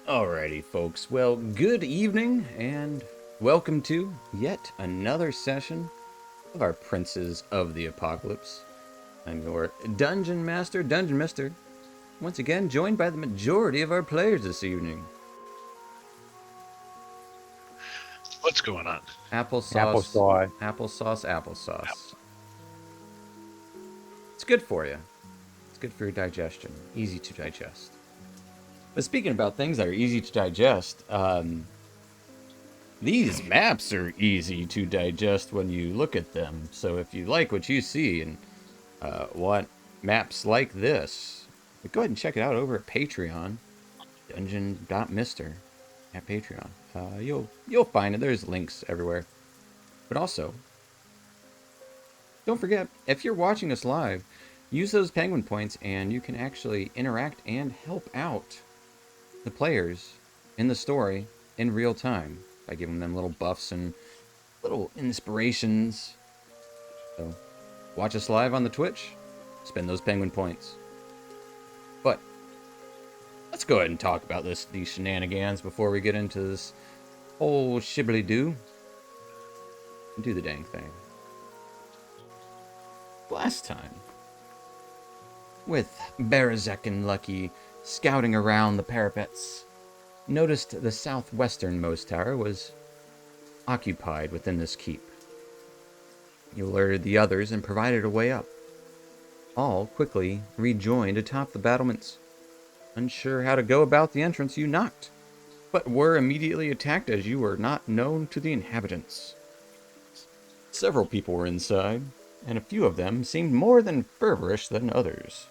Alrighty, folks. Well, good evening and welcome to yet another session of our Princes of the Apocalypse. I'm your Dungeon Master, Dungeon Mister, once again joined by the majority of our players this evening. What's going on? Applesauce, Applesauce. applesauce, applesauce. It's good for you. It's good for your digestion. Easy to digest. But speaking about things that are easy to digest, these maps are easy to digest when you look at them. So if you like what you see and want maps like this, go ahead and check it out over at Patreon, dungeon.mister at Patreon. You'll find it. There's links everywhere. But also, don't forget, if you're watching us live, use those penguin points and you can actually interact and help out the players in the story in real time by giving them little buffs and little inspirations. So, watch us live on the Twitch, spend those penguin points. But let's go ahead and talk about these shenanigans before we get into this whole shibbly-doo. Do the dang thing. Last time, with Barazek and Lucky scouting around the parapets, noticed the southwesternmost tower was occupied within this keep. You alerted the others and provided a way up. All quickly rejoined atop the battlements. Unsure how to go about the entrance, you knocked, but were immediately attacked as you were not known to the inhabitants. Several people were inside, and a few of them seemed more than feverish than others.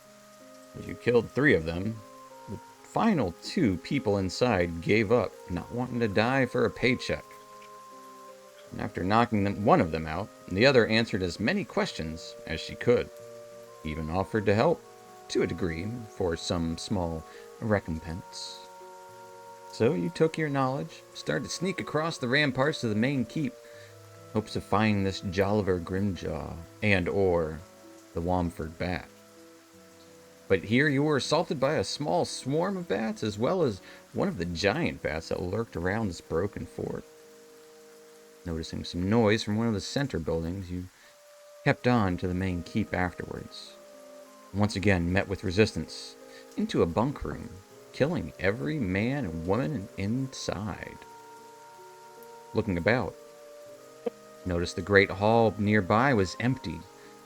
As you killed 3 of them, the final 2 people inside gave up, not wanting to die for a paycheck. And after knocking one of them out, the other answered as many questions as she could, even offered to help, to a degree, for some small recompense. So you took your knowledge, started to sneak across the ramparts to the main keep, hopes to find this Jolliver Grimjaw and or the Womford Bat. But here you were assaulted by a small swarm of bats, as well as one of the giant bats that lurked around this broken fort. Noticing some noise from one of the center buildings, you kept on to the main keep afterwards. Once again met with resistance into a bunk room, killing every man and woman inside. Looking about, noticed the great hall nearby was empty,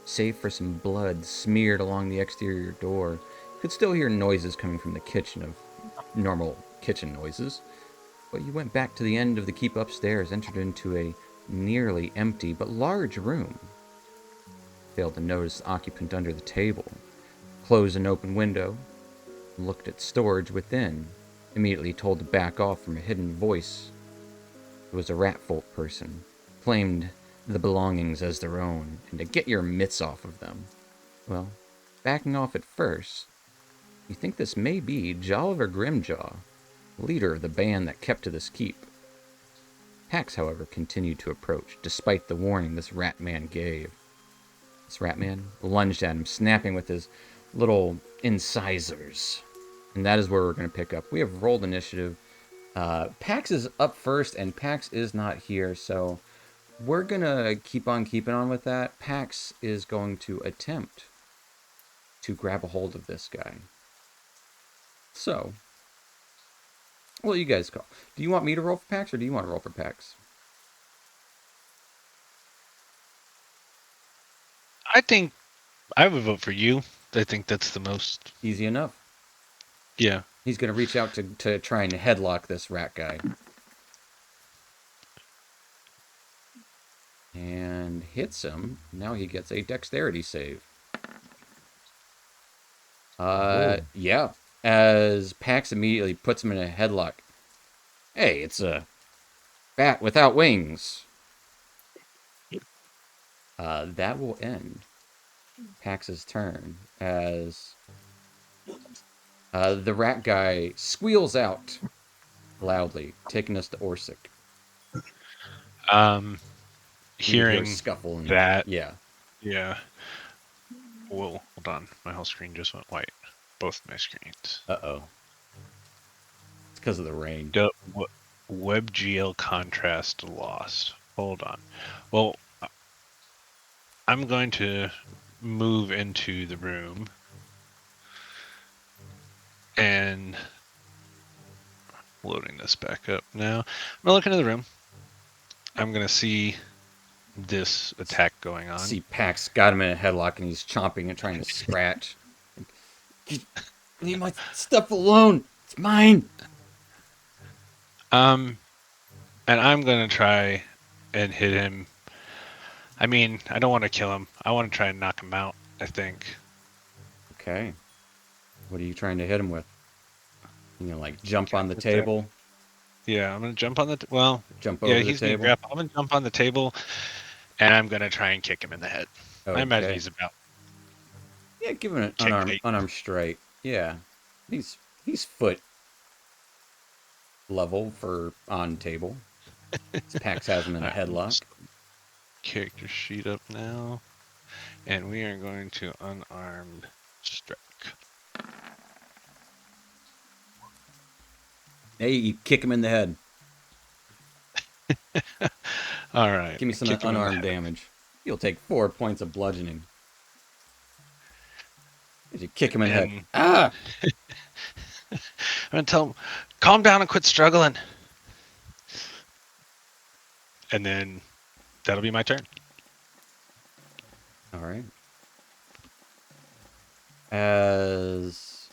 save for some blood smeared along the exterior door. You could still hear noises coming from the kitchen of normal kitchen noises. But you went back to the end of the keep upstairs, entered into a nearly empty but large room. Failed to notice the occupant under the table. Closed an open window, looked at storage within, immediately told to back off from a hidden voice. It was a ratfolk person, claimed the belongings as their own, and to get your mitts off of them. Well, backing off at first, you think this may be Jolliver Grimjaw, leader of the band that kept to this keep. Pax, however, continued to approach, despite the warning this rat man gave. This rat man lunged at him, snapping with his little incisors. And that is where we're going to pick up. We have rolled initiative. Pax is up first, and Pax is not here, so we're going to keep on keeping on with that. Pax is going to attempt to grab a hold of this guy. So, what do you guys call? Do you want me to roll for Pax, or do you want to roll for Pax? I think I would vote for you. I think that's the most. Easy enough. Yeah. He's going to reach out to try and headlock this rat guy. And hits him. Now he gets a dexterity save. Yeah. As Pax immediately puts him in a headlock. Hey, it's a bat without wings. That will end Pax's turn as the rat guy squeals out loudly, taking us to Orsic. You hear a Hearing scuffle and that. yeah. Yeah. Whoa, hold on. My whole screen just went white. Both my screens. Uh-oh. It's because of the rain. Web GL contrast lost. Hold on. Well, I'm going to move into the room and loading this back up now. I'm gonna look into the room. I'm gonna see this attack going on. See, Pax got him in a headlock and he's chomping and trying to scratch. Leave my stuff alone. It's mine. And I'm gonna try and hit him. I mean, I don't want to kill him. I want to try and knock him out, I think. Okay. What are you trying to hit him with? You know, like jump on the With that. table? Yeah, I'm gonna jump on the well. Jump Yeah, over the he's being table? grappled. I'm gonna jump on the table, and I'm gonna try and kick him in the head. I imagine Okay. he's about Yeah, give him an kick height. unarmed straight. Yeah. He's foot level for on table. Pax has him in a Alright, headlock. character sheet up now, and we are going to unarmed strike. Hey, you kick him in the head. All right, Give me some kick him in the unarmed head. damage. You'll take 4 points of bludgeoning. As you kick him in the head. And Ah! I'm gonna tell him, calm down and quit struggling. And then that'll be my turn. All right. As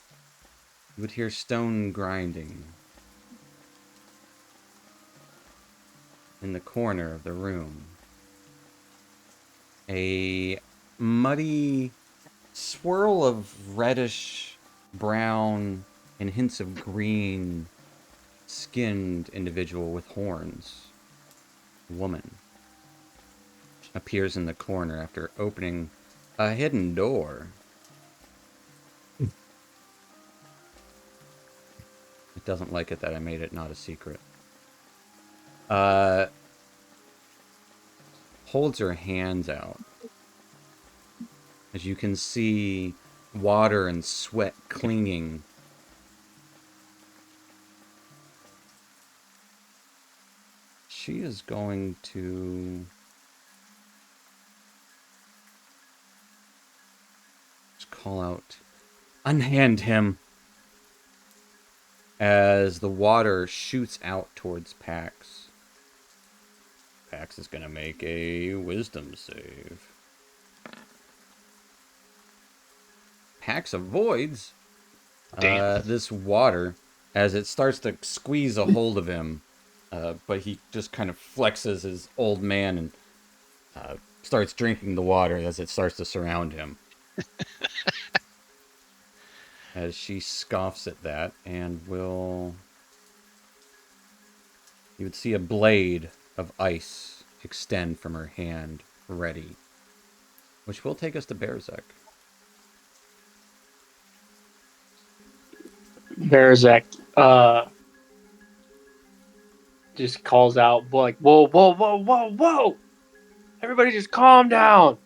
you would hear stone grinding in the corner of the room, a muddy swirl of reddish brown and hints of green skinned individual with horns, woman, appears in the corner after opening a hidden door. It doesn't like it that I made it not a secret. Holds her hands out. As you can see, water and sweat clinging. She is going to just call out, unhand him, as the water shoots out towards Pax. Pax is going to make a wisdom save. Pax avoids this water as it starts to squeeze a hold of him, but he just kind of flexes his old man and starts drinking the water as it starts to surround him. As she scoffs at that and will... You would see a blade of ice extend from her hand, ready. Which will take us to Berzek. Berzek just calls out like, "Whoa, whoa, whoa, whoa, whoa! Everybody, just calm down.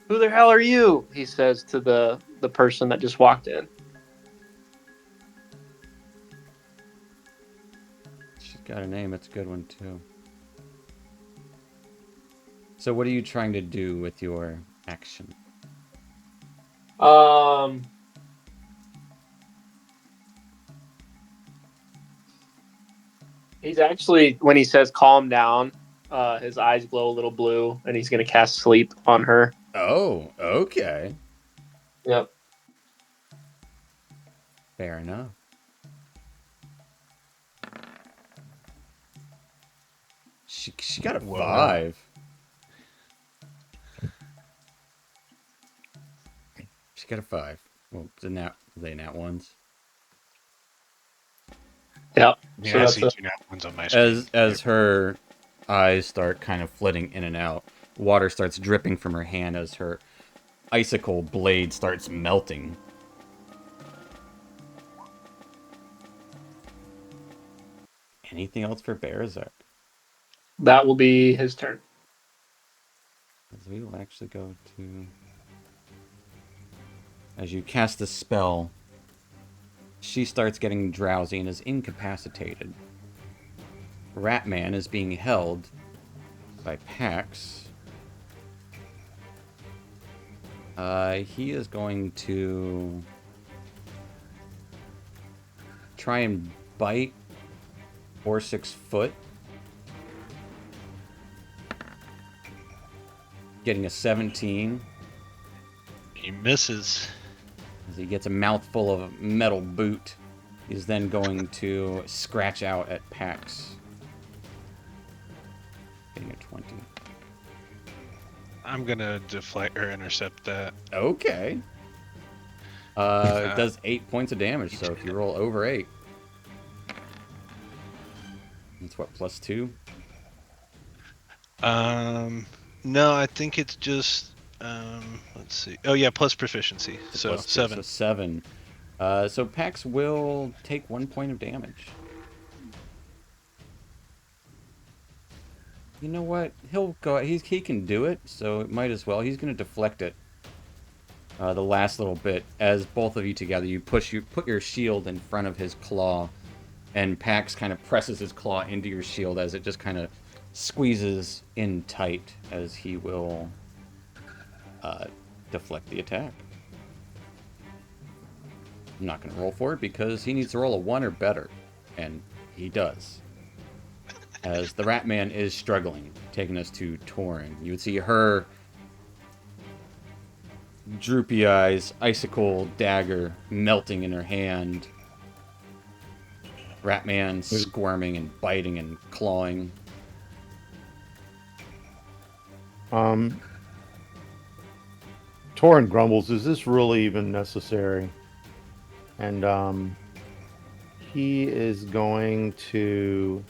Who the hell are you?" He says to the person that just walked in. She's got a name. It's a good one too. So, what are you trying to do with your action? He's actually, when he says calm down, his eyes glow a little blue, and he's gonna cast sleep on her. Oh, okay. Yep. Fair enough. She got a Whoa. 5. She got a 5. Well, they nat ones. Yep. Yeah, So I that's see a, two nat ones on my screen. As her eyes start kind of flitting in and out, water starts dripping from her hand as her icicle blade starts melting. Anything else for Berzek? that will be his turn. As we will actually go to... As you cast the spell, she starts getting drowsy and is incapacitated. Ratman is being held by Pax. He is going to try and bite 4-6 foot. Getting a 17. He misses. As he gets a mouthful of metal boot. He's then going to scratch out at Pax. Getting a 20. I'm gonna deflect or intercept that. Okay. It does 8 points of damage, so if you roll over 8. That's what, +2? No, I think it's just let's see. Oh yeah, plus proficiency. So +2, 7. So 7. So Pax will take 1 point of damage. You know what? He'll go. He can do it, so it might as well. He's going to deflect it. The last little bit, as both of you together, you put your shield in front of his claw, and Pax kind of presses his claw into your shield as it just kind of squeezes in tight as he will deflect the attack. I'm not going to roll for it because he needs to roll a 1 or better, and he does. As the Ratman is struggling, taking us to Torin. You would see her droopy eyes, icicle dagger melting in her hand. Ratman squirming and biting and clawing. Torin grumbles, is this really even necessary? And he is going to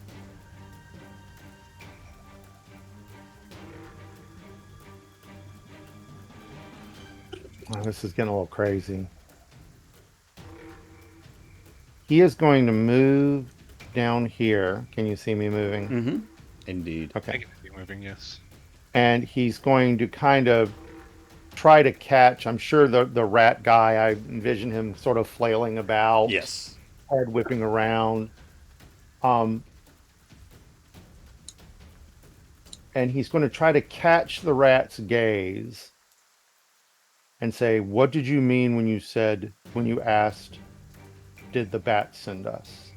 this is getting a little crazy. He is going to move down here. Can you see me moving? Mm-hmm. Indeed. I Okay. can see moving, yes. And he's going to kind of try to catch, I'm sure the rat guy, I envision him sort of flailing about. Yes. Head whipping around. And he's going to try to catch the rat's gaze and say, what did you mean when you asked, did the bat send us?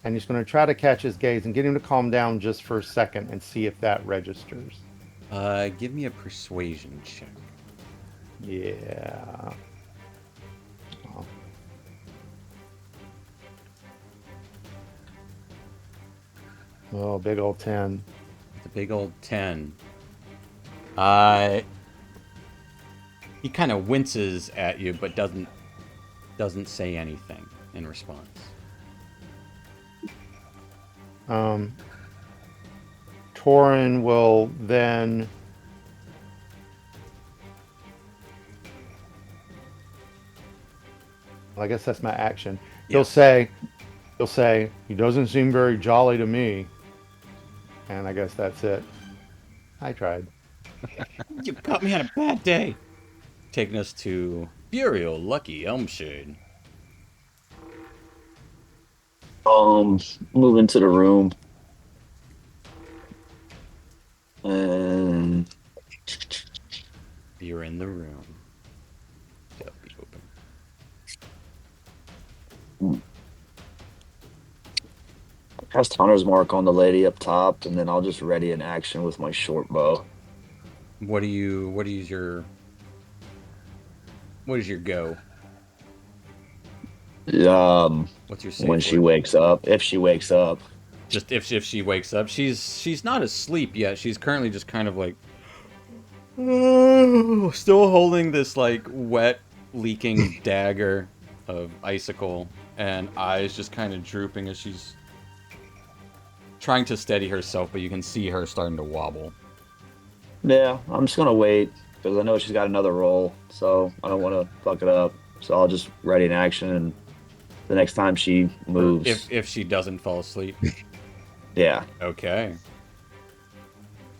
And he's going to try to catch his gaze and get him to calm down just for a second and see if that registers. Give me a persuasion check. Yeah. Oh, big old 10. The big old 10. He kind of winces at you, but doesn't say anything in response. Torin will then I guess that's my action. He'll say, he doesn't seem very jolly to me. And I guess that's it. I tried. You caught me on a bad day. Taking us to Burial Lucky Elmshade. Move into the room. And You're in the room. Yep, be open. cast Hunter's Mark on the lady up top, and then I'll just ready an action with my short bow. What is your go? What's your save When for she it? wakes up, if she wakes up. Just if she wakes up, she's not asleep yet. She's currently just kind of like still holding this like wet, leaking dagger of icicle, and eyes just kind of drooping as she's trying to steady herself, but you can see her starting to wobble. Yeah, I'm just gonna wait because I know she's got another roll, so I don't want to fuck it up. So I'll just ready an action, and the next time she moves, If she doesn't fall asleep. yeah. Okay.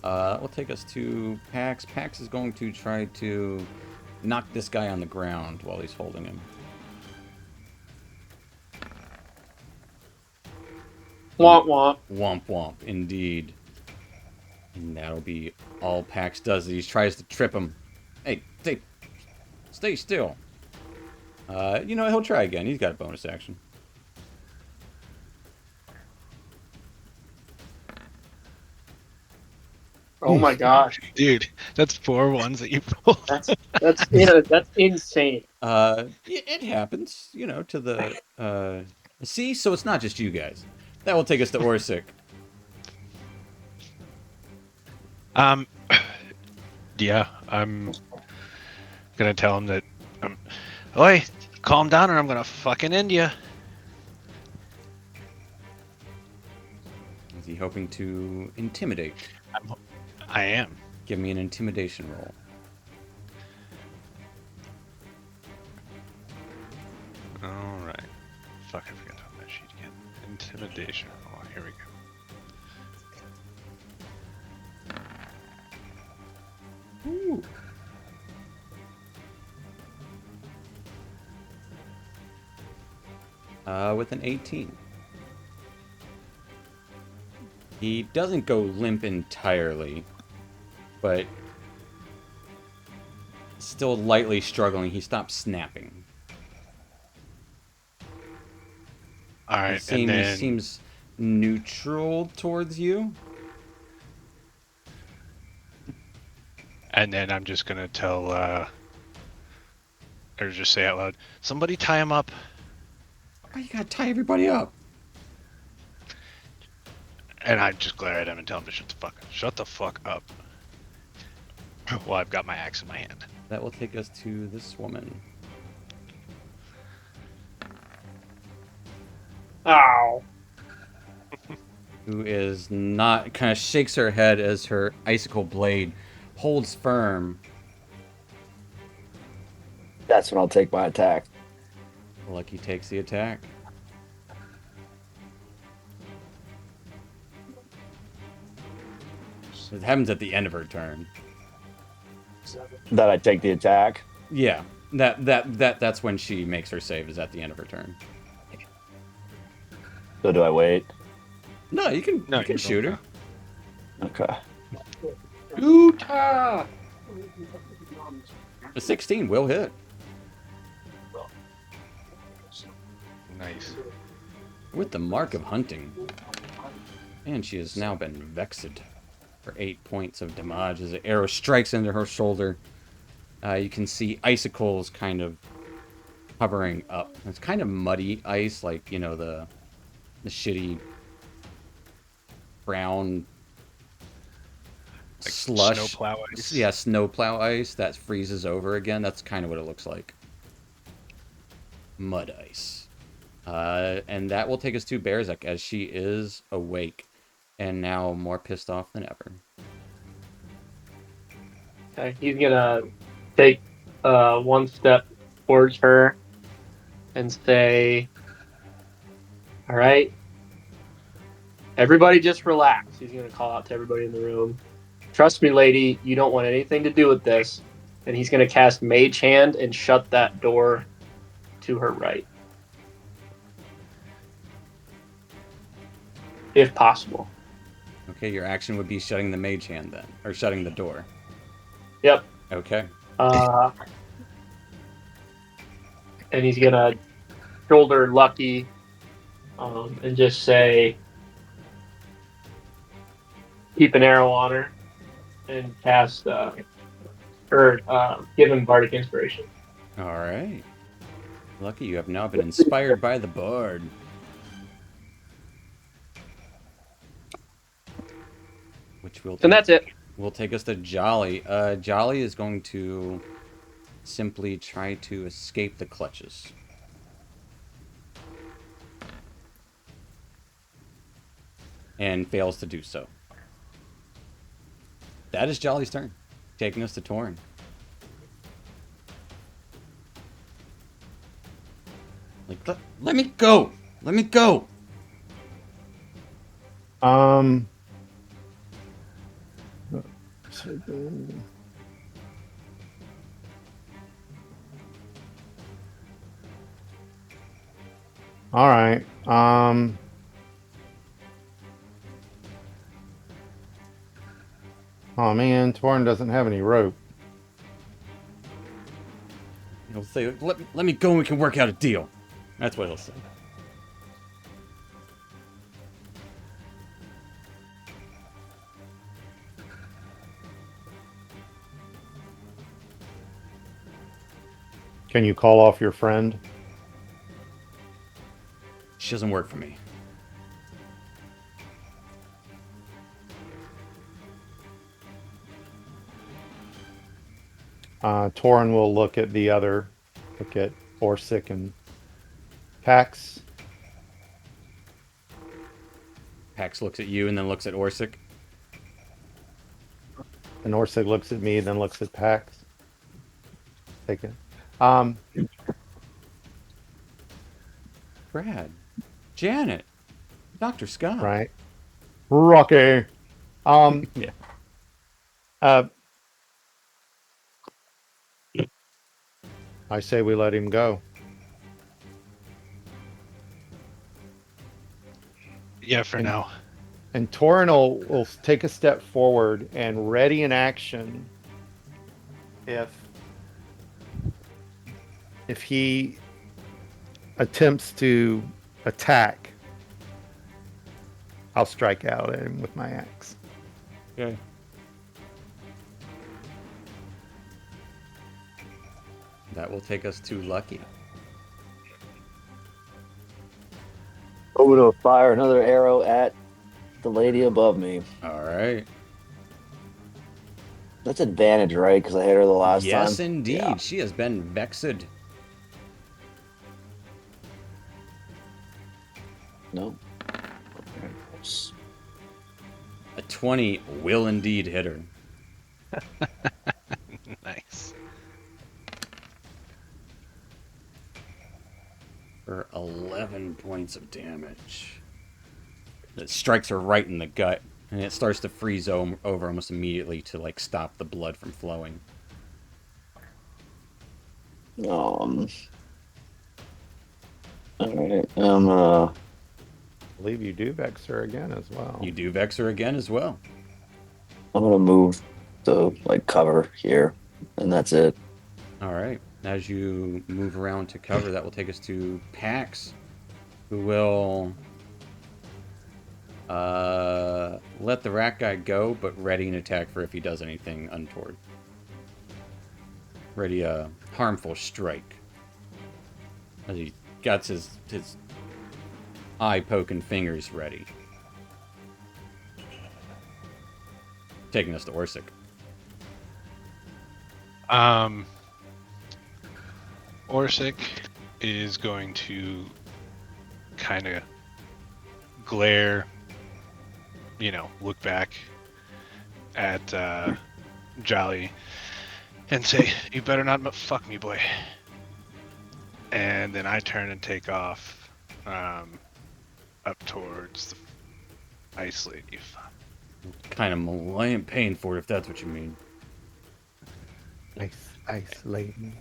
We'll take us to Pax. Pax is going to try to knock this guy on the ground while he's holding him. Womp womp. Womp womp, indeed. And that'll be all Pax does. He tries to trip him. Hey, stay still. He'll try again. He's got a bonus action. Oh my gosh. Dude, that's 4 ones that you pulled. That's insane. It happens, to the see, so it's not just you guys. That will take us to Orsic. Yeah, I'm gonna tell him that. Oi, calm down, or I'm gonna fucking end you. Is he hoping to intimidate? I am. Give me an intimidation roll. All right. Fuck, I forgot to put that sheet again. Intimidation. Oh, here we go. Ooh. With an 18. He doesn't go limp entirely, but still lightly struggling. He stops snapping. All right, He seems neutral towards you. And then I'm just gonna tell, or just say out loud, somebody tie him up. Why you gotta tie everybody up? And I just glare at him and tell him to shut the fuck up. Well, I've got my axe in my hand. That will take us to this woman. Ow. Who is not, kind of shakes her head as her icicle blade holds firm. That's when I'll take my attack. Lucky takes the attack. It happens at the end of her turn. That I take the attack. Yeah, that's when she makes her save, is at the end of her turn. So do I wait? No, you can shoot her. Okay. Utah. A 16 will hit. Nice. With the mark of hunting. And she has now been vexed for 8 points of damage as the arrow strikes into her shoulder. You can see icicles kind of hovering up. It's kind of muddy ice, like, the shitty brown Like slush. snowplow ice? Yeah, snowplow ice that freezes over again. That's kind of what it looks like. Mud ice. And that will take us to Berzek, as she is awake and now more pissed off than ever. Okay, he's gonna take one step towards her and say, all right, everybody just relax. He's gonna call out to everybody in the room. Trust me, lady, you don't want anything to do with this. And he's gonna cast Mage Hand and shut that door to her right. If possible. Okay, your action would be shutting the mage hand then, or shutting the door. Yep. Okay. And he's gonna shoulder Lucky and just say, keep an arrow on her and cast give him Bardic Inspiration. All right. Lucky, you have now been inspired by the bard. Which will And that's it. will take us to Jolly. Jolly is going to simply try to escape the clutches. And fails to do so. That is Jolly's turn. Taking us to Torn. Like, let me go! Let me go! All right. Oh man, Torn doesn't have any rope. He'll say, let me go and we can work out a deal. That's what he'll say. Can you call off your friend? She doesn't work for me. Torin will look at Orsic and Pax. Pax looks at you and then looks at Orsic. And Orsic looks at me, then looks at Pax. Take it. Brad. Janet. Dr. Scott. Right. Rocky. Yeah. I say we let him go. Yeah, for now. And Torin will take a step forward and ready in action if he attempts to attack. I'll strike out at him with my axe. Okay. That will take us to Lucky. I'm gonna fire another arrow at the lady above me. All right. That's advantage, right? Because I hit her the last time. Yes, indeed. Yeah. She has been vexed. No. A 20 will indeed hit her. Nice. For 11 points of damage. It strikes her right in the gut, and it starts to freeze over almost immediately to like stop the blood from flowing. All right. I believe you do vex her again as well. You do vex her again as well. I'm gonna move to like cover here, and that's it. All right. As you move around to cover, that will take us to Pax, who will let the rat guy go, but ready an attack for if he does anything untoward. Ready a harmful strike. As he got his eye-poking fingers ready. Taking us to Orsic. Orsic is going to kind of glare, look back at Jolly and say, "You better not fuck me, boy." And then I turn and take off up towards the ice lady. Kind of Malayan paying for it, if that's what you mean. Ice lady.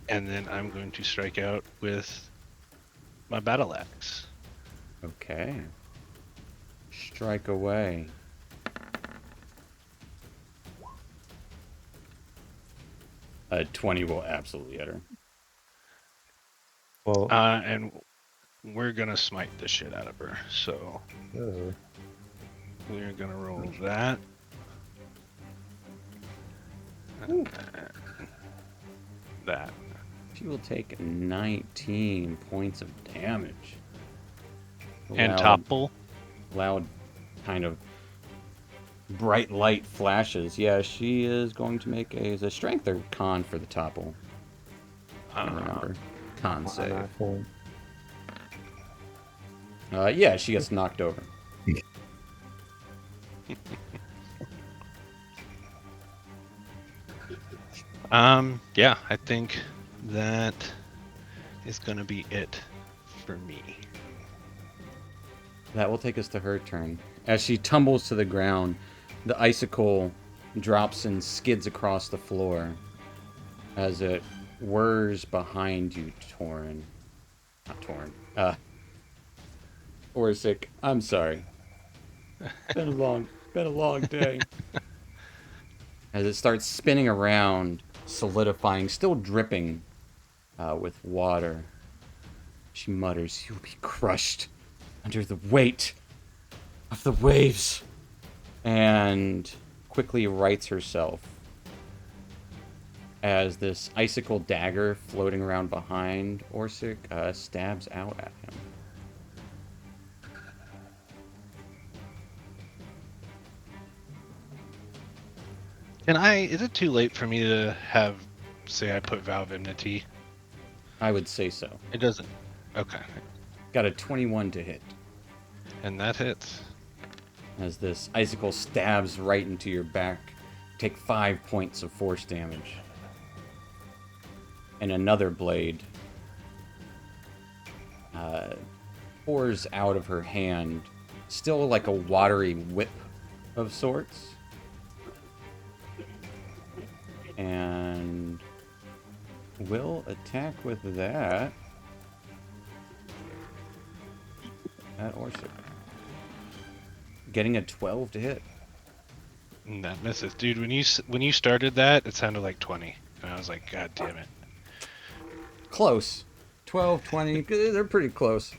And then I'm going to strike out with my battle axe. Okay. Strike away. A 20 will absolutely hit her. Well, And we're going to smite the shit out of her. So we're going to roll that. And that. She will take 19 points of damage. And topple. Loud kind of bright light flashes. Yeah, she is going to make a strength or con for the topple. I don't remember. Con save. Yeah, she gets knocked over. Yeah, I think that is gonna be it for me. That will take us to her turn. As she tumbles to the ground, the icicle drops and skids across the floor as it whirs behind you, Torin. Not Torin. Orsic. I'm sorry. Been a long day. as it starts spinning around, solidifying, still dripping with water. She mutters, "You'll be crushed under the weight of the waves," and quickly rights herself as this icicle dagger floating around behind Orsic stabs out at him. Is it too late for me to say I put Vow of Enmity? I would say so. It doesn't. Okay. Got a 21 to hit. And that hits. As this icicle stabs right into your back. Take 5 points of force damage. And another blade pours out of her hand, still like a watery whip of sorts. And will attack with that at Orsic. Getting a 12 to hit. And that misses. Dude, when you started that, it sounded like 20. And I was like, God damn it. Close. 12, 20, they're pretty close.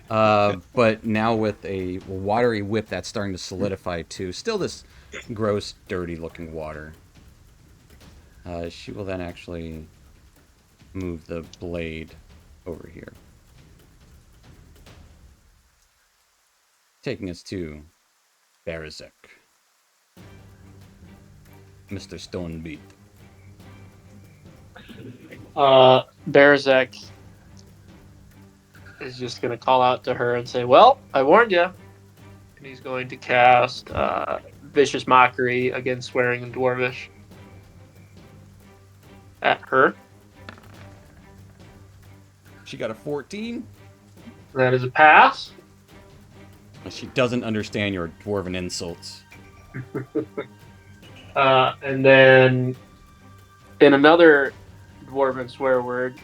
But now with a watery whip that's starting to solidify too. Still this gross, dirty looking water. She will then actually move the blade over here. Taking us to Berzek. Mr. Stonebeat. Berzek is just going to call out to her and say, "Well, I warned you." And he's going to cast Vicious Mockery against Swearing in Dwarvish at her. She got a 14. That is a pass. She doesn't understand your dwarven insults. And then in another dwarven swear word,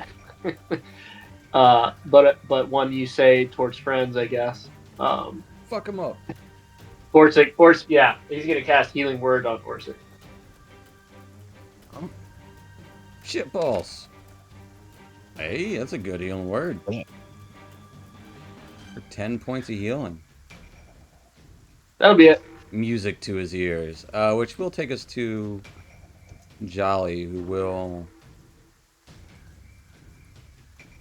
but one you say towards friends, I guess. Fuck him up. Orsic, yeah, he's gonna cast Healing Word on Orsic. Shitballs. Hey, that's a good healing word. For 10 points of healing. That'll be it. Music to his ears. Which will take us to Jolly, who will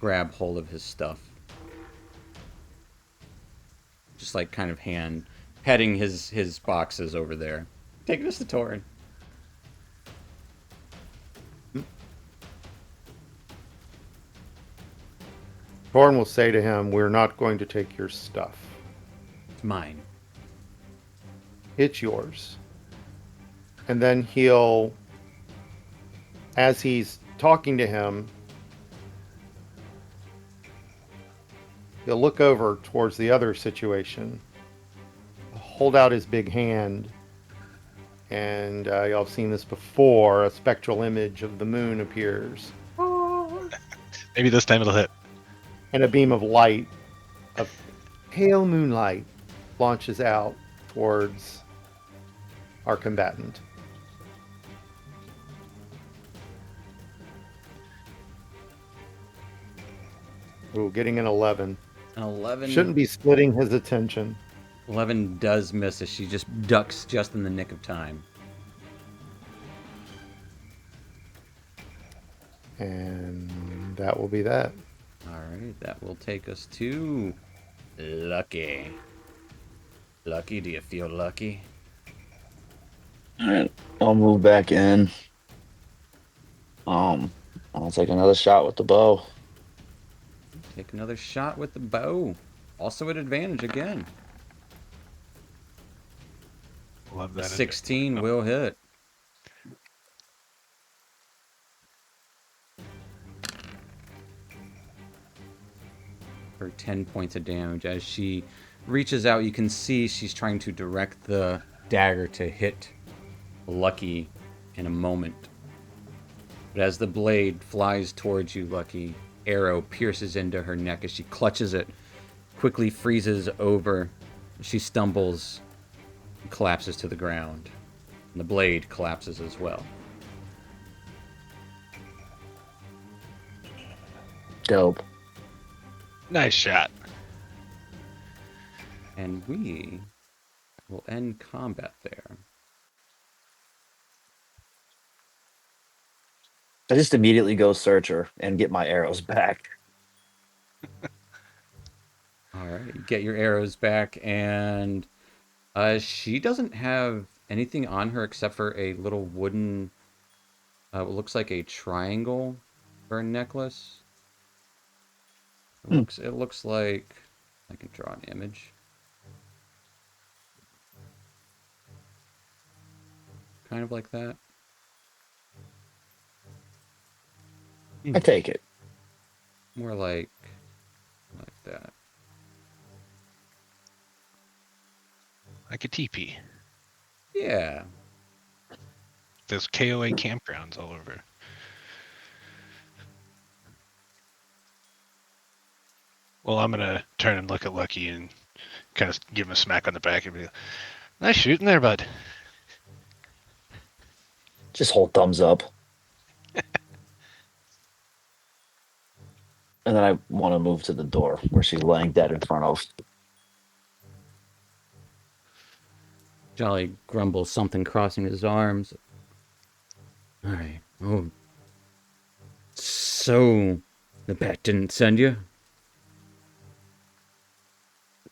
grab hold of his stuff. Just like kind of petting his boxes over there. Taking us to Torin. Torin will say to him, "We're not going to take your stuff. It's mine." It's yours." And then he'll, as he's talking to him, he'll look over towards the other situation, hold out his big hand, and y'all have seen this before. A spectral image of the moon appears. Maybe this time it'll hit. And a beam of light, of pale moonlight, launches out towards our combatant. Ooh, getting an 11. An 11. Shouldn't be splitting his attention. 11 does miss as she just ducks just in the nick of time. And that will be that. Alright, that will take us to Lucky. Lucky, do you feel lucky? Alright, I'll move back in. I'll take another shot with the bow. Take another shot with the bow. Also at advantage again. Love that. 16 will hit. For 10 points of damage. As she reaches out, you can see she's trying to direct the dagger to hit Lucky in a moment. But as the blade flies towards you, Lucky, arrow pierces into her neck as she clutches it, quickly freezes over. She stumbles and collapses to the ground. And the blade collapses as well. Dope. Nice shot. And we will end combat there. I just immediately go search her and get my arrows back. All right, you get your arrows back, and she doesn't have anything on her except for a little wooden, what looks like a triangle for a necklace. It looks like I can draw an image. Kind of like that. I take it. More like that. Like a teepee. Yeah. There's KOA campgrounds all over. Well, I'm gonna turn and look at Lucky and kind of give him a smack on the back and be like, "Nice shooting there, bud." Just hold thumbs up. And then I want to move to the door where she's laying dead in front of. Jolly grumbles something, crossing his arms. All right. Oh. So, the bat didn't send you?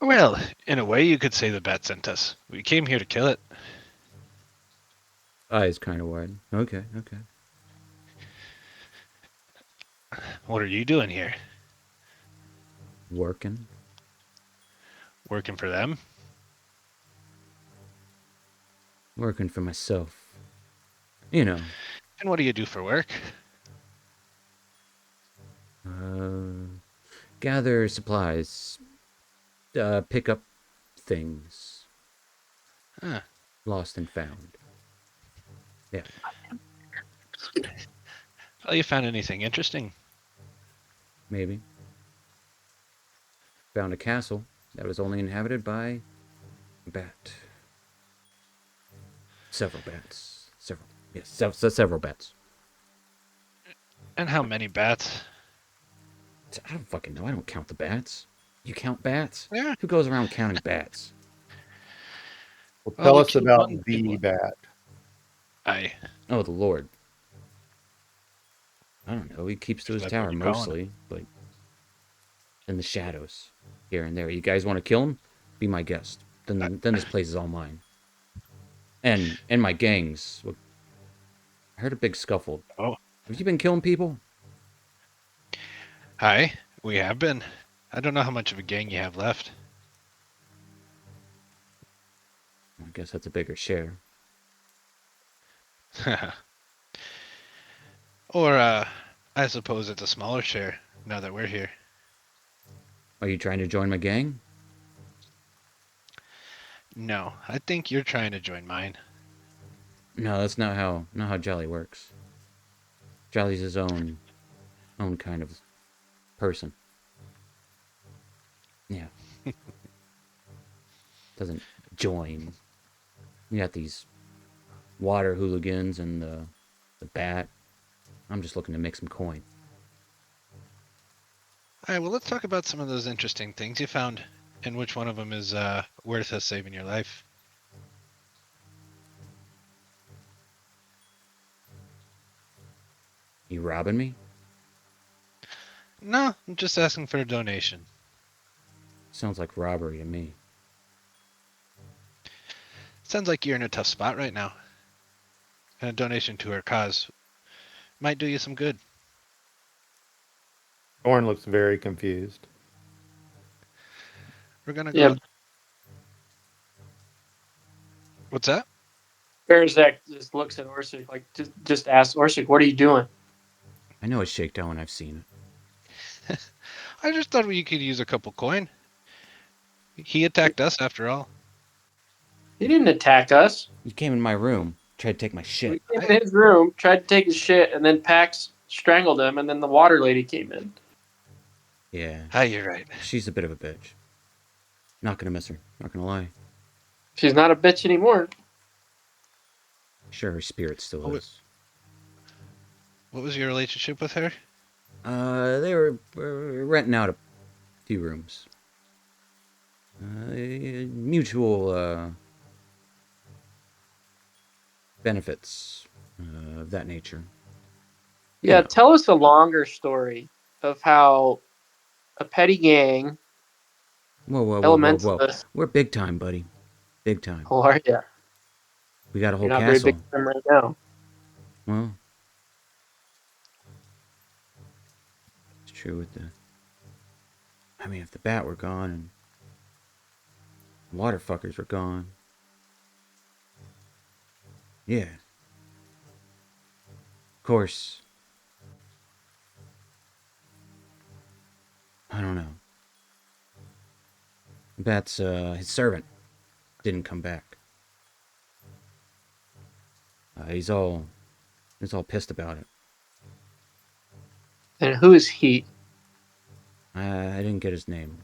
Well, in a way, you could say the bat sent us. We came here to kill it. Eyes kind of wide. Okay. What are you doing here? Working. Working for them? Working for myself. You know. And what do you do for work? Gather supplies. Pick up things. Huh. Lost and found. Yeah. Well, you found anything interesting? Maybe. Found a castle that was only inhabited by a bat. Several bats. Several bats. And how many bats? I don't fucking know. I don't count the bats. You count bats? Yeah. Who goes around counting bats? Well, Well, tell we us killed about one the big one. bat. Oh, the Lord. I don't know. He keeps to his That's tower what you call him. mostly, like in the shadows, here and there. You guys want to kill him? Be my guest. Then this place is all mine. And my gangs. I heard a big scuffle. Oh. Have you been killing people? Hi, we have been. I don't know how much of a gang you have left. I guess that's a bigger share. Or, I suppose it's a smaller share, now that we're here. Are you trying to join my gang? No, I think you're trying to join mine. No, that's not how Jolly works. Jolly's his own kind of person. Yeah. Doesn't join. You got these water hooligans and the bat. I'm just looking to make some coin. Alright, well, let's talk about some of those interesting things you found, and which one of them is worth us saving your life. You robbing me? No, I'm just asking for a donation. Sounds like robbery to me. Sounds like you're in a tough spot right now. And a donation to our cause might do you some good. Thorn looks very confused. We're gonna go. Yeah, What's that? Berzak just looks at Orsic, like, just asks Orsic, what are you doing? I know a shakedown when I've seen it. I just thought we could use a couple coin. He attacked us after all. He didn't attack us. You came in my room, tried to take my We shit. came in his room, tried to take his shit, and then Pax strangled him, and then the water lady came in. Yeah, Ah, you're right. she's a bit of a bitch. Not gonna miss her. Not gonna lie. She's not a bitch anymore. Sure, her spirit still Oh, is. What was your relationship with her? They were renting out a few rooms. Mutual benefits of that nature. You Yeah, know. tell us a longer story of how a petty gang, Whoa, whoa, whoa, whoa, whoa. elementalists. We're big time, buddy. Big time. How are you? We got a whole You're not very big castle. time right now. Well, it's true with the. I mean, if the bat were gone and water fuckers were gone. Yeah. Of course. I don't know. The bat's, his servant didn't come back. He's all pissed about it. And who is he? I didn't get his name.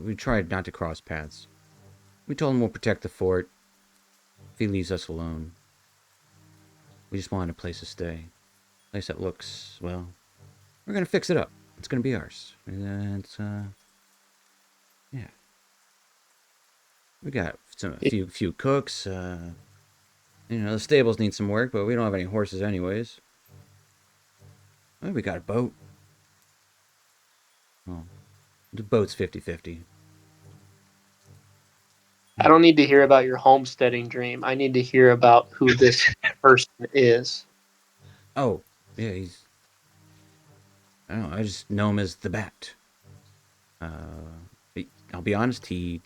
We tried not to cross paths. We told him we'll protect the fort if he leaves us alone. We just wanted a place to stay. A place that looks, well, we're gonna fix it up. It's gonna be ours. And yeah. We got a few cooks. The stables need some work, but we don't have any horses anyways. Well, we got a boat. Well, the boat's 50-50. I don't need to hear about your homesteading dream. I need to hear about who this person is. Oh, yeah, I don't know, I just know him as the Bat. I'll be honest, he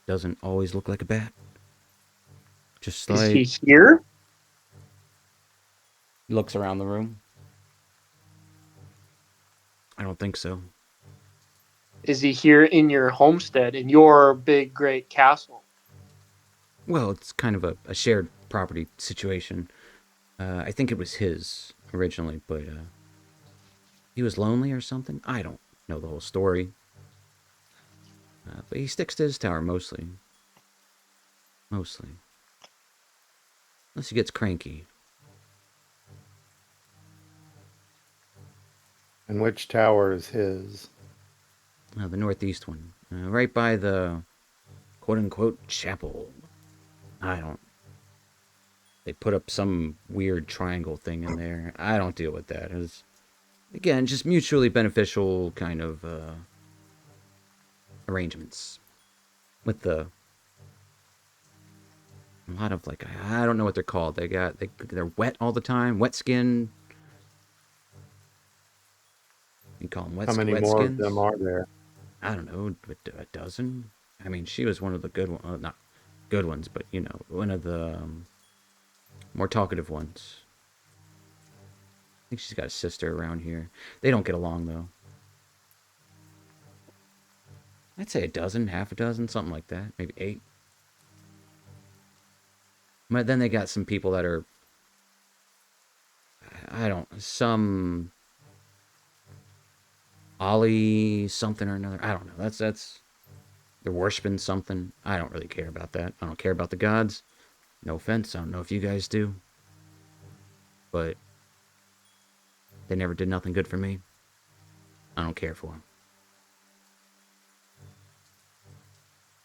doesn't always look like a bat. Just Is like, he here? he looks around the room. I don't think so. Is he here in your homestead, in your big, great castle? Well, it's kind of a shared property situation. I think it was his originally, but he was lonely or something. I don't know the whole story. But he sticks to his tower mostly. Mostly. Unless he gets cranky. And which tower is his? The northeast one. Right by the quote-unquote chapel. I don't... They put up some weird triangle thing in there. I don't deal with that. It's, again, just mutually beneficial kind of arrangements. With a lot of, like, I don't know what they're called. They're wet all the time. Wet skin. You call them How many wet more of skins? them are there? I don't know, a dozen? I mean, she was one of the good ones. Not good ones, but, one of the more talkative ones. I think she's got a sister around here. They don't get along, though. I'd say a dozen, half a dozen, something like that. Maybe 8. But then they got some people that are... Some... Ollie something or another. I don't know. That's... They're worshiping something. I don't really care about that. I don't care about the gods. No offense. I don't know if you guys do. But... They never did nothing good for me. I don't care for them.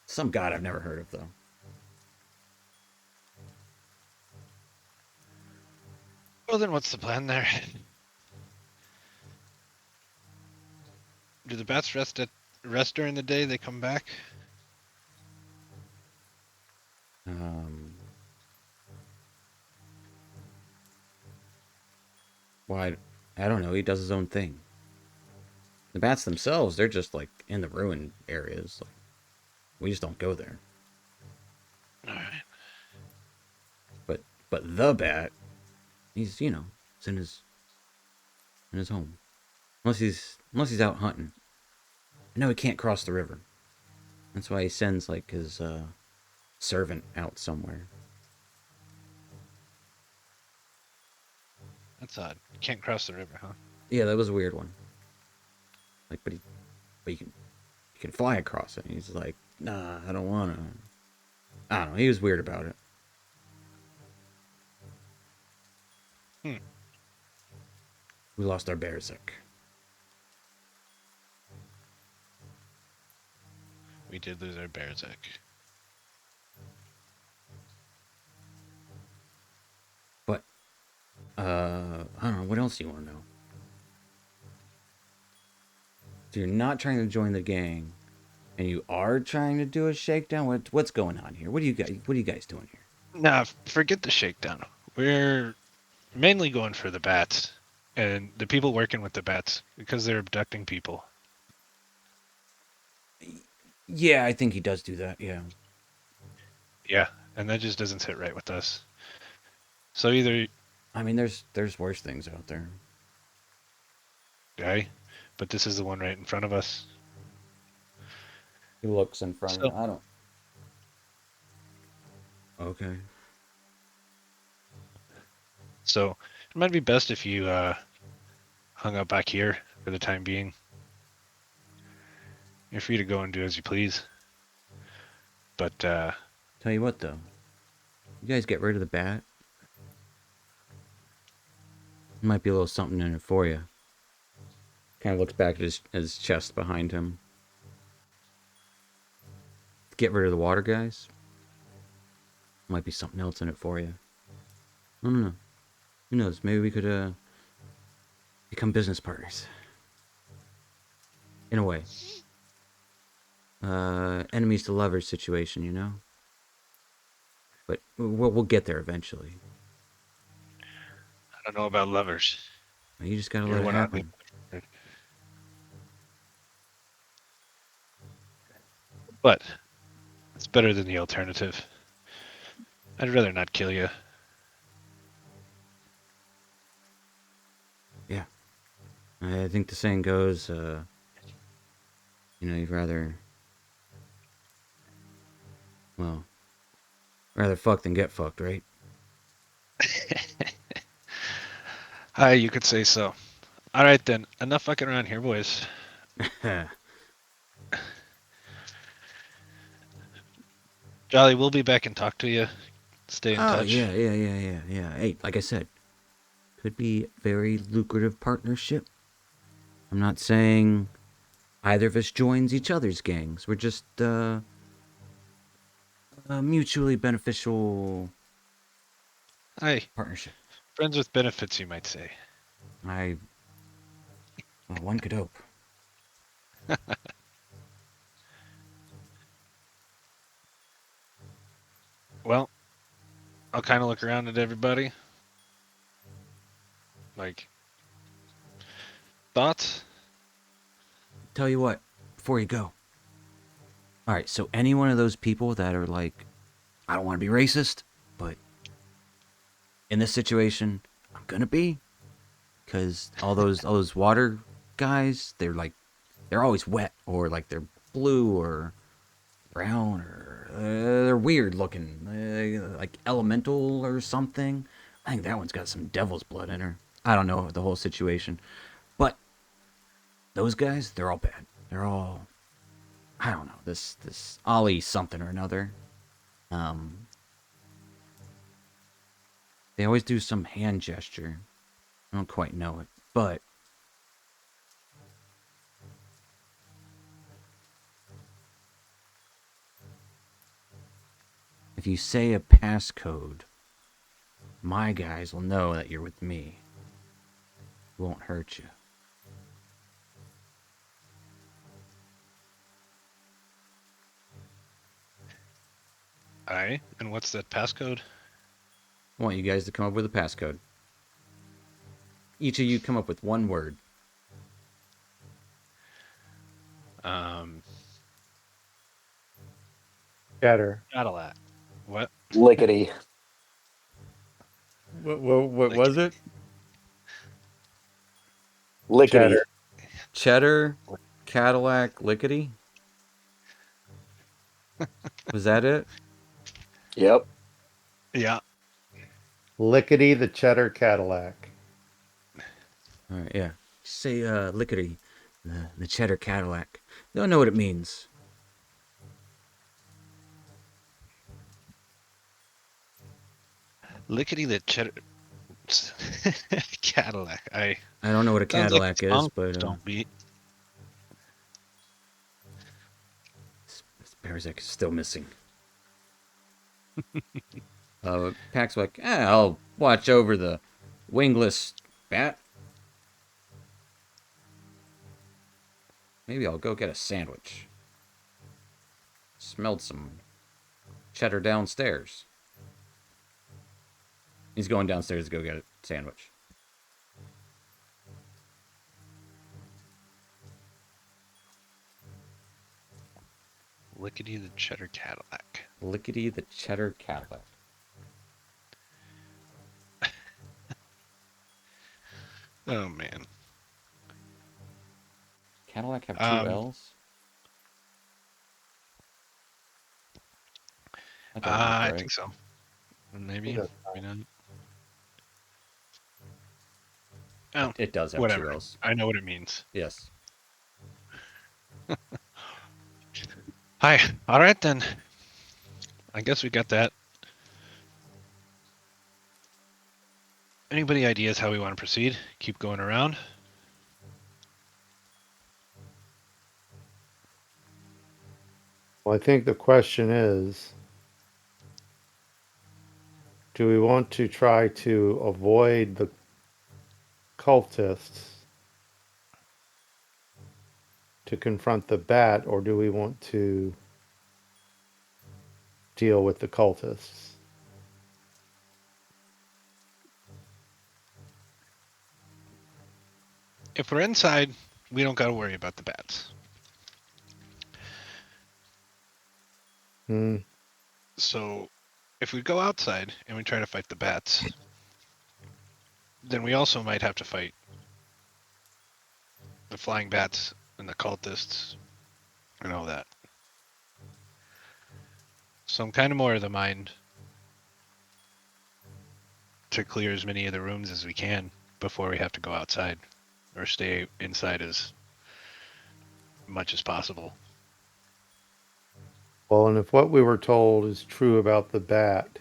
Some god I've never heard of, though. Well, then what's the plan there? Do the bats rest during the day? They come back. Why? I don't know. He does his own thing. The bats themselves, they're just like in the ruined areas. Like, we just don't go there. All right. But the bat, he's it's in his home. Unless he's out hunting. I know he can't cross the river. That's why he sends like his servant out somewhere. That's odd. Can't cross the river, huh? Yeah, that was a weird one. Like, but you can fly across it. And he's like, nah, I don't wanna. I don't know. He was weird about it. Hmm. We lost our Berzek. We did lose our Berzek. But, I don't know. What else do you want to know? So you're not trying to join the gang, and you are trying to do a shakedown. What's going on here? What are you guys doing here? Nah, forget the shakedown. We're mainly going for the bats and the people working with the bats because they're abducting people. Yeah, I think he does do that. Yeah. Yeah, and that just doesn't sit right with us. So either I mean, there's worse things out there. guy, but this is the one right in front of us. He looks in front of So you. I don't. Okay. so it might be best if you hung out back here for the time being. You're free to go and do as you please. But Tell you what, though, you guys get rid of the bat. There might be a little something in it for you. Kind of looks back at his chest behind him. Get rid of the water guys. Might be something else in it for you. I don't know. Who knows? Maybe we could become business partners. In a way. Enemies to lovers situation, you know? But we'll get there eventually. I don't know about lovers. You just gotta You're let it one on me. happen. But it's better than the alternative. I'd rather not kill you. Yeah. I think the saying goes, you'd rather, well, rather fuck than get fucked, right? Hi, you could say so. All right then, enough fucking around here, boys. Jolly, we'll be back and talk to you. Stay in Oh, touch. yeah. Hey, like I said, could be very lucrative partnership. I'm not saying either of us joins each other's gangs. We're just, a mutually beneficial Hi, partnership. friends with benefits, you might say. Well, one could hope. Well, I'll kind of look around at everybody. Like, thoughts? Tell you what, before you go. All right, so any one of those people that are like, I don't want to be racist, but in this situation, I'm gonna be, because all those water guys, they're always wet or like they're blue or brown or they're weird looking, like elemental or something. I think that one's got some devil's blood in her. I don't know the whole situation, but those guys, they're all bad. They're all, I don't know, this Ollie something or another. Um, they always do some hand gesture. I don't quite know it, but if you say a passcode, my guys will know that you're with me. It won't hurt you. Aye. And what's that passcode? I want you guys to come up with a passcode. Each of you come up with one word. Cheddar. Cadillac. What? Lickety. What was it? Lickety. Cheddar. Cheddar, Cadillac, Lickety? Was that it? Yep. Yeah. Lickety the cheddar Cadillac. All right, yeah. Say Lickety, the Cheddar Cadillac. They don't know what it means. Lickety the cheddar. Cadillac. I don't know what a Sounds like Cadillac a is, song but don't beat. this Berzek is still missing. Pack's like, I'll watch over the wingless bat. Maybe I'll go get a sandwich. Smelled some cheddar downstairs. He's going downstairs to go get a sandwich. Lickety the cheddar Cadillac. Lickety the cheddar Cadillac. Oh man. Cadillac have two Um, L's? That doesn't look I right. think so. Maybe. Maybe not. Oh, It does have whatever. two L's. I know what it means. Yes. Hi. All right then. I guess we got that. Anybody ideas how we want to proceed? Keep going around. Well, I think the question is, do we want to try to avoid the cultists to confront the bat, or do we want to deal with the cultists? If we're inside, we don't got to worry about the bats. Hmm. So if we go outside and we try to fight the bats, then we also might have to fight the flying bats and the cultists and all that. So I'm kind of more of the mind to clear as many of the rooms as we can before we have to go outside, or stay inside as much as possible. Well, and if what we were told is true about the bat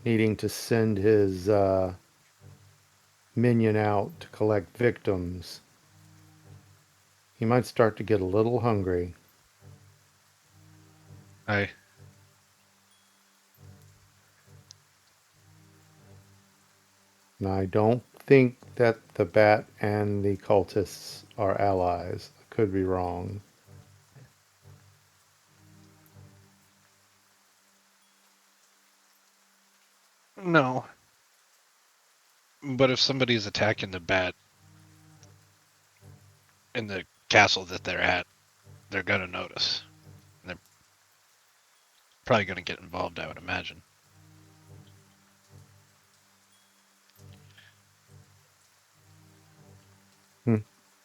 needing to send his minion out to collect victims, he might start to get a little hungry. I And I don't think that the bat and the cultists are allies. I could be wrong. no, but if somebody's attacking the bat in the castle that they're at, they're gonna notice. They're probably gonna get involved, I would imagine. Hmm.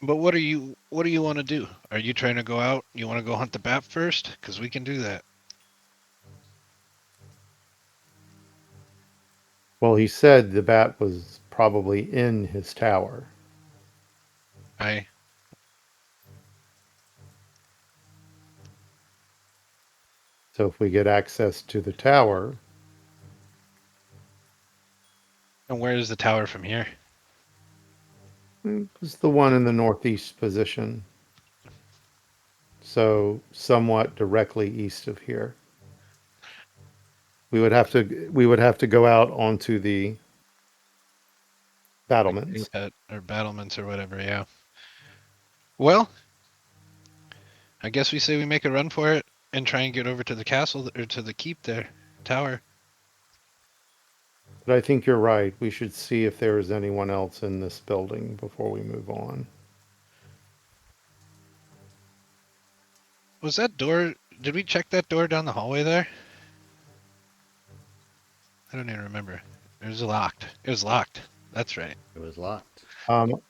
But what do you want to do? Are you trying to go out? You want to go hunt the bat first? Because we can do that. Well, he said the bat was probably in his tower. I So if we get access to the tower, And where is the tower from here? it's the one in the northeast position. So somewhat directly east of here. We would have to go out onto the battlements. Or battlements or whatever, yeah. Well, I guess we say we make a run for it and try and get over to the castle or to the keep there, tower. But I think you're right. We should see if there is anyone else in this building before we move on. Was that door? Did we check that door down the hallway there? I don't even remember. It was locked. It was locked. That's right. It was locked.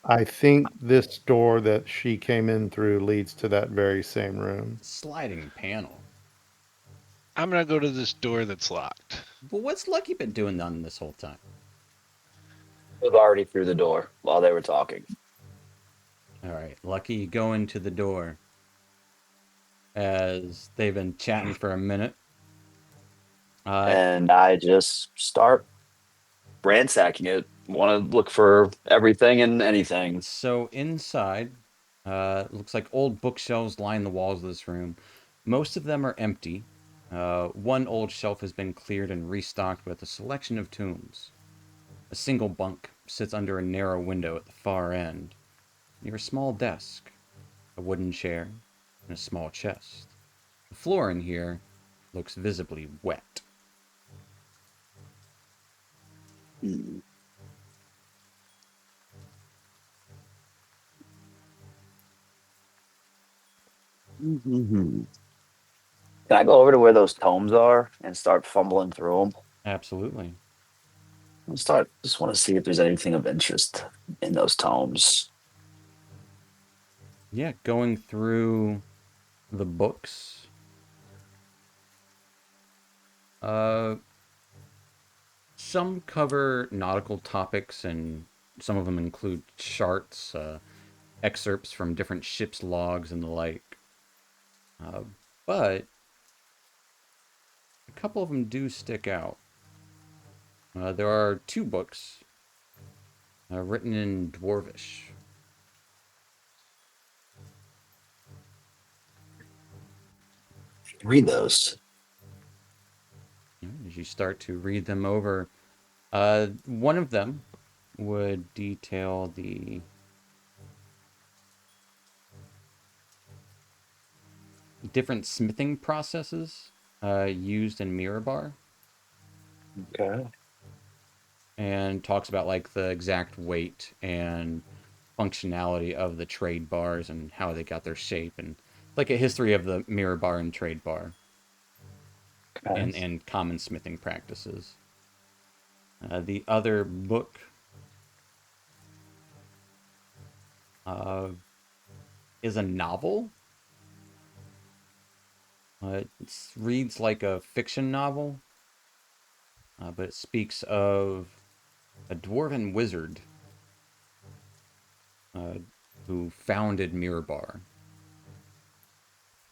I think this door that she came in through leads to that very same room. Sliding panel. I'm gonna go to this door that's locked. But what's Lucky been doing on this whole time? I was already through the door while they were talking. All right, Lucky, you go into the door as they've been chatting for a minute. And I just start ransacking it. Want to look for everything and anything. So inside, looks like old bookshelves line the walls of this room. Most of them are empty. One old shelf has been cleared and restocked with a selection of tombs. A single bunk sits under a narrow window at the far end, near a small desk, a wooden chair, and a small chest. The floor in here looks visibly wet. Hmm. Mhm. Can I go over to where those tomes are and start fumbling through them? Absolutely. I'll start. Just want to see if there's anything of interest in those tomes. Yeah, going through the books. Uh, some cover nautical topics, and some of them include charts, excerpts from different ships' logs, and the like. Uh, but a couple of them do stick out. There are two books written in Dwarvish. Read those. As you start to read them over, one of them would detail the different smithing processes used in Mirabar, Okay. and talks about like the exact weight and functionality of the trade bars and how they got their shape, and like a history of the mirror bar and trade bar Okay. and common smithing practices. The other book uh, is a novel. It reads like a fiction novel, but it speaks of a dwarven wizard uh, who founded Mirabar.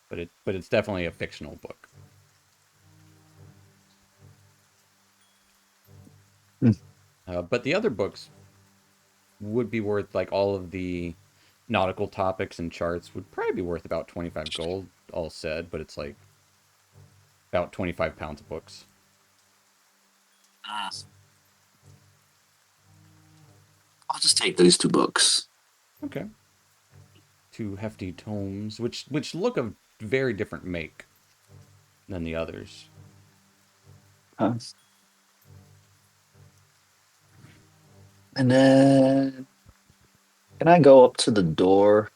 But it's definitely a fictional book. Hmm. But the other books would be worth, like, all of the nautical topics and charts would probably be worth about 25 gold, all said, but it's like about 25 pounds of books. Ah, I'll just take these two books. Okay. Two hefty tomes, which look of very different make than the others. Huh? And then can I go up to the door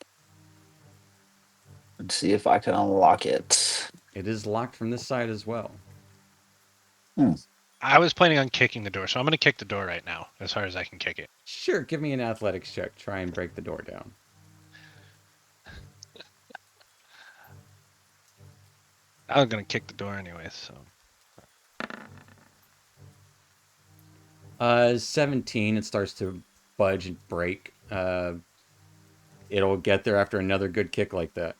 and see if I can unlock it? It is locked from this side as well. Hmm. I was planning on kicking the door, so I'm going to kick the door right now, as hard as I can kick it. Sure, give me an athletics check. Try and break the door down. I was going to kick the door anyway, so. 17, it starts to budge and break. It'll get there after another good kick like that.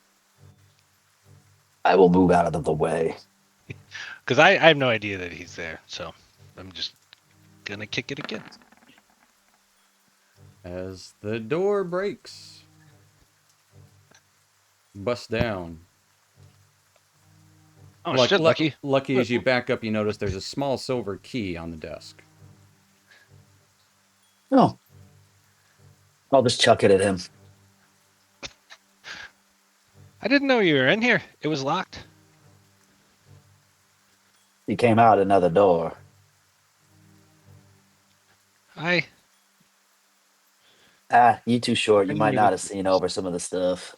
I will move out of the way. Because I have no idea that he's there, so I'm just going to kick it again. As the door breaks, busts down. Oh, shit, Lucky. Lucky as you back up, you notice there's a small silver key on the desk. Oh, I'll just chuck it at him. I didn't know you were in here. It was locked. He came out another door. I Ah, you too short. You didn't might even. not have seen over some of the stuff.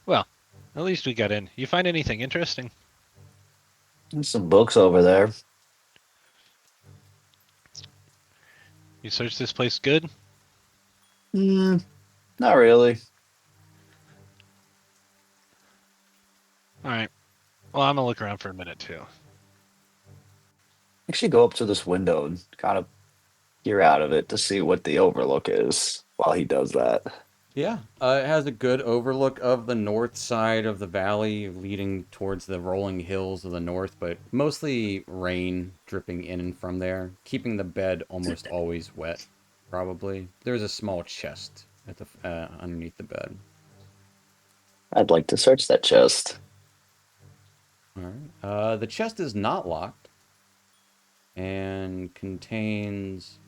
Well, at least we got in. You find anything interesting? There's some books over there. You searched this place good? Not really. All right. Well, I'm going to look around for a minute, too. Actually, go up to this window and kind of peer out of it to see what the overlook is while he does that. Yeah, it has a good overlook of the north side of the valley leading towards the rolling hills of the north, but mostly rain dripping in and from there, keeping the bed almost always wet, probably. There's a small chest at the underneath the bed. I'd like to search that chest. All right. The chest is not locked and contains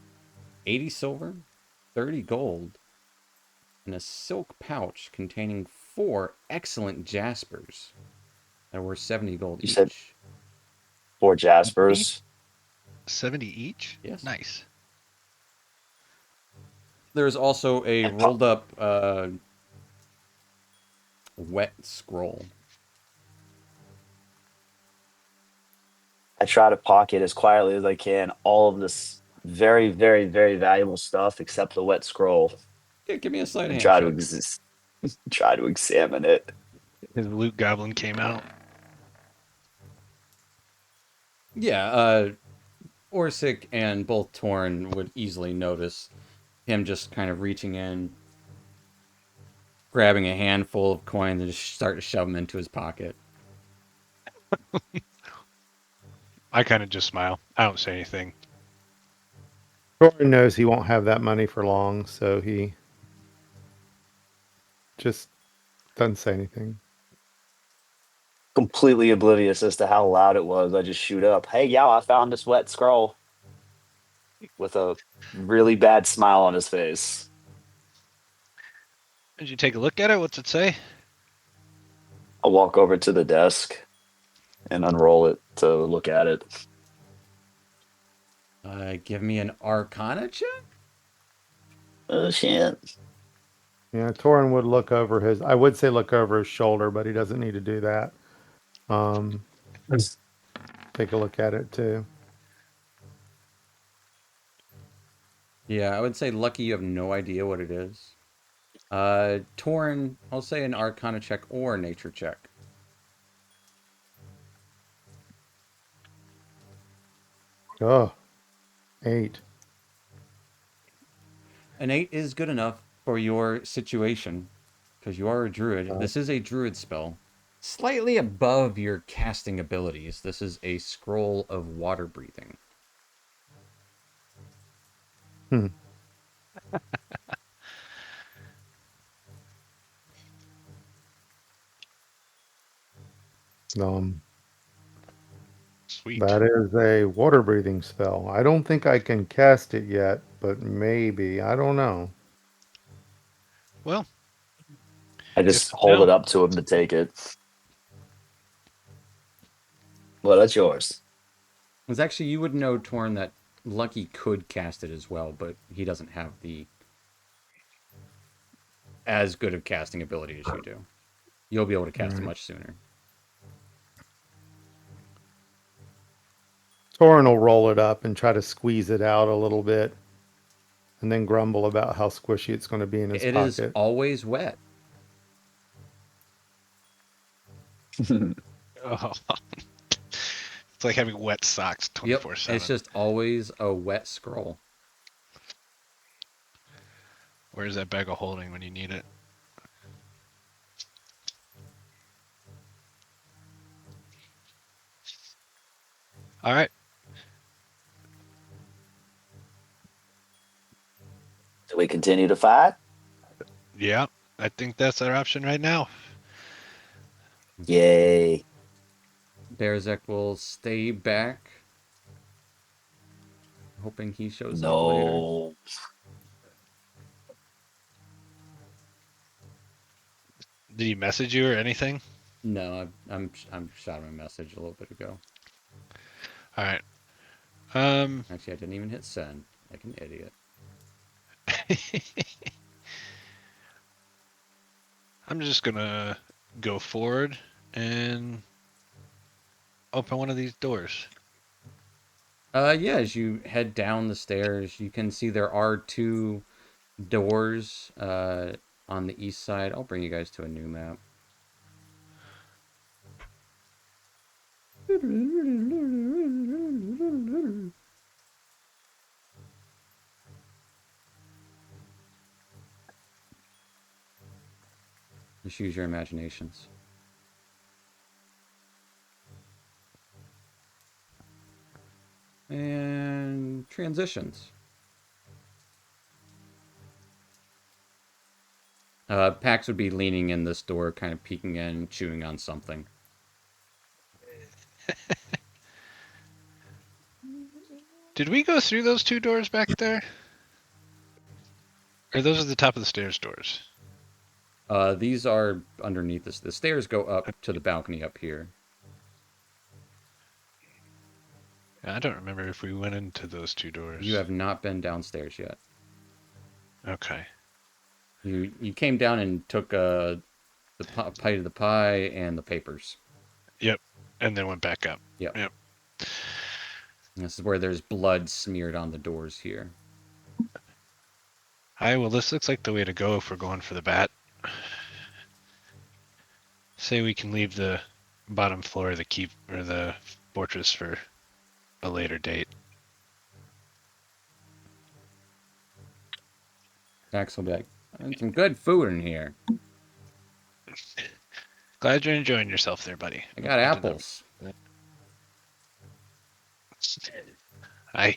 80 silver, 30 gold, and a silk pouch containing 4 excellent jaspers that were 70 gold You said each. 4 70? Jaspers. 70 each? Yes. Nice. There's also a And rolled up wet scroll. I try to pocket as quietly as I can all of this very, very, very valuable stuff except the wet scroll Yeah, give me a sleight of and hand try to check. try to examine it. His loot goblin came out. Yeah, Orsic and both Torn would easily notice him just kind of reaching in, grabbing a handful of coins and just start to shove them into his pocket. I kind of just smile. I don't say anything. Thorin knows he won't have that money for long, so he just doesn't say anything. Completely oblivious as to how loud it was. I just shoot up. Hey, yeah, I found this wet scroll with a really bad smile on his face. Did you take a look at it? What's it say? I'll walk over to the desk and unroll it to look at it. Give me an Arcana check. Oh shit. Yeah, Thorin would look over his. I would say look over his shoulder, but he doesn't need to do that. Take a look at it too. Yeah, I would say lucky you have no idea what it is. Torn, I'll say an Arcana check or a Nature check. Oh, 8. An 8 is good enough for your situation, because you are a druid. This is a druid spell. Slightly above your casting abilities, this is a scroll of water breathing. Hmm. Um, Sweet. that is a water breathing spell. I don't think I can cast it yet, but maybe. I don't know. Well, I if just in hold it doubt, up to him to take it. Well, that's yours. It's actually, you would know, Torn, that Lucky could cast it as well, but he doesn't have the as good of casting ability as you do. You'll be able to All cast it right. much sooner. Thorin will roll it up and try to squeeze it out a little bit, and then grumble about how squishy it's going to be in his It is pocket. always wet. oh, it's like having wet socks Yep, 24/7. it's just always a wet scroll. Where's that bag of holding when you need it? All right. Do we continue to fight? Yeah, I think that's our option right now. Yay. Berzek will stay back, hoping he shows up later. No. Did he message you or anything? No, I'm shot him a message a little bit ago. All right. Actually, I didn't even hit send, like an idiot. I'm just gonna go forward and open one of these doors. Yeah, as you head down the stairs, you can see there are 2 doors on the east side. I'll bring you guys to a new map. Just use your imaginations. And transitions. Pax would be leaning in this door, kind of peeking in, chewing on something. Did we go through those 2 doors back there? Or those are the top of the stairs doors? These are underneath this. The stairs go up to the balcony up here. I don't remember if we went into those 2 doors. You have not been downstairs yet. Okay. You came down and took the pie of the pie and the papers. Yep. And then went back up. Yep. Yep. This is where there's blood smeared on the doors here. Hi, well, this looks like the way to go if we're going for the bat. Say we can leave the bottom floor of the keep or the fortress for a later date. Pax will be like, some good food in here. Glad you're enjoying yourself there, buddy. I got apples. I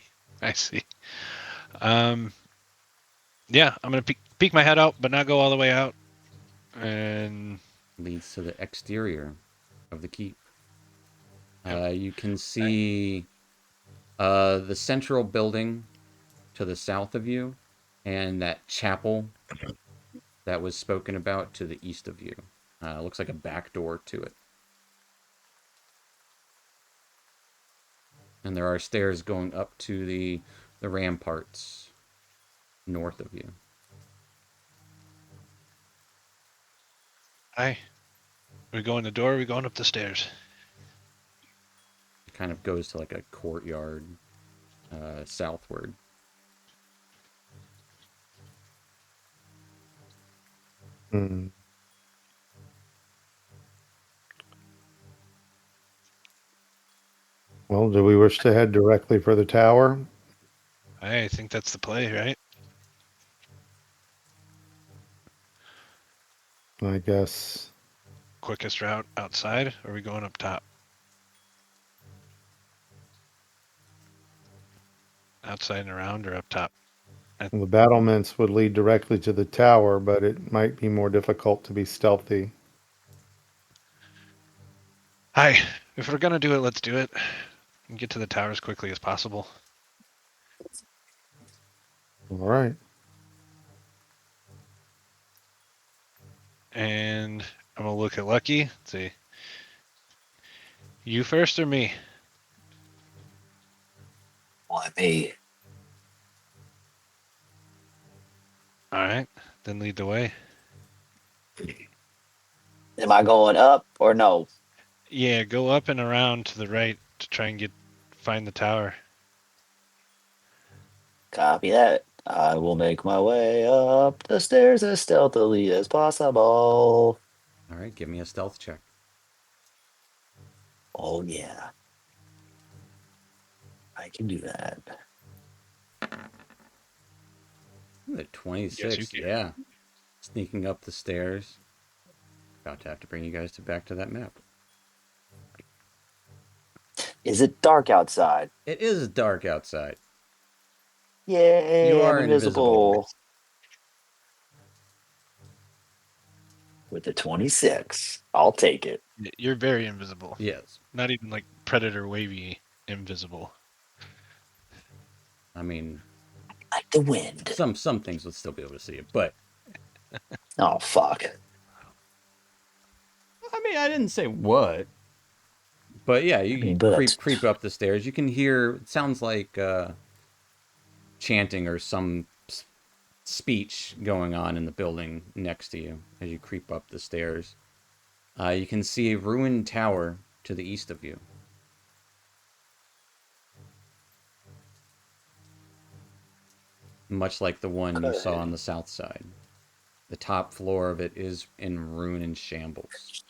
see. Yeah, I'm gonna peek my head out, but not go all the way out. And Leads to the exterior of the keep. You can see the central building to the south of you, and that chapel that was spoken about to the east of you. Looks like a back door to it. And there are stairs going up to the ramparts north of you. hi, we going the door? Or we going up the stairs? It kind of goes to like a courtyard southward. Hmm. Well, do we wish to head directly for the tower? I think that's the play, right? I guess. Quickest route outside, or are we going up top? Outside and around, or up top? The battlements would lead directly to the tower, but it might be more difficult to be stealthy. Hi, if we're gonna do it, let's do it. And get to the tower as quickly as possible. All right. And I'm gonna look at Lucky. Let's see. You first or me? Why me? All right, then lead the way. Am I going up or no? Yeah, go up and around to the right to try and find the tower. Copy that. I will make my way up the stairs as stealthily as possible. All right, give me a stealth check. Oh, yeah. I can do that. The 26, Yes, you can. yeah. Sneaking up the stairs. About to have to bring you guys back to that map. Is it dark outside? It is dark outside. Yay, You are I'm invisible. invisible. With the 26, I'll take it. You're very invisible. Yes. Not even like Predator wavy invisible. I mean, Like the wind. some things would still be able to see it, but Oh, fuck. I mean, I didn't say what. But yeah, you creep up the stairs. You can hear, it sounds like chanting or some speech going on in the building next to you as you creep up the stairs. You can see a ruined tower to the east of you. Much like the one you saw on the south side. The top floor of it is in ruin and shambles.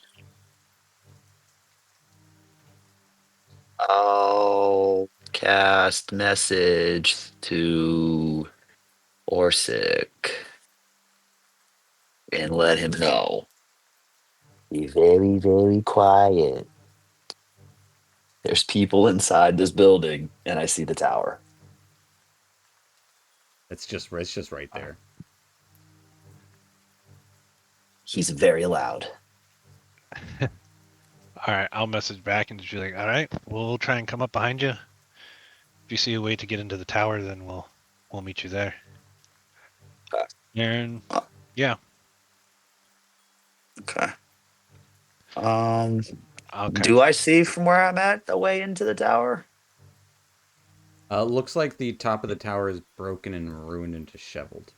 I'll cast message to Orsic and let him know. Be very, very quiet. There's people inside this building, and I see the tower. It's just right there. He's very loud. All right, I'll message back and just be like, all right, we'll try and come up behind you. If you see a way to get into the tower, then we'll meet you there. And yeah, Okay. okay. Do I see from where I'm at the way into the tower? Looks like the top of the tower is broken and ruined and disheveled.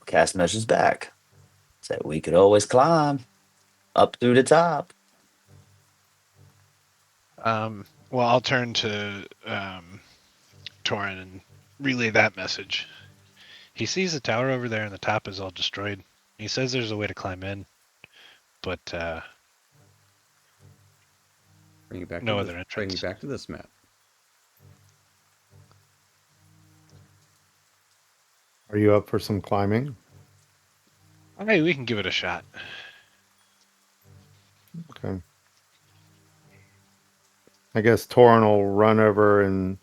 Cast message back. Say we could always climb up through the top. Well, I'll turn to Torin and relay that message. He sees the tower over there and the top is all destroyed. He says there's a way to climb in, but Bring you back no to other Bring entrance. you back to this map. Are you up for some climbing? Hey, we can give it a shot. Okay. I guess Torin will run over and,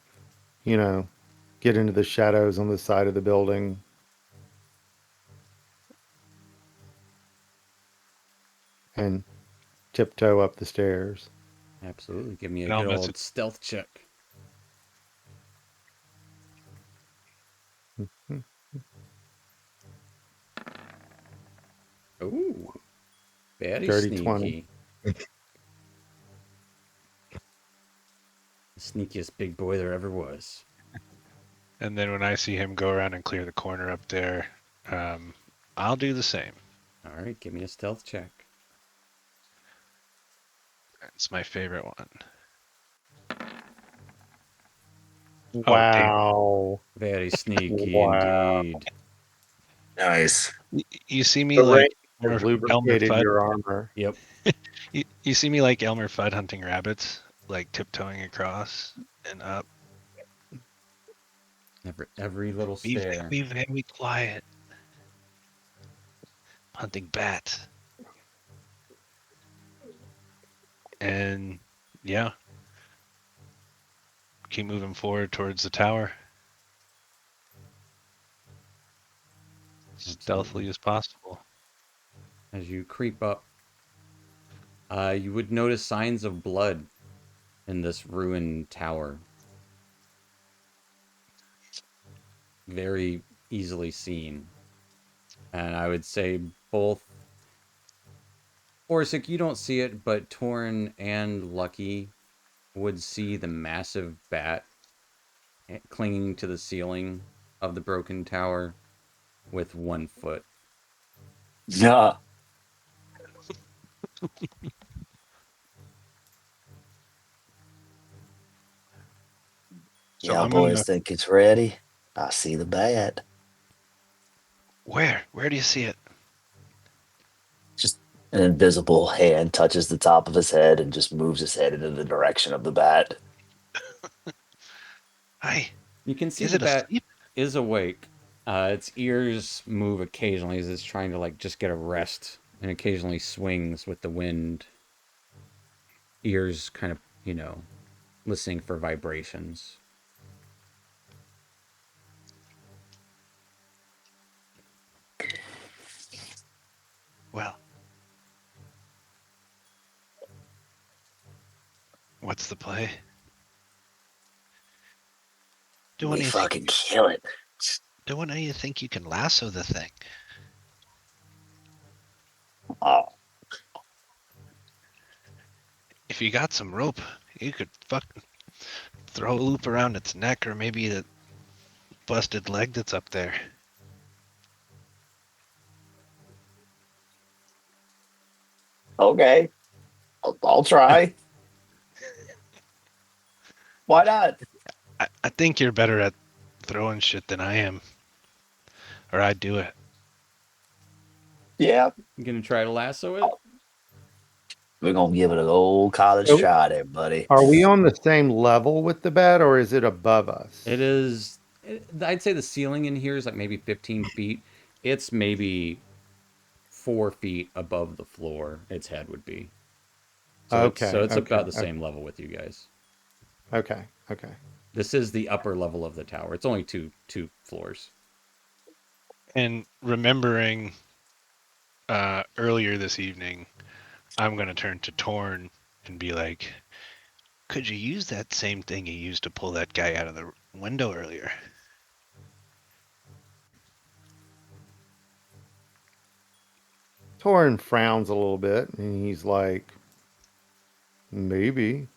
get into the shadows on the side of the building. And tiptoe up the stairs. Absolutely. Give me a And I'll good old message. stealth check. Ooh. Very Dirty sneaky. 20. The sneakiest big boy there ever was. And then when I see him go around and clear the corner up there, I'll do the same. All right, give me a stealth check. It's my favorite one. Wow. Very sneaky Wow. indeed. Nice. You see me The like rain has Elmer lubricated Fudd. your armor. Yep. You see me like Elmer Fudd hunting rabbits, like tiptoeing across and up. Every little stair. Be very quiet. Hunting bats. And yeah, keep moving forward towards the tower. Stealthily as possible. As you creep up, you would notice signs of blood in this ruined tower. Very easily seen. And I would say both Orsic, you don't see it, but Torn and Lucky would see the massive bat clinging to the ceiling of the broken tower with 1 foot. Yeah. So Yeah, I'm boys gonna. think it's ready. I see the bat. Where? Where do you see it? Just an invisible hand touches the top of his head and just moves his head into the direction of the bat. Hi. You can see Is the it bat asleep? is awake. Its ears move occasionally as it's trying to just get a rest, and occasionally swings with the wind. Ears kind of, listening for vibrations. Well, what's the play? Do one We of you think? fucking kill it. Do one of you think you can lasso the thing? Oh, If you got some rope, you could fucking throw a loop around its neck, or maybe the busted leg that's up there. okay. I'll try. Why not? I think you're better at throwing shit than I am, or I'd do it. Yeah. You gonna try to lasso it? We're going to give it an old college So- try there, buddy. Are we on the same level with the bat, or is it above us? It is. I'd say the ceiling in here is like maybe 15 feet. It's maybe 4 feet above the floor. Its head would be. So Okay. it's Okay. about the same level with you guys. Okay. Okay. This is the upper level of the tower. It's only two floors. And remembering earlier this evening, I'm going to turn to Torn and be like, could you use that same thing you used to pull that guy out of the window earlier? Torin frowns a little bit and he's like, maybe.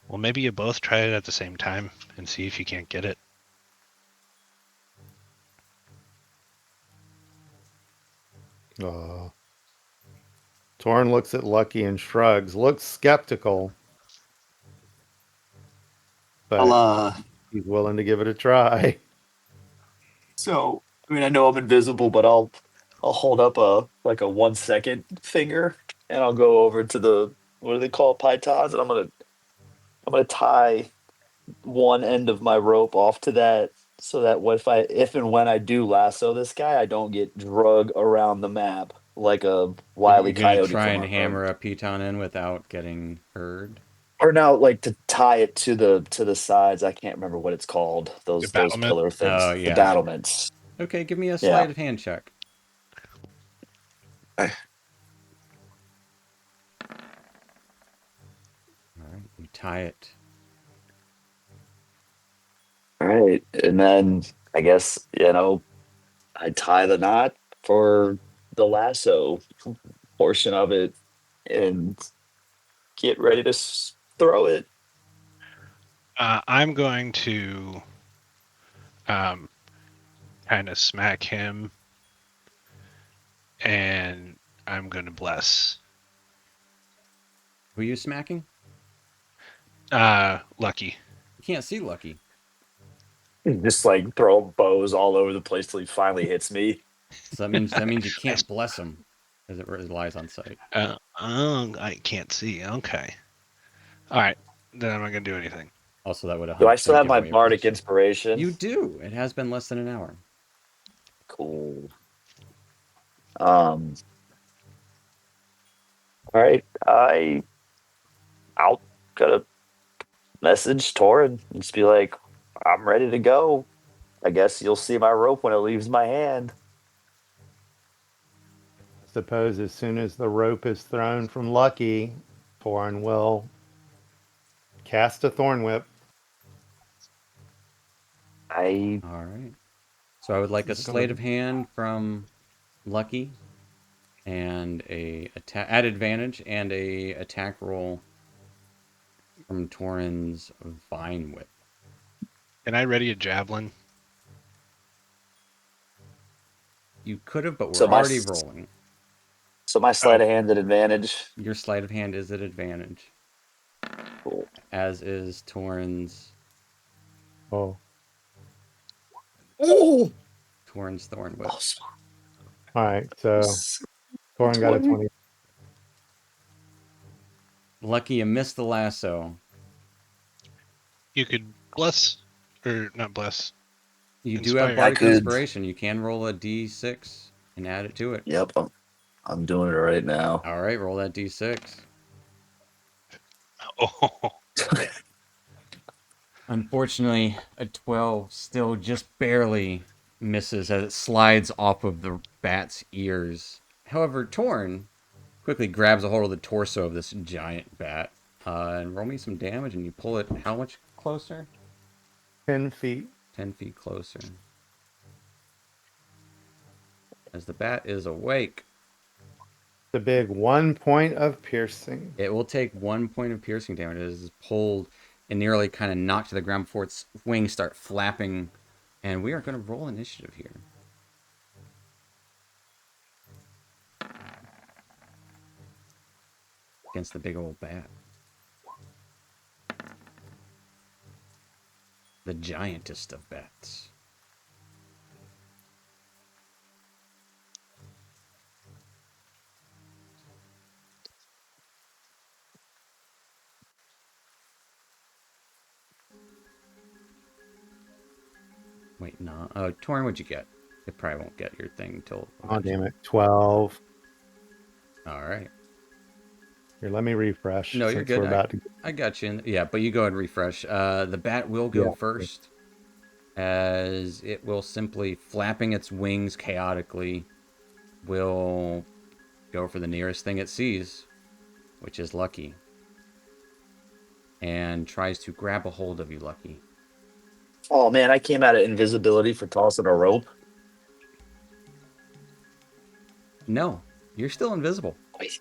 Well, maybe you both try it at the same time and see if you can't get it. Torin looks at Lucky and shrugs, looks skeptical, I'll but he's willing to give it a try. So I mean I know I'm invisible, but I'll hold up a 1 second finger and I'll go over to the what do they call it, pythons, and I'm gonna tie one end of my rope off to that so that if and when I do lasso this guy, I don't get drug around the map like a You're wily gonna coyote try from and hammer a piton in without getting heard. or now like to tie it to the sides. I can't remember what it's called. The Those battlement. pillar Oh things, the yeah. battlements. Okay, give me a Yeah. sleight of hand check. All right, you tie it. All right, and then I guess I tie the knot for the lasso portion of it and get ready to throw it. I'm going to um, kind of smack him, and I'm going to bless Who are you smacking? Lucky. You can't see Lucky. Just like throw bows all over the place till he finally hits me. So that means you can't bless him, as it relies on sight. I can't see. Okay. All right. Then I'm not going to do anything. Also, that would Do I still 100% have give my away your bardic position. inspiration? You do. It has been less than an hour. Cool. Um. All right. I'll gotta message Torin and just be like, I'm ready to go. I guess you'll see my rope when it leaves my hand. Suppose as soon as the rope is thrown from Lucky, Torin will cast a thorn whip. I All right. So I would like a He's gonna sleight of hand from Lucky and at advantage and a attack roll from Torin's Vine Whip. Can I ready a javelin? You could have, but so we're my already rolling. so my Oh, sleight of hand at advantage. Your sleight of hand is at advantage, Cool. as is Torin's oh. Oh, Thorn Whip. awesome. All right, so Torin got a 20. Lucky, you missed the lasso. you could bless, or not bless, You do have inspire. I Bardic could. Inspiration. You can roll a d6 and add it to it. Yep, I'm doing it right now. All right, roll that d6. Oh, Unfortunately, a 12 still just barely misses as it slides off of the bat's ears. However, Torn quickly grabs a hold of the torso of this giant bat. And roll me some damage, and you pull it how much closer? 10 feet. 10 feet closer. As the bat is awake, The big 1 point of piercing. it will take 1 point of piercing damage as it's pulled and nearly kind of knocked to the ground before its wings start flapping. And we are going to roll initiative here. Against the big old bat. The giantest of bats. Wait, no. Torin, what'd you get? It probably won't get your thing until. Oh, damn it. 12. All right. Here, let me refresh No, you're since we're good. about to. I got you. Yeah, but you go ahead and refresh. The bat will go Yeah. first, as it will simply flapping its wings chaotically, will go for the nearest thing it sees, which is Lucky, and tries to grab a hold of you, Lucky. Oh man, I came out of invisibility for tossing a rope. No, you're still invisible. Wait.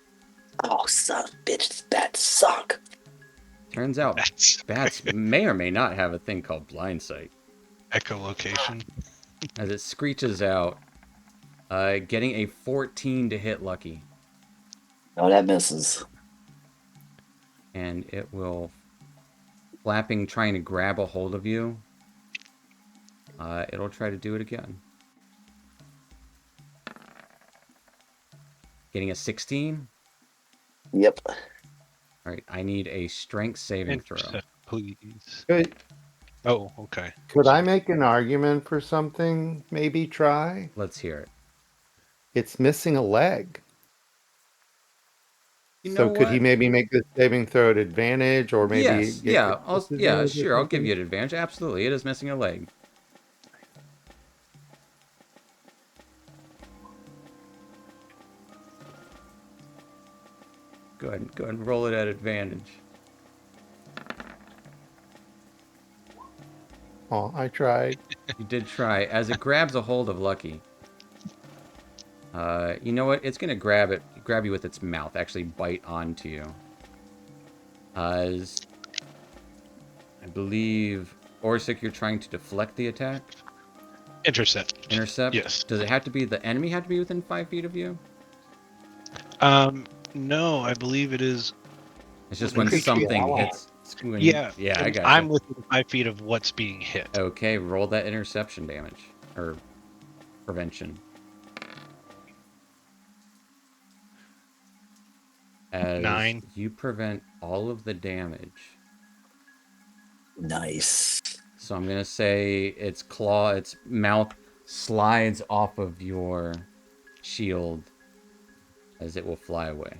Oh, son of a bitch, that suck. Turns out That's bats may or may not have a thing called blind sight. echolocation. As it screeches out, getting a 14 to hit Lucky, No, that misses. and it will flapping, trying to grab a hold of you. It'll try to do it again. Getting a 16. Yep. All right, I need a strength saving throw. Intercept, please. Could, Oh, okay. could I make an argument for something? Maybe try? Let's hear it. It's missing a leg. You So know could he what? maybe make this saving throw at advantage or maybe Yes, get yeah, crit yeah, disadvantage or sure. I'll give something? you an advantage. Absolutely, it is missing a leg. Go ahead and roll it at advantage. Oh, I tried. You did try. As it grabs a hold of Lucky, you know what? It's gonna grab you with its mouth. Actually, bite onto you. As I believe, Orsic, you're trying to deflect the attack. Intercept. Intercept. Yes. Does it have to be the enemy have to be within 5 feet of you? No, I believe it is. It's just When when a creature gets something ally. hits. Yeah, Yeah, I and gotcha. I'm within 5 feet of what's being hit. Okay, roll that interception damage or prevention. As 9. you prevent all of the damage. Nice. So I'm gonna say its mouth slides off of your shield as it will fly away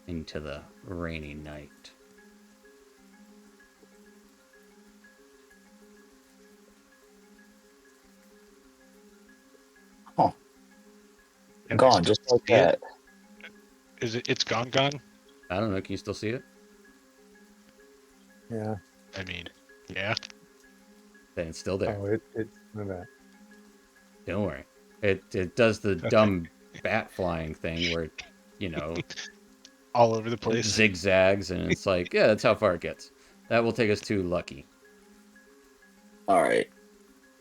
into the rainy night. Huh. And I Gone still just like see it. that. Is it? It's gone. I don't know. Can you still see it? Yeah. I mean, yeah. Then it's still there. Oh, it's my bad. Don't worry. It does the Okay. dumb bat flying thing where, you know, All over the place. zigzags, and it's like, yeah, that's how far it gets. That will take us to Lucky. All right.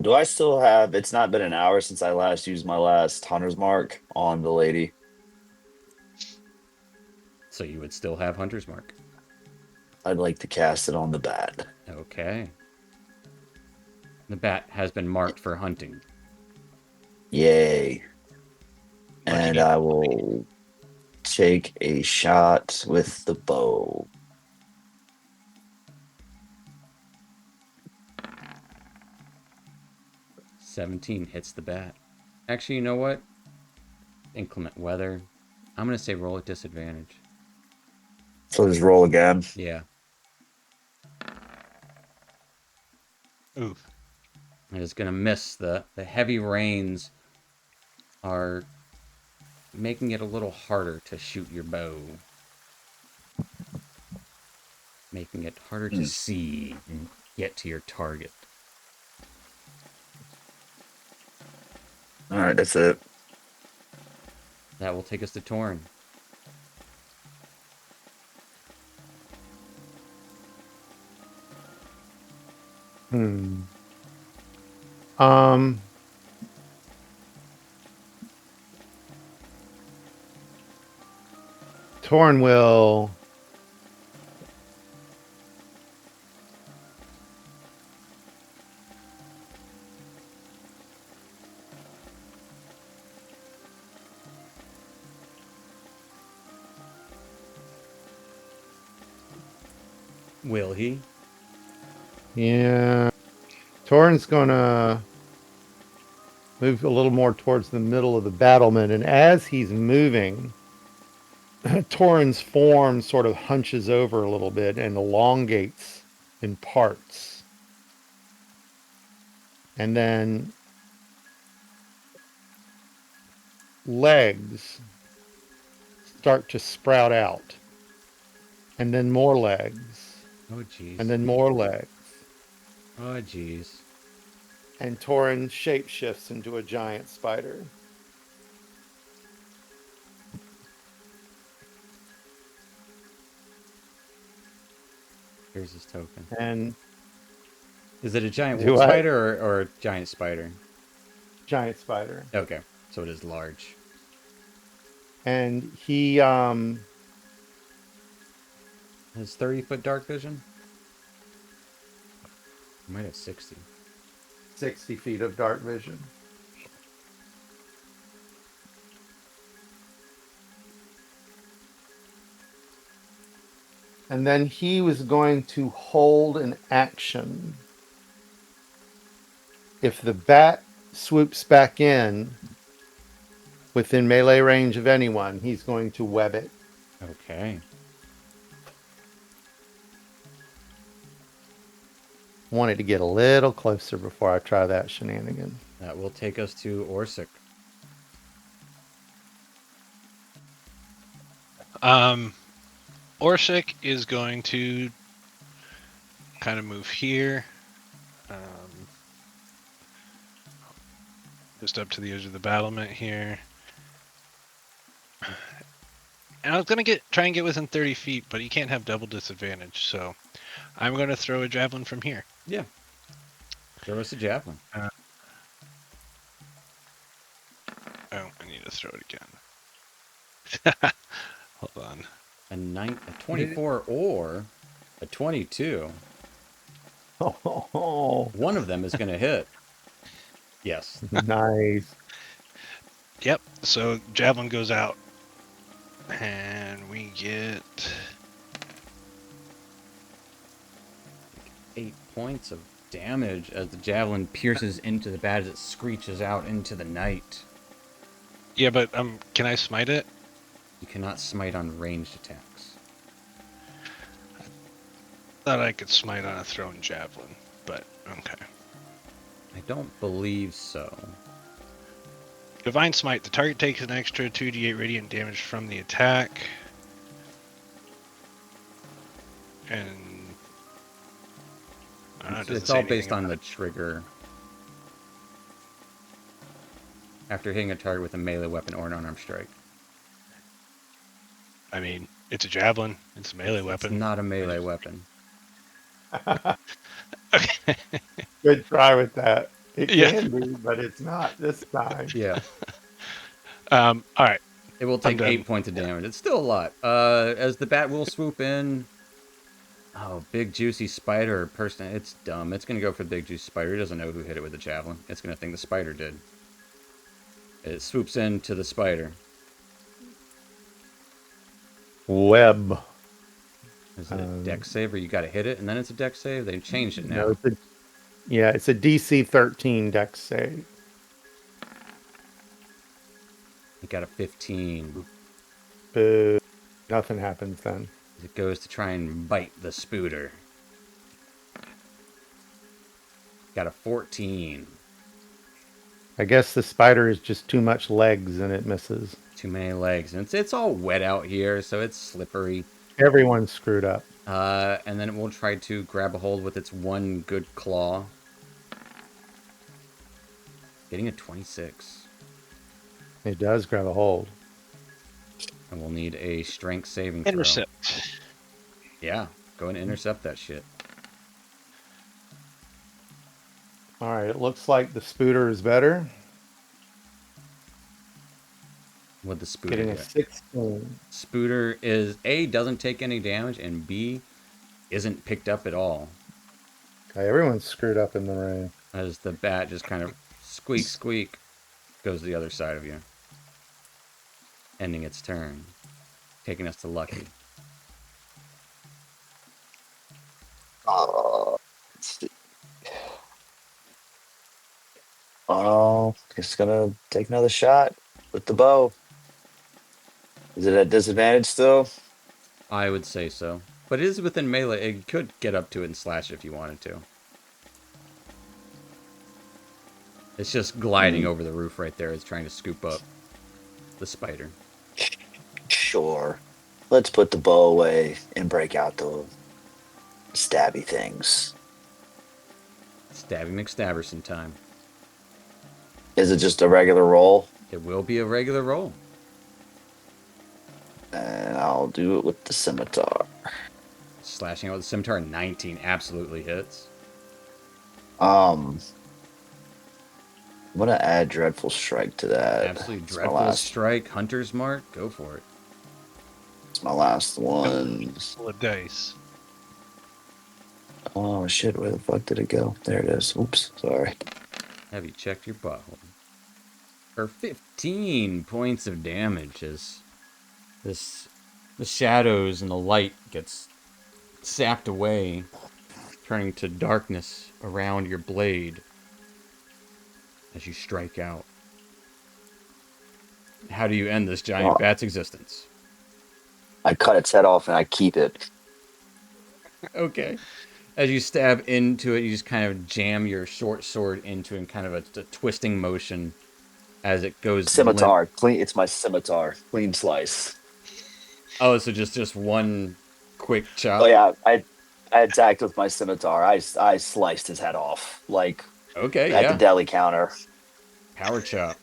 Do I still have? It's not been an hour since I last used my last hunter's mark on the lady. So you would still have Hunter's Mark. I'd like to cast it on the bat. Okay. The bat has been marked for hunting. Yay. Lucky And needs I to play. will take a shot with the bow. "17 hits the bat. Actually, you know what? Inclement weather. I'm going to say roll at disadvantage. So just roll again. Yeah. Oof. It is going to miss. The heavy rains are making it a little harder to shoot your bow. Making it harder to see and get to your target. All right, that's it. That will take us to Torn. Hmm. Um. Torn will. Will he? Yeah. Torin's gonna move a little more towards the middle of the battlement, and as he's moving, Torin's form sort of hunches over a little bit and elongates in parts. And then legs start to sprout out. And then more legs. Oh, jeez. And then more legs. Oh, jeez. And Torin shapeshifts into a giant spider. Here's his token. And Is it a giant Do wolf I- spider or a giant spider? giant spider. Okay, so it is large. And he Has 30-foot dark vision? Might have 60. 60 feet of dark vision. And then he was going to hold an action. If the bat swoops back in within melee range of anyone, he's going to web it. Okay. Wanted to get a little closer before I try that shenanigan. That will take us to Orsic. Orsic is going to kind of move here. Just up to the edge of the battlement here. And I was going to try and get within 30 feet, but you can't have double disadvantage, so I'm going to throw a javelin from here. Yeah. Throw us a javelin. Oh, I need to throw it again. Hold on. A 24 or a 22. Oh, One of them is going to hit. Yes. nice. Yep, so javelin goes out. And we get 8 points of damage as the javelin pierces into the bat as it screeches out into the night. Yeah, but can I smite it? You cannot smite on ranged attacks. Thought I could smite on a thrown javelin, but okay. I don't believe so. Divine Smite. The target takes an extra 2d8 radiant damage from the attack. And It's all based on the trigger. After hitting a target with a melee weapon or an unarmed strike. I mean, it's a javelin. It's a melee weapon. It's not a melee weapon. Okay. Good try with that. It Yeah. can be, but it's not this time. Yeah. All right. It will take done. 8 points of damage. It's still a lot. As the bat will swoop in. Oh, big juicy spider person. It's dumb. It's going to go for the big juicy spider. It doesn't know who hit it with the javelin. It's going to think the spider did. It swoops into the spider. Web. Is it a dex save or you got to hit it and then it's a dex save? They've changed it now. No, it's a DC 13 dex save. You got a 15. Boo. Nothing happens then. It goes to try and bite the spooter. Got a 14. I guess the spider is just too much legs and it misses. Too many legs. And it's all wet out here, so it's slippery. Everyone's screwed up. And then it will try to grab a hold with its one good claw. Getting a 26. It does grab a hold. And we'll need a strength saving throw. Intercept. Yeah, go and intercept that shit. All right, it looks like the spooter is better. With the spooter. Getting a 16. Spooter is A, doesn't take any damage, and B, isn't picked up at all. Okay, everyone's screwed up in the ring. As the bat just kind of squeak, squeak, goes to the other side of you. Ending its turn. Taking us to Lucky. Oh, just gonna take another shot with the bow. Is it at disadvantage still? I would say so. But it is within melee. It could get up to it and slash if you wanted to. It's just gliding Hmm, over the roof right there. It's trying to scoop up the spider. sure. Let's put the bow away and break out the stabby things. Stabby McStabberson time. Is it just a regular roll? It will be a regular roll. And I'll do it with the scimitar. Slashing out with the scimitar, 19 absolutely hits. Um, I'm gonna add dreadful strike to that. Absolutely It's my dreadful last. strike. Hunter's mark. Go for it. It's my last Double one. full of dice. Oh shit! Where the fuck did it go? There it is. Oops. Sorry. Have you checked your butthole? For 15 points of damage as this the shadows and the light gets sapped away, turning to darkness around your blade as you strike out. How do you end this giant Well, bat's existence? I cut its head off and I keep it. Okay. As you stab into it, you just kind of jam your short sword into it in kind of a twisting motion as it goes limp. Scimitar. Clean. It's my scimitar. Clean slice. Oh, so just one quick Oh chop. yeah. I attacked with my scimitar. I sliced his head off like Okay, at the yeah. deli counter. Power chop.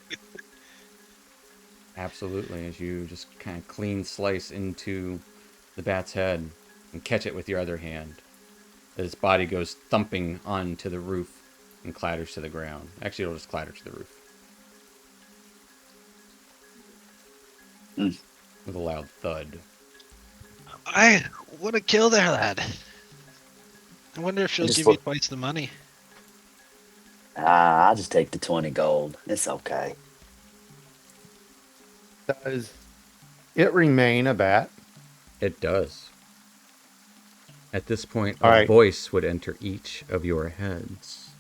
Absolutely. As you just kind of clean slice into the bat's head and catch it with your other hand. As its body goes thumping onto the roof and clatters to the ground. Actually, it'll just clatter to the roof Mm. with a loud thud. I want to kill their lad. I wonder if I she'll just give me look. twice the money. I'll just take the 20 gold. It's okay. Does it remain a bat? It does. At this point, All a right. voice would enter each of your heads.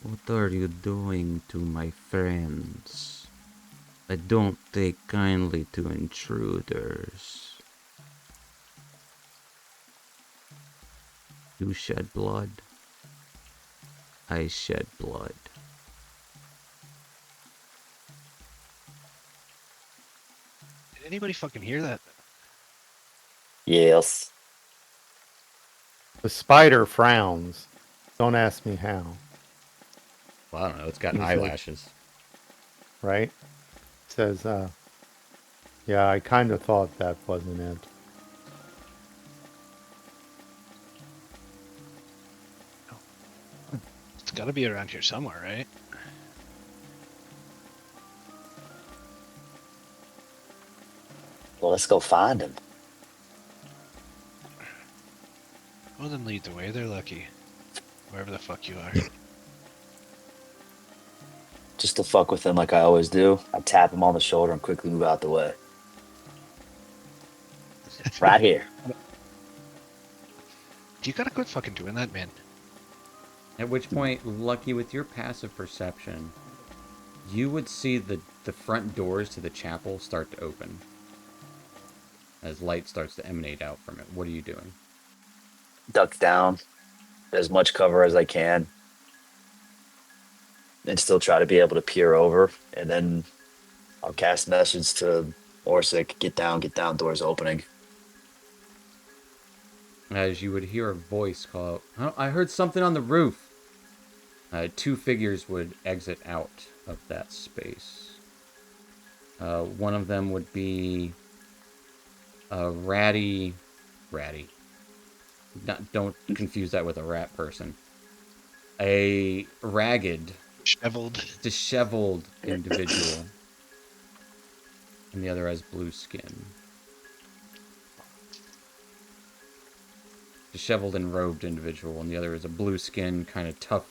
What are you doing to my friends? I don't take kindly to intruders. You shed blood. I shed blood. Did anybody fucking hear that? Yes. The spider frowns. Don't ask me how. Well, I don't know. It's got He says, eyelashes. right? Says, yeah, I kind of thought that wasn't it. It's got to be around here somewhere, right? Well, let's go find him. Well, then lead the way. They're lucky. Wherever the fuck you are. Just to fuck with him like I always do. I tap him on the shoulder and quickly move out the way. Right here. You gotta quit fucking doing that, man. At which point, Lucky, with your passive perception, you would see the front doors to the chapel start to open as light starts to emanate out from it. What are you doing? Duck down. As much cover as I can. And still try to be able to peer over. And then I'll cast message to Orsic. Get down, doors opening. As you would hear a voice call out, "Oh, I heard something on the roof." Two figures would exit out of that space. One of them would be a ratty. Don't confuse that with a rat person. A ragged, Shoveled. disheveled individual, and the other has blue skin. Disheveled and robed individual, and the other is a blue skin, kind of tough,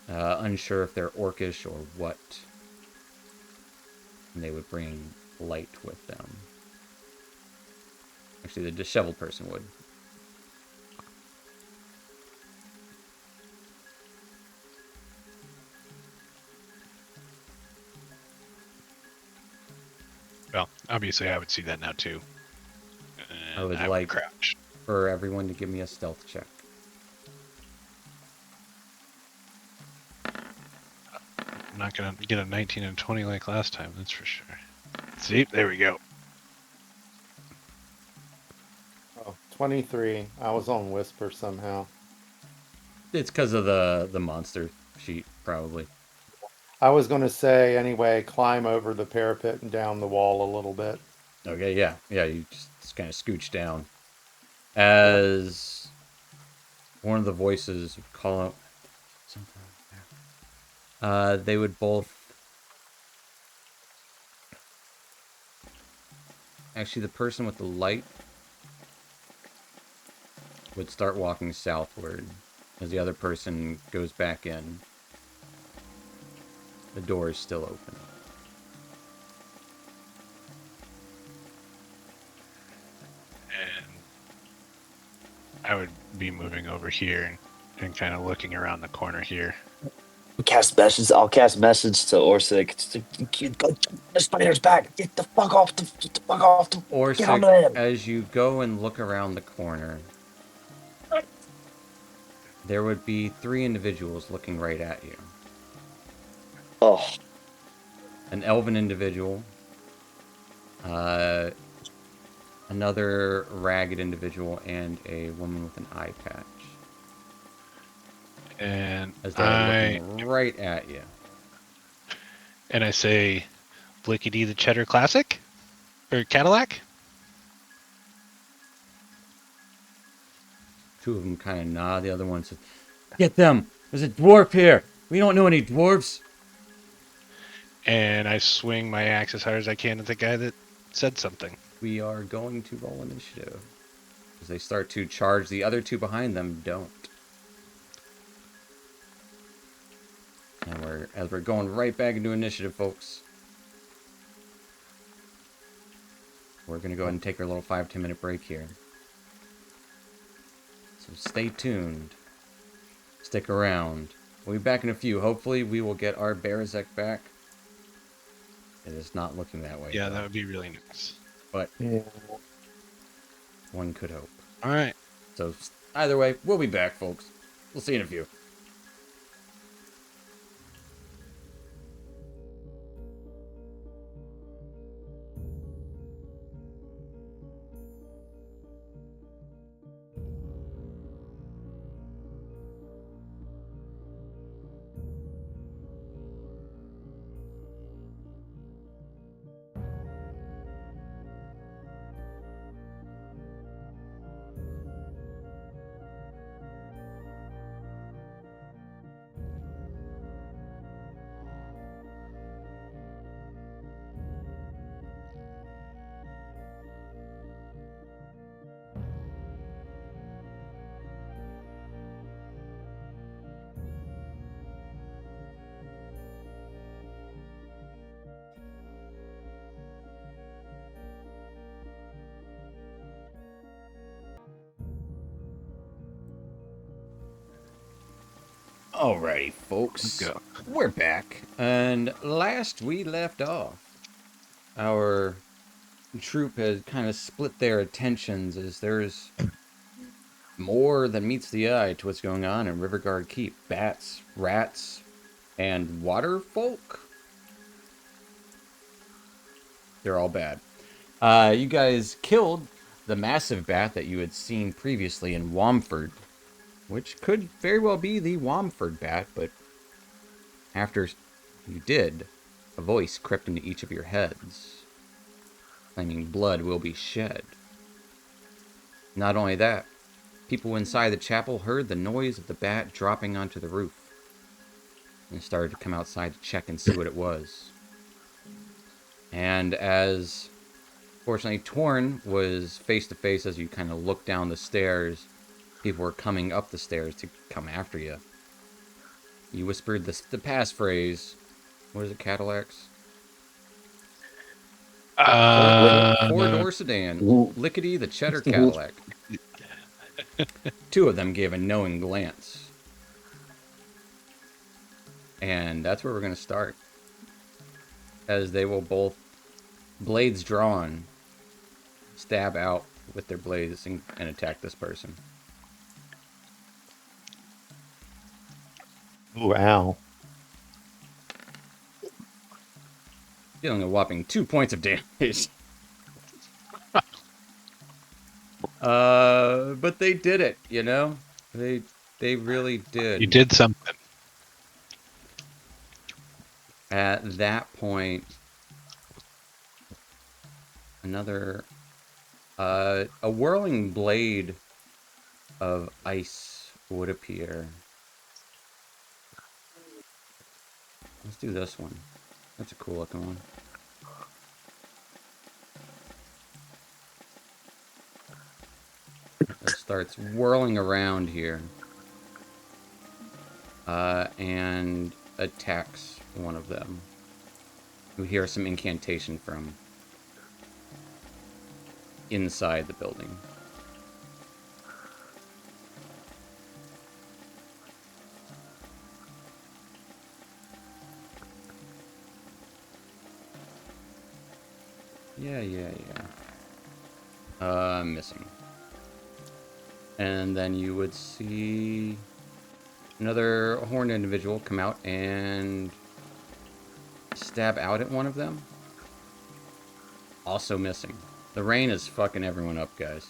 unsure if they're orcish or what. And they would bring light with them. Actually, the disheveled person would. Well, obviously I would see that now too. I And would I like crouch. for everyone to give me a stealth check. I'm not gonna get a 19 and 20 like last time, that's for sure. See, there we go. Oh, 23. I was on Whisper somehow. It's because of the monster sheet, probably. I was going to say, anyway, climb over the parapet and down the wall a little bit. Okay, yeah. You just kind of scooch down. Yep. As one of the voices would call out something. They would both. Actually, the person with the light would start walking southward as the other person goes back in. The door is still open. And I would be moving over here and kind of looking around the corner here. I'll cast message to Orsic. Go, the spider's back. Get the fuck off get the fuck off get Orsic, onto him. as you go and look around the corner, there would be 3 individuals looking right at you. Oh, An elven individual, another ragged individual, and a woman with an eye patch. And As they're looking right at you. And I say, Blickety the Cheddar Classic? Or Cadillac? 2 of them kind of nod. The other one says, "Get them! There's a dwarf here! We don't know any dwarves!" And I swing my axe as hard as I can at the guy that said something. We are going to roll initiative. As they start to charge, the other 2 behind them don't. And as we're going right back into initiative, folks. We're going to go ahead and take our little 5-10 minute break here. So stay tuned. Stick around. We'll be back in a few. Hopefully we will get our Berazek back. It is not looking that way. Yeah, though. that would be really nice. But Yeah. one could hope. All right. So either way, we'll be back, folks. We'll see you in a few. Alrighty, folks. Let's go. We're back. And last we left off, our troop had kind of split their attentions as there's more than meets the eye to what's going on in Rivergarde Keep. Bats, rats, and water folk. They're all bad. You guys killed the massive bat that you had seen previously in Womford, which could very well be the Womford Bat, but after you did, a voice crept into each of your heads, claiming blood will be shed. Not only that, people inside the chapel heard the noise of the bat dropping onto the roof and started to come outside to check and see what it was. And as, fortunately, Torn was face to face as you kind of looked down the stairs, people were coming up the stairs to come after you. You whispered the passphrase. What is it, Cadillacs? Four-door sedan. Lickety the Cheddar Cadillac. 2 of them gave a knowing glance. And that's where we're going to start. As they will both blades drawn, stab out with their blades and attack this person. Ooh, ow. Dealing a whopping 2 points of damage. But they did it, you know? They really did. You did something. At that point, another a whirling blade of ice would appear. Let's do this one. That's a cool looking one. It starts whirling around here. And attacks one of them. We hear some incantation from inside the building. Yeah. Missing. And then you would see another horned individual come out and stab out at one of them. Also missing. The rain is fucking everyone up, guys.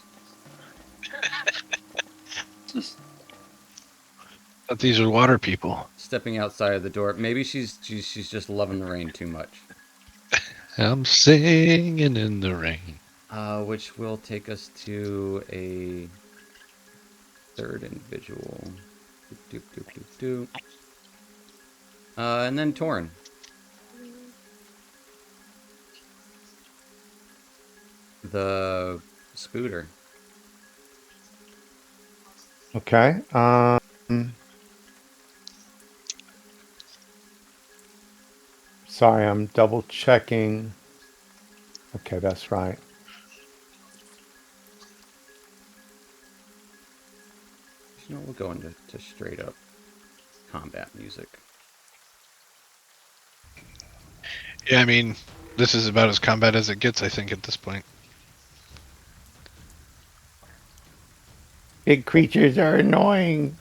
But these are water people. Stepping outside of the door. Maybe she's just loving the rain too much. I'm singing in the rain. Which will take us to a third individual. And then Torn. The Spooter. Okay. Sorry, I'm double checking. Okay, that's right. You know, we'll go into straight up combat music. Yeah, I mean, this is about as combat as it gets, I think, at this point. Big creatures are annoying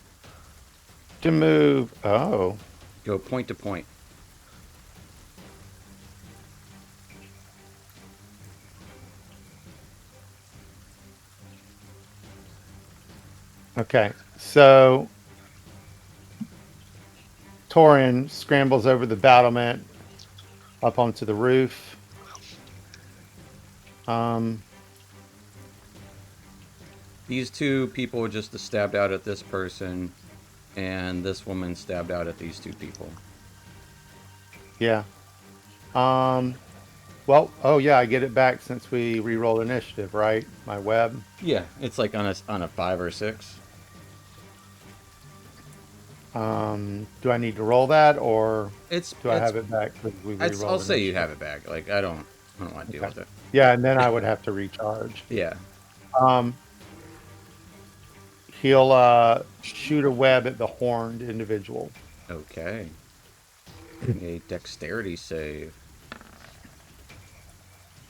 to move. Oh. Go point to point. Okay. So Torin scrambles over the battlement up onto the roof. These two people just stabbed out at this person, and this woman stabbed out at these two people. Yeah. Well, oh yeah, I get it back since we re-rolled initiative, right? My web. Yeah, it's like on a 5 or 6. Do I need to roll that, or do I It's have it back because we re-rolled? I'll say you initiative? have it back. Like I don't want to deal with it. Yeah, and then I would have to recharge. Yeah. He'll shoot a web at the horned individual. Okay. A dexterity save.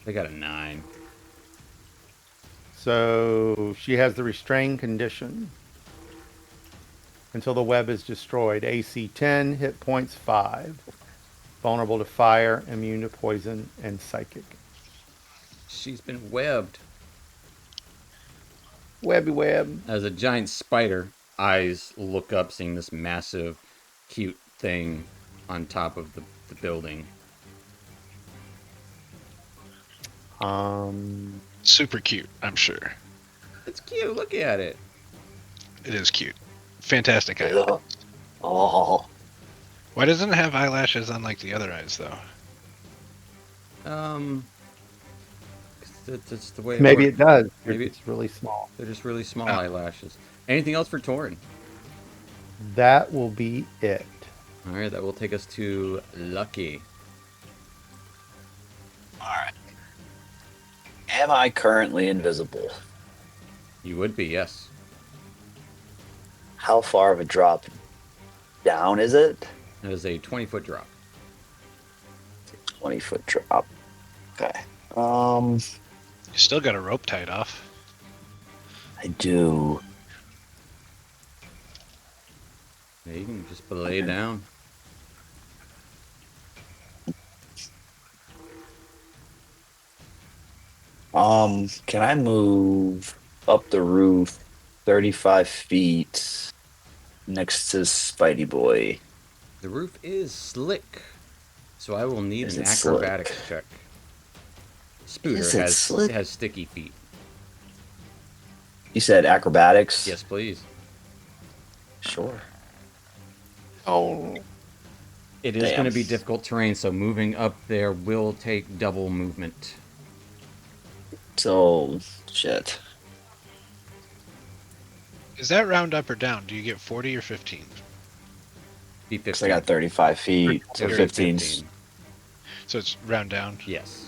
They got a 9. So she has the restrained condition until the web is destroyed. AC 10, hit points 5. Vulnerable to fire, immune to poison, and psychic. She's been webbed. Webby web. As a giant spider, eyes look up, seeing this massive, cute thing on top of the building. Super cute, I'm sure. It's cute. Look at it. It is cute. Fantastic eyes. Oh, Why doesn't it have eyelashes unlike the other eyes, though? It's the way. Maybe it does. Maybe It's really small. they're just really small eyelashes. Anything else for Torin? That will be it. All right, that will take us to Lucky. all right. Am I currently invisible? You would be, yes. How far of a drop down is it? That is a 20-foot drop. 20-foot drop. Okay. You still got a rope tied off. I do. Yeah, you can just lay down. Can I move up the roof 35 feet next to Spidey Boy? The roof is slick, so I will need Is an it slick? acrobatics check. Spooter Is it slick? has sticky feet. You said acrobatics? Yes, please. Sure. Oh, It is going Damn. to be difficult terrain, so moving up there will take double movement. So, shit. Is that round up or down? Do you get 40 or 15? Be Because I 15. got 35 feet, so It'll be 15's. 15. So it's round down. Yes.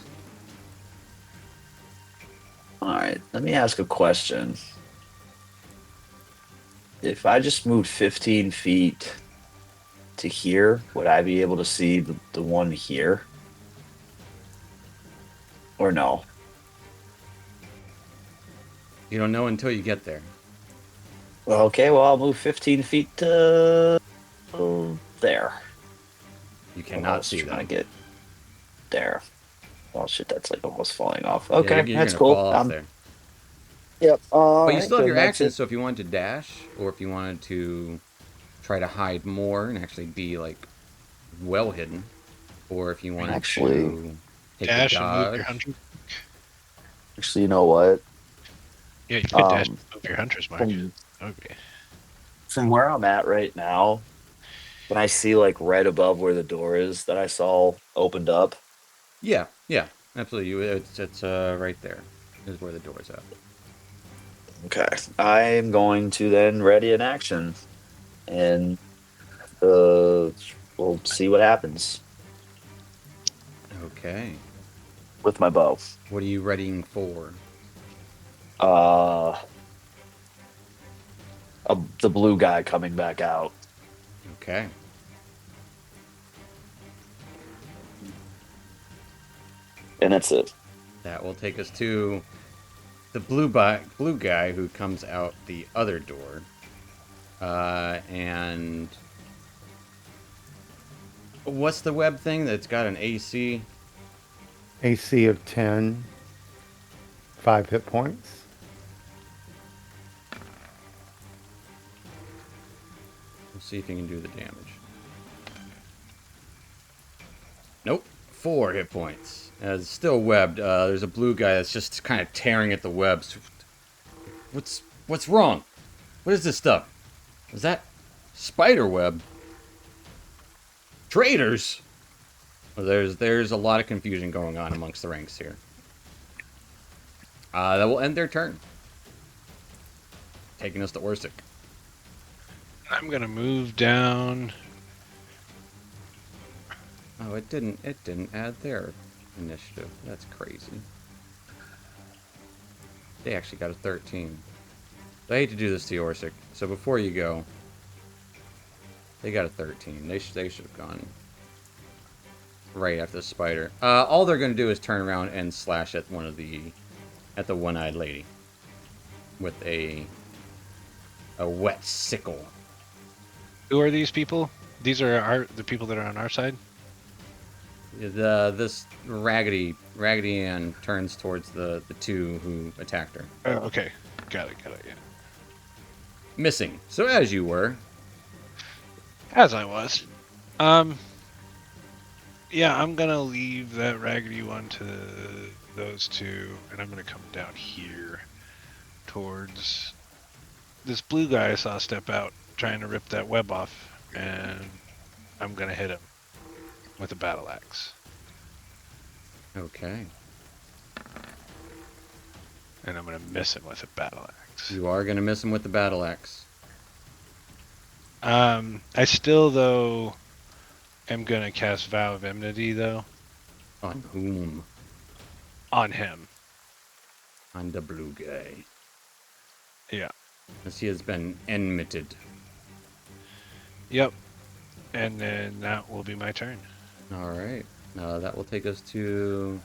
All right, let me ask a question. If I just moved 15 feet to here, would I be able to see the one here? Or no? You don't know until you get there. Well, okay, well, I'll move 15 feet to there. You I cannot was see trying to them. get there. Oh, shit, that's like almost falling off. Yeah, Okay, you're that's gonna cool. fall off there. Yep. All But you right, still have then your that's actions, it. so if you wanted to dash, or if you wanted to try to hide more and actually be like well hidden, or if you wanted Actually, to take the Dash and move your dodge. hunter. you know what? Yeah, you could dash Um, and move your hunter's mark. from Okay. from where I'm at right now, can I see like right above where the door is that I saw opened up? Yeah, yeah, absolutely. It's right there is where the door's at. Okay. I'm going to then ready an action, and we'll see what happens Okay. with my bow. What are you readying for? Uh, the blue guy coming back out, Okay. and that's it. That will take us to the blue guy who comes out the other door. And what's the web thing that's got an AC? AC of 10, 5 hit points. Let's see if you can do the damage. Nope. 4 hit points. It's still webbed. There's a blue guy that's just kind of tearing at the webs. What's wrong? What is this stuff? Is that spider web? Traitors? Well, there's a lot of confusion going on amongst the ranks here. That will end their turn. Taking us to Orsic. I'm gonna move down. Oh, it didn't add their initiative. That's crazy. They actually got a 13. I hate to do this to you, Orsic. So before you go, they got a 13. They should have gone right after the spider. All they're going to do is turn around and slash at the one-eyed lady with a wet sickle. Who are these people? These are the people that are on our side. This Raggedy Ann turns towards the two who attacked her. Oh, okay. Got it. Yeah. Missing. So as you were. As I was. Yeah, I'm gonna leave that raggedy one to those two, and I'm gonna come down here towards this blue guy I saw step out, trying to rip that web off, and I'm gonna hit him with a battle axe. Okay. And I'm gonna miss him with a battle axe. You are going to miss him with the battle axe. I still though am gonna cast Vow of Enmity though. On whom? On him. On the blue guy. Yeah. As he has been enmited. Yep. And then that will be my turn. Alright. That will take us to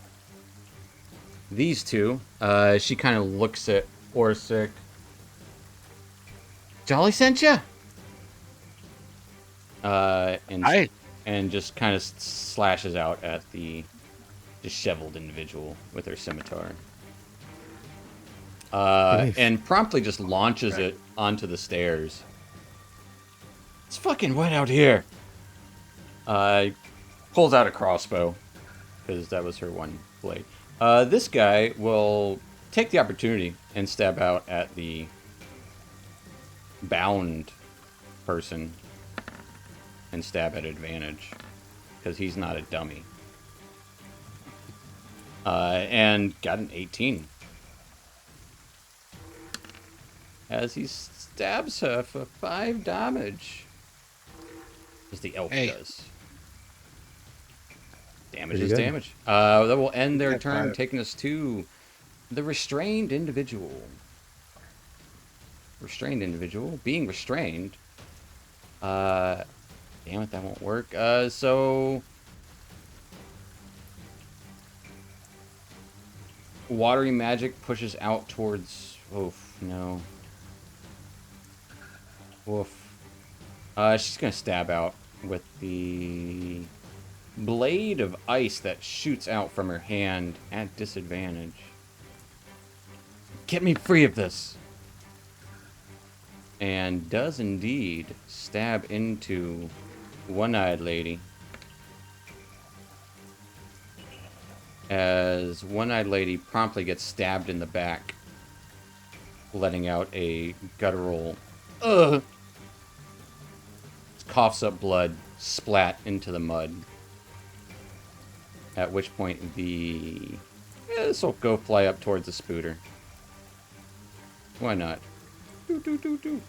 these two. She kind of looks at Orsic. Jolly sent ya? And Hi. and just kind of slashes out at the disheveled individual with her scimitar. And promptly just launches it onto the stairs. It's fucking wet out here. Pulls out a crossbow because that was her one blade. This guy will take the opportunity and stab out at the bound person and stab at advantage because he's not a dummy. And got an 18. As he stabs her for 5 damage. As the elf does. Damage is damage. That will end their turn, taking us to the restrained individual. Restrained individual. Being restrained. Damn it, that won't work. So... Watery magic pushes out towards... Oof, no. Woof. She's gonna stab out with the blade of ice that shoots out from her hand at disadvantage. Get me free of this! And does indeed stab into One-Eyed Lady. As One-Eyed Lady promptly gets stabbed in the back, letting out a guttural ugh. Coughs up blood, splat into the mud. At which point this will go fly up towards the spooter. Why not? Do, do, do, do.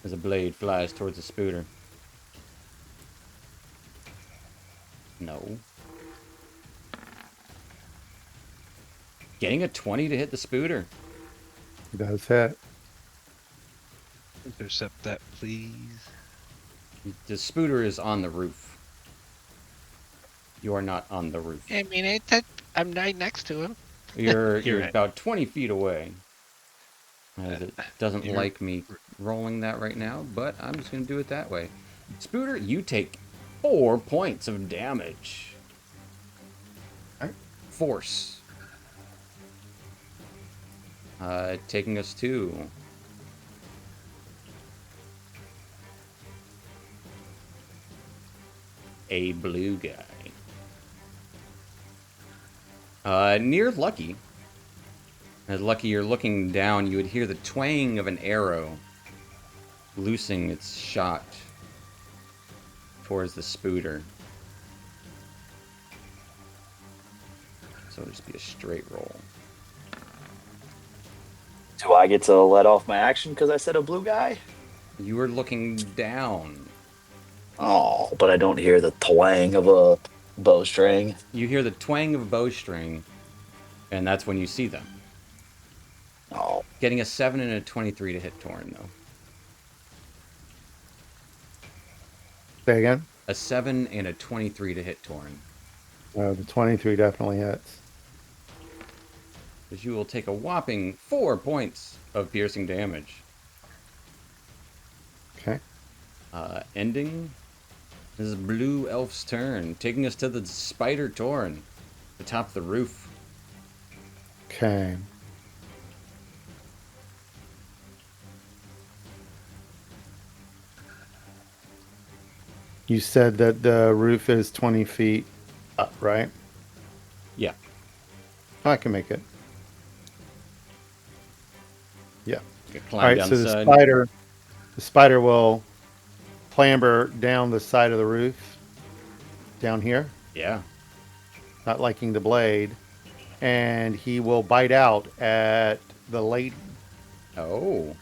As a blade flies towards the spooter. No. Getting a 20 to hit the spooter. Does hit. Intercept that, please. The spooter is on the roof. You are not on the roof. I mean, I'm right next to him. You're right. about 20 feet away. As it doesn't like me rolling that right now, but I'm just going to do it that way. Spooter, you take 4 points of damage. Force. Taking us to... a blue guy. Near Lucky. As Lucky, you're looking down, you would hear the twang of an arrow loosing its shot towards the spooter. So it'll just be a straight roll. Do I get to let off my action because I said a blue guy? You are looking down. Oh, but I don't hear the twang of a bowstring. You hear the twang of a bowstring, and that's when you see them. Oh. Getting a 7 and a 23 to hit Torn, though. Say again? A 7 and a 23 to hit Torn. The 23 definitely hits. As you will take a whopping 4 points of piercing damage. Okay. Ending this blue elf's turn, taking us to the spider Torn, atop the roof. Okay. You said that the roof is 20 feet up, right? Yeah. Oh, I can make it. Yeah. You All climb right, down so the the side. spider will clamber down the side of the roof, down here, Yeah. not liking the blade, and he will bite out at the lady. Oh.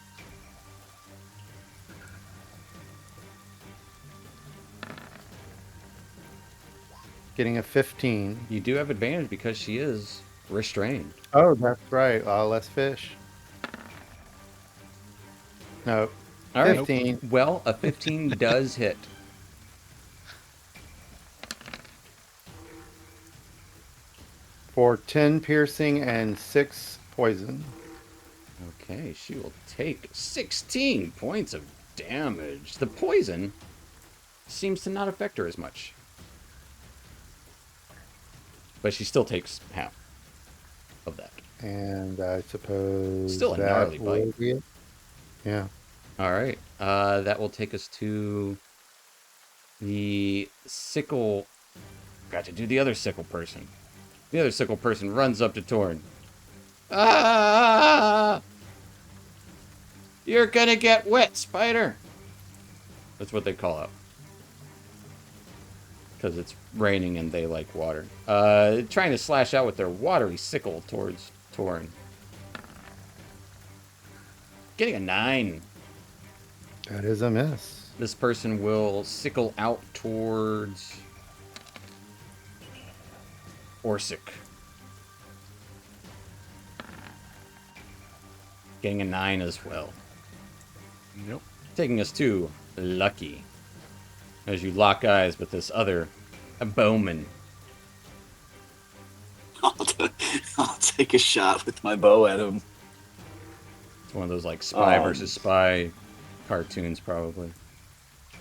Getting a 15. You do have advantage because she is restrained. Oh, that's right. Less fish. No. All right. 15. Well, a 15 does hit. for 10 piercing and 6 poison. Okay, she will take 16 points of damage. The poison seems to not affect her as much. But she still takes half of that. And I suppose Still a gnarly that bite. will be it. Yeah. All right. That will take us to the sickle. Got to do the other sickle person. The other sickle person runs up to Torn. Ah! You're gonna get wet, spider! That's what they call out. Because it's raining and they like water. Trying to slash out with their watery sickle towards Torn. Getting a 9. That is a miss. This person will sickle out towards Orsic. Getting a 9 as well. Nope. Taking us to Lucky. As you lock eyes with this other bowman. I'll take a shot with my bow at him. It's one of those like spy versus spy cartoons, probably.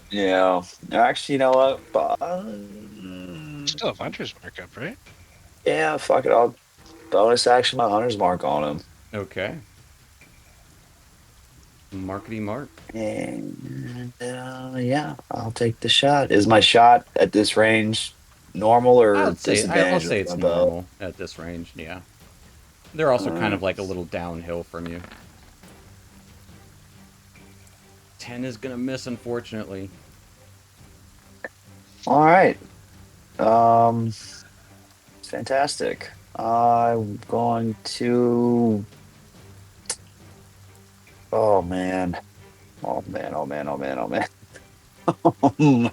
Yeah. Actually, you know what? Still have hunter's mark up, right? Yeah, fuck it. I'll bonus action my hunter's mark on him. Okay. Markety mark. And yeah, I'll take the shot. Is my shot at this range normal or I'll disadvantage say with it's my bow? normal at this range, yeah. They're also kind of Alright. like a little downhill from you. 10 is gonna miss, unfortunately. All right. Fantastic. I'm going to. Oh man. Oh man. Oh man. Oh man. Oh man.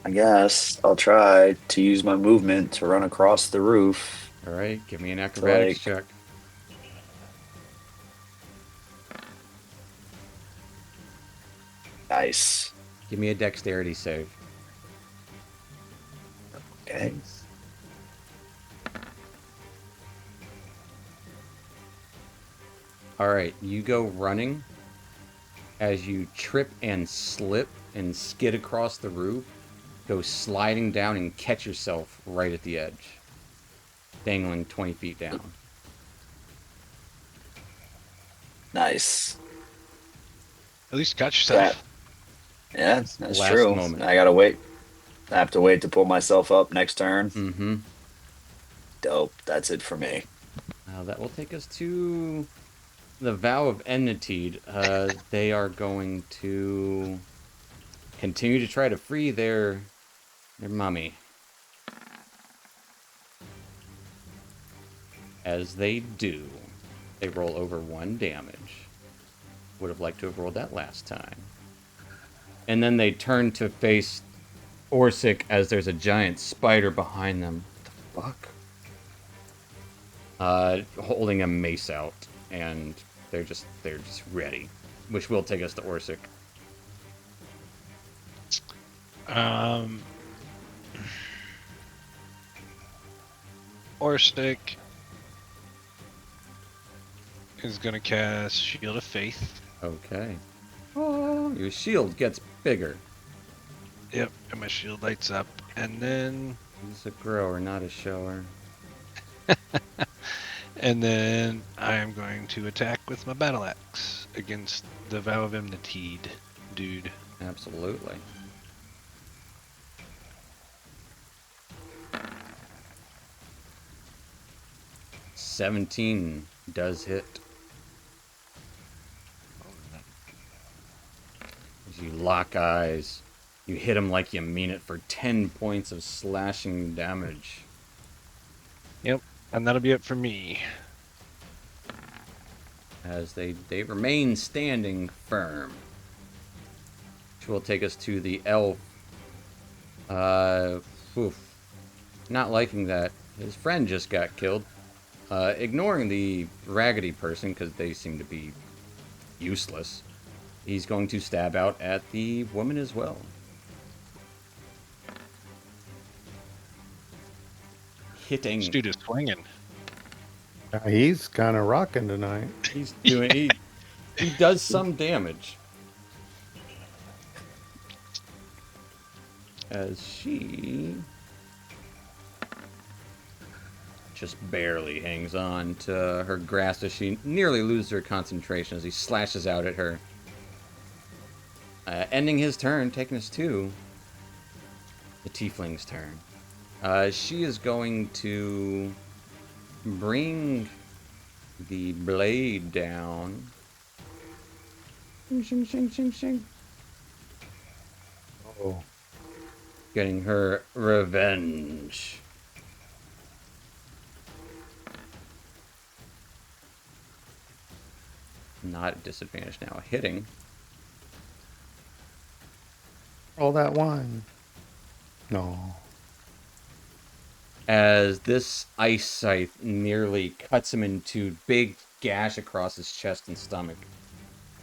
I guess I'll try to use my movement to run across the roof. All right, give me an To acrobatics like, check. nice. Give me a dexterity save. Okay. All right, you go running. As you trip and slip and skid across the roof, go sliding down and catch yourself right at the edge, dangling 20 feet down. Nice. At least got That. yourself. Yeah, that's Last true. moment. I gotta wait. I have to wait to pull myself up next turn. Mm-hmm. Dope. That's it for me. Now that will take us to the Vow of Enmity. They are going to continue to try to free their mummy. As they do, they roll over 1 damage. Would have liked to have rolled that last time. And then they turn to face Orsic as there's a giant spider behind them. What the fuck? Holding a mace out, and they're just ready. Which will take us to Orsic. Orstick is gonna cast Shield of Faith. Okay. Oh, your shield gets bigger. Yep, and my shield lights up, and then He's a grower, not a shower. I am going to attack with my battle axe against the Vow of Enmity dude. Absolutely. $17 does hit. As you lock eyes, you hit him like you mean it for 10 points of slashing damage. Yep, and that'll be it for me. As they remain standing firm. Which will take us to the elf. Not liking that. His friend just got killed. Ignoring the raggedy person because they seem to be useless. He's going to stab out at the woman as well. hitting. This dude is swinging. He's kind of rocking tonight. He's doing. He does some damage. As she just barely hangs on to her grasp as she nearly loses her concentration as he slashes out at her. Ending his turn, taking us to the tiefling's turn. She is going to bring the blade down. Shing, shing, shing, shing, shing. Oh, Getting her revenge. Not at disadvantage now. Hitting. all that wine. No. As this ice scythe nearly cuts him into big gash across his chest and stomach.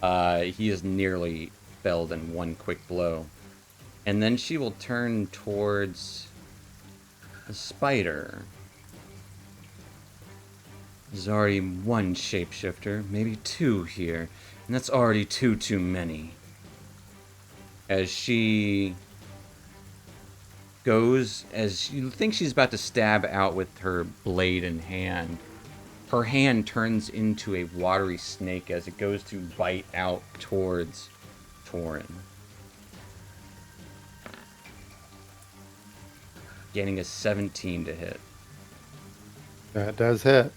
He is nearly felled in one quick blow. And then she will turn towards the spider. There's already one shapeshifter, maybe two here, and that's already too many. As she goes, as you think she's about to stab out with her blade in hand, her hand turns into a watery snake as it goes to bite out towards Torin. Getting a 17 to hit. That does hit.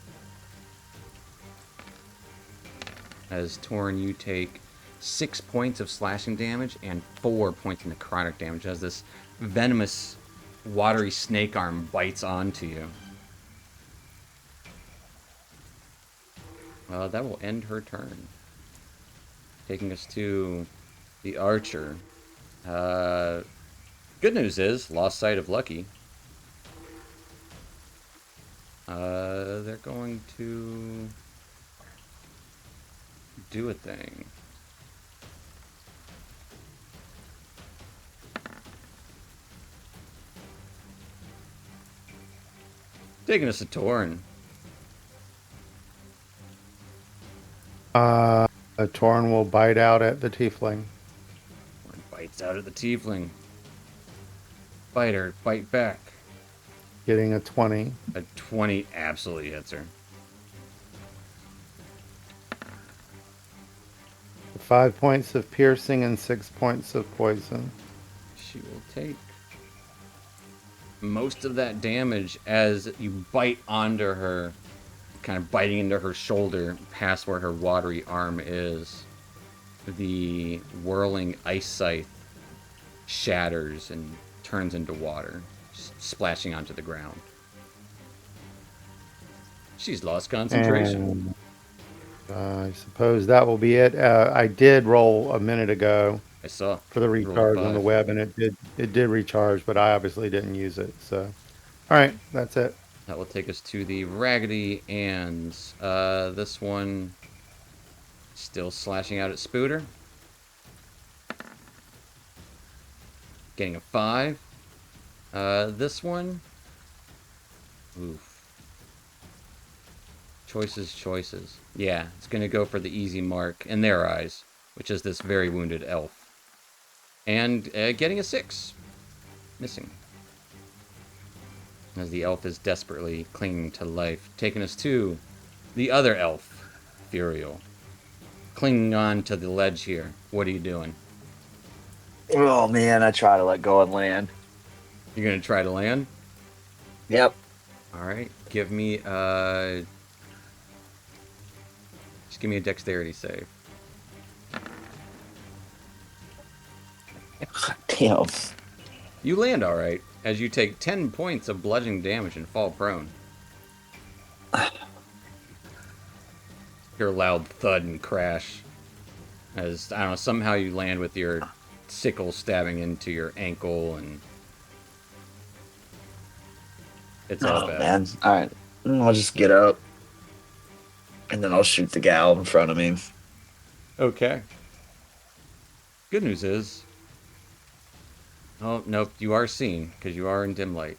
As Torin, you take 6 points of slashing damage and 4 points of necrotic damage as this venomous, watery snake arm bites onto you. That will end her turn. Taking us to the archer. Good news is, lost sight of Lucky. They're going to do a thing. Taking us to Torin. A Torn will bite out at the tiefling. Torin bites out at the tiefling. Bite her, bite back. Getting a 20. A 20 absolutely hits her. 5 points of piercing and 6 points of poison. She will take most of that damage as you bite onto her, kind of biting into her shoulder past where her watery arm is. The whirling ice scythe shatters and turns into water, splashing onto the ground. She's lost concentration. And, I suppose that will be it. I did roll a minute ago I saw. for the Rolled recharge on the 5. web, and it did recharge, but I obviously didn't use it. So, all right, that's it. That will take us to the Raggedy Anns. This one still slashing out at Spooter. Getting a 5. This one. Oof. Choices. Yeah, it's going to go for the easy mark in their eyes, which is this very wounded elf. And getting a 6. Missing. As the elf is desperately clinging to life. Taking us to the other elf, Furiel. Clinging on to the ledge here. What are you doing? Oh man, I try to let go and land. You're going to try to land? Yep. All right. Give me just give me a dexterity save. Damn. You land all right as you take 10 points of bludgeoning damage and fall prone. Hear a loud thud and crash as, I don't know, somehow you land with your sickle stabbing into your ankle, and it's all Oh bad. man. All right. I'll just get up, and then I'll shoot the gal in front of me. Okay. Good news is, oh nope, you are seen because you are in dim light.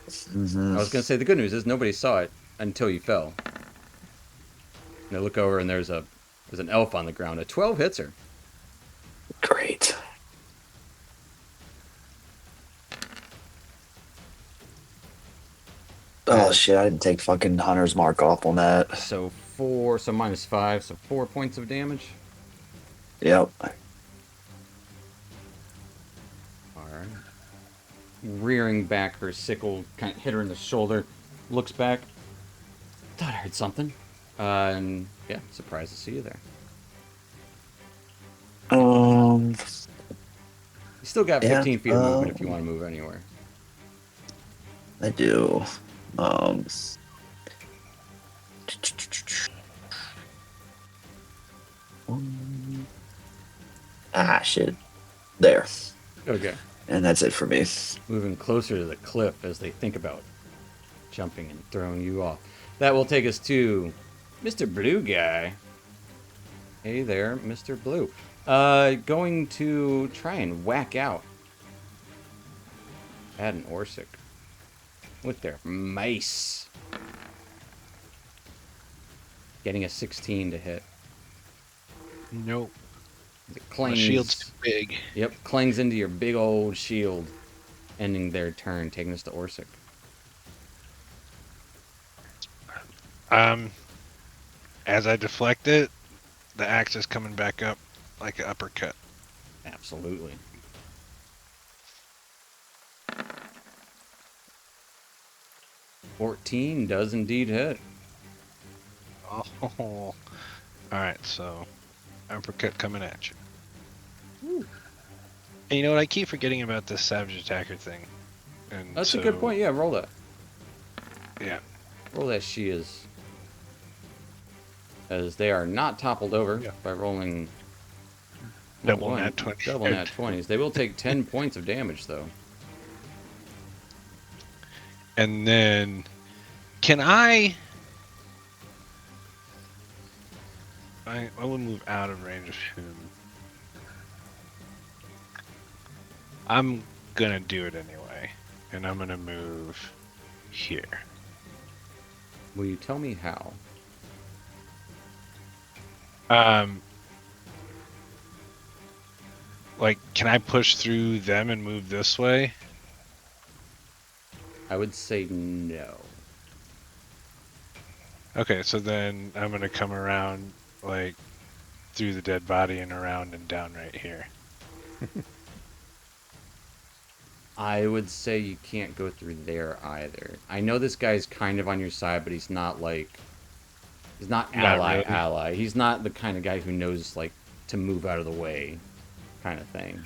Mhm. I was going to say the good news is nobody saw it until you fell. And I look over and there's an elf on the ground. A 12 hits her. Great. Oh As shit! I didn't take fucking Hunter's Mark off on that. so -5, so 4 points of damage. Yep. All right. Rearing back, her sickle kind of hit her in the shoulder. Looks back. Thought I heard something. And yeah, surprised to see you there. Um. You still got Yeah. 15 feet of movement if you want to move anywhere. I do. Um. Ah, shit. There. Okay. And that's it for me. Moving closer to the cliff as they think about jumping and throwing you off. That will take us to Mr. Blue Guy. Hey there, Mr. Blue. Going to try and whack out at an Orsic with their mace. Getting a 16 to hit. Nope. It My clings. shield's too big. Yep, clings into your big old shield, ending their turn, taking us to Orsic. As I deflect it, the axe is coming back up like an uppercut. Absolutely. $14 does indeed hit. Oh, all right. So, uppercut coming at you. Woo. And you know what? I keep forgetting about this savage attacker thing. And That's so, a good point. Yeah, roll that. Yeah. Roll that she is. As they are not toppled over by rolling Double nat 20. Double nat 20s. They will take 10 points of damage, though. And then, can I will move out of range of him. I'm gonna do it anyway, and I'm gonna move here. Will you tell me how? Like, can I push through them and move this way? I would say no. Okay, so then I'm gonna come around, like, through the dead body and around and down right here. I would say you can't go through there either. I know this guy's kind of on your side, but he's not like... He's not ally. Not really. He's not the kind of guy who knows, like, to move out of the way kind of thing.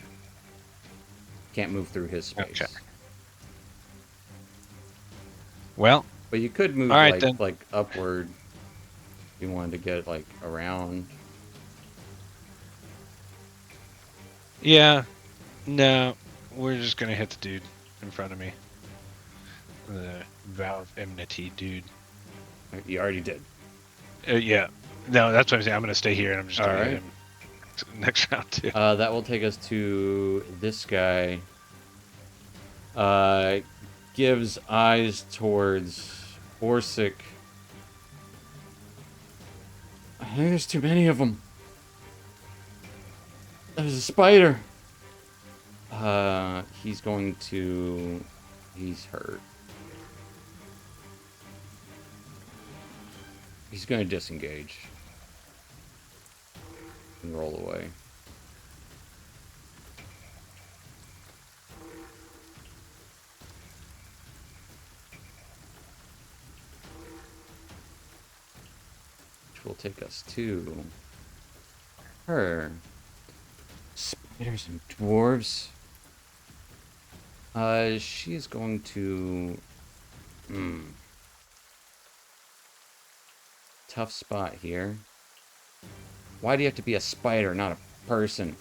Can't move through his space. Okay. Well, But you could move, all right, then. like upward if you wanted to get, like, around. Yeah, no, we're just gonna hit the dude in front of me. The vow of enmity dude. You already did. Yeah, no, that's what I'm saying. I'm gonna stay here and I'm just gonna All hit right. him next round too. That will take us to this guy. Gives eyes towards Orsic. I think there's too many of them. There's a spider. He's going to... He's hurt. He's going to disengage. And roll away. Which will take us to her. Spiders and dwarves. She is going to... Tough spot here. Why do you have to be a spider, not a person?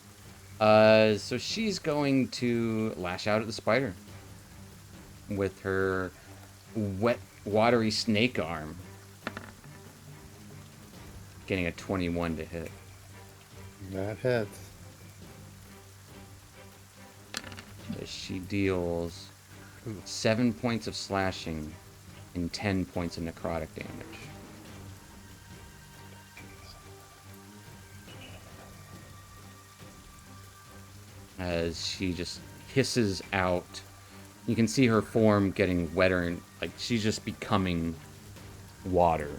So she's going to lash out at the spider with her wet, watery snake arm. Getting a 21 to hit. That hits. As she deals Ooh. 7 points of slashing and 10 points of necrotic damage. As she just hisses out. You can see her form getting wetter and like she's just becoming water.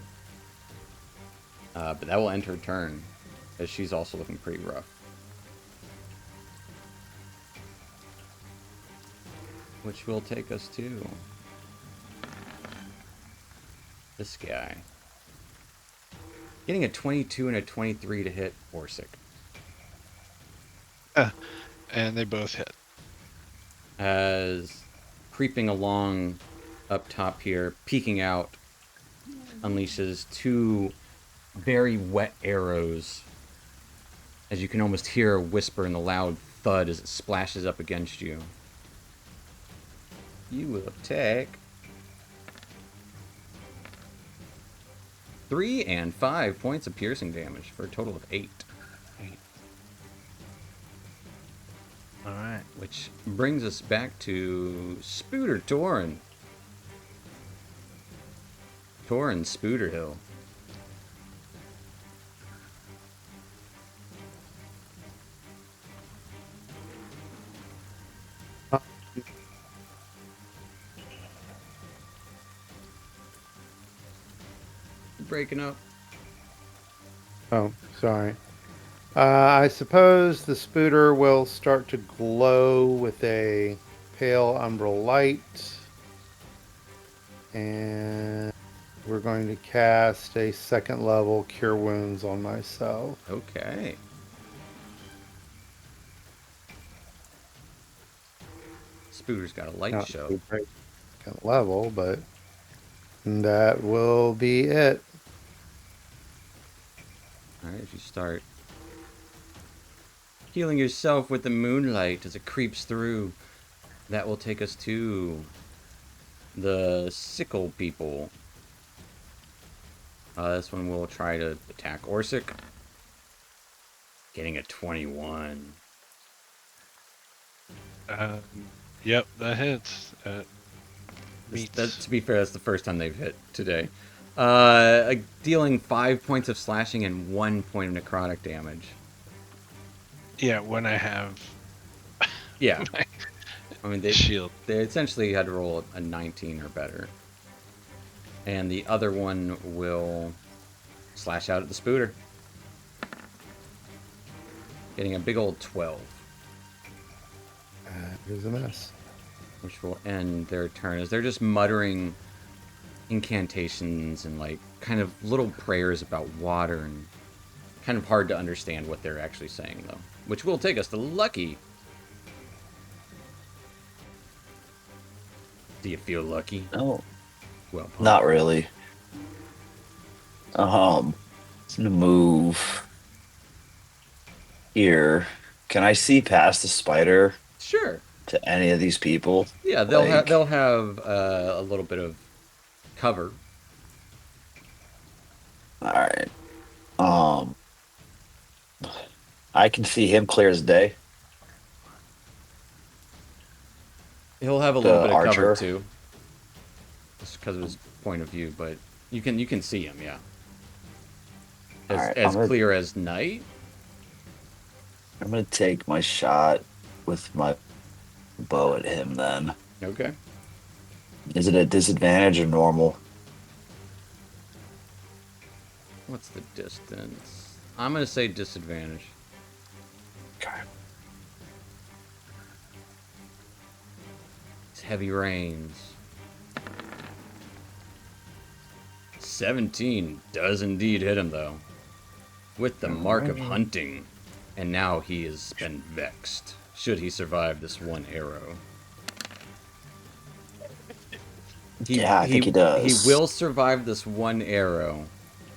But that will end her turn, as she's also looking pretty rough. Which will take us to this guy. Getting a 22 and a 23 to hit Orsic. And they both hit. As creeping along up top here, peeking out, unleashes 2 very wet arrows. As you can almost hear a whisper in the loud thud as it splashes up against you. You will take 3 and 5 points of piercing damage for a total of 8. All right. Which brings us back to Spooter Torin. Torin Spooter Hill. Breaking up. Oh, sorry. I suppose the spooter will start to glow with a pale umbral light. And we're going to cast a 2nd level Cure Wounds on myself. Okay. Spooter's got a light Not show. to break 2nd level, but that will be it. Alright, if you start healing yourself with the moonlight as it creeps through, that will take us to the sickle people. This one will try to attack Orsic. Getting a 21. Yep, that hits. To be fair, that's the first time they've hit today. Dealing 5 points of slashing and 1 point of necrotic damage. Yeah, when I have Yeah. my I mean, shield. they essentially had to roll a 19 or better. And the other one will slash out at the spooter. Getting a big old 12. Here's a miss. Which will end their turn as they're just muttering incantations and like kind of little prayers about water, and kind of hard to understand what they're actually saying though. Which will take us to Lucky. Do you feel lucky? No, Well, not really. I'm gonna move here. Can I see past the spider Sure. to any of these people? Yeah, they'll Like- have a little bit of cover. All right. I can see him clear as day. He'll have a little The bit of cover archer? too, just because of his point of view. But you can see him, yeah. As, All right, as I'm gonna- clear as night. I'm gonna take my shot with my bow at him. Then Okay. is it a disadvantage or normal? What's the distance? I'm gonna say disadvantage. Okay. It's heavy rains. 17 does indeed hit him though, with the mark of hunting, and now he has been vexed. Should he survive this one arrow? Yeah, I think he does. He will survive this one arrow.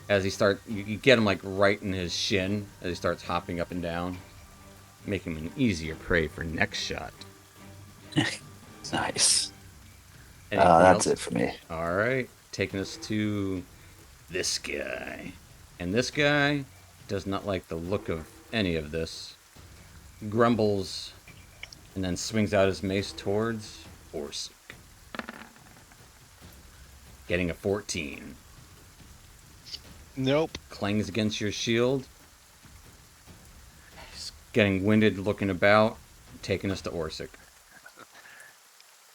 As you get him like right in his shin as he starts hopping up and down, making him an easier prey for next shot. Nice. Anything That's else? it for me. All right, taking us to this guy, and this guy does not like the look of any of this. Grumbles, and then swings out his mace towards Orsic. Getting a 14. Nope. Clangs against your shield. He's getting winded, looking about, taking us to Orsic.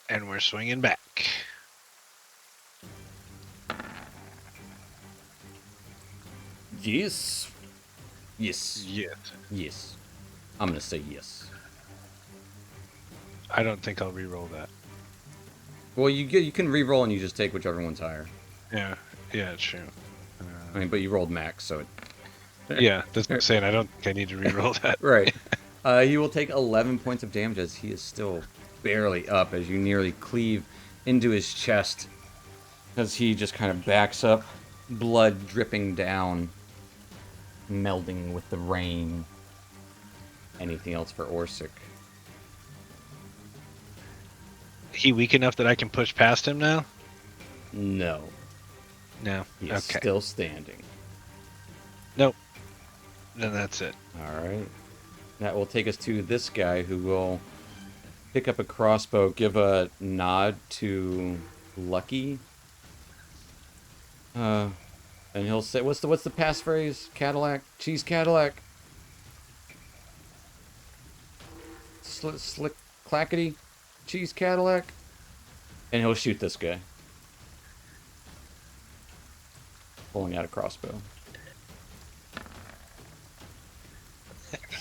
And we're swinging back. Yes. Yes. Yes. Yes. I'm gonna say yes. I don't think I'll re-roll that. Well, you can re-roll and you just take whichever one's higher. Yeah. Yeah, it's true. I mean, but you rolled max, so Yeah, that's what I'm saying. I don't think I need to re-roll that. right. You will take 11 points of damage as he is still barely up as you nearly cleave into his chest as he just kind of backs up, blood dripping down, melding with the rain. Anything else for Orsic? He weak enough that I can push past him now? No. No. He is Okay. still standing. Nope. Then that's it. All right. That will take us to this guy who will pick up a crossbow, give a nod to Lucky. And he'll say, what's the passphrase? Cadillac? Cheese Cadillac? Slick clackety? Cheese Cadillac? And he'll shoot this guy. Pulling out a crossbow.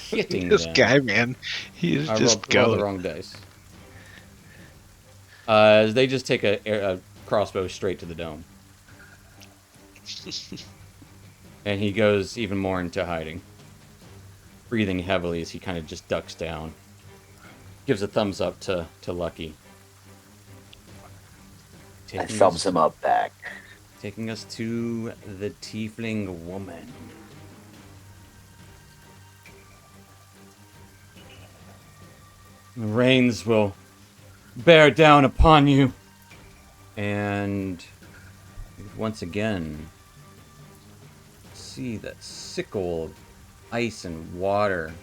Hitting This them. guy, man. He is I just rolled going. the wrong dice. They just take a crossbow straight to the dome. And he goes even more into hiding. Breathing heavily as he kind of just ducks down. Gives a thumbs up to Lucky. I thumbs him up back. Taking us to the tiefling woman. The rains will bear down upon you. And once again, see that sickle of ice and water.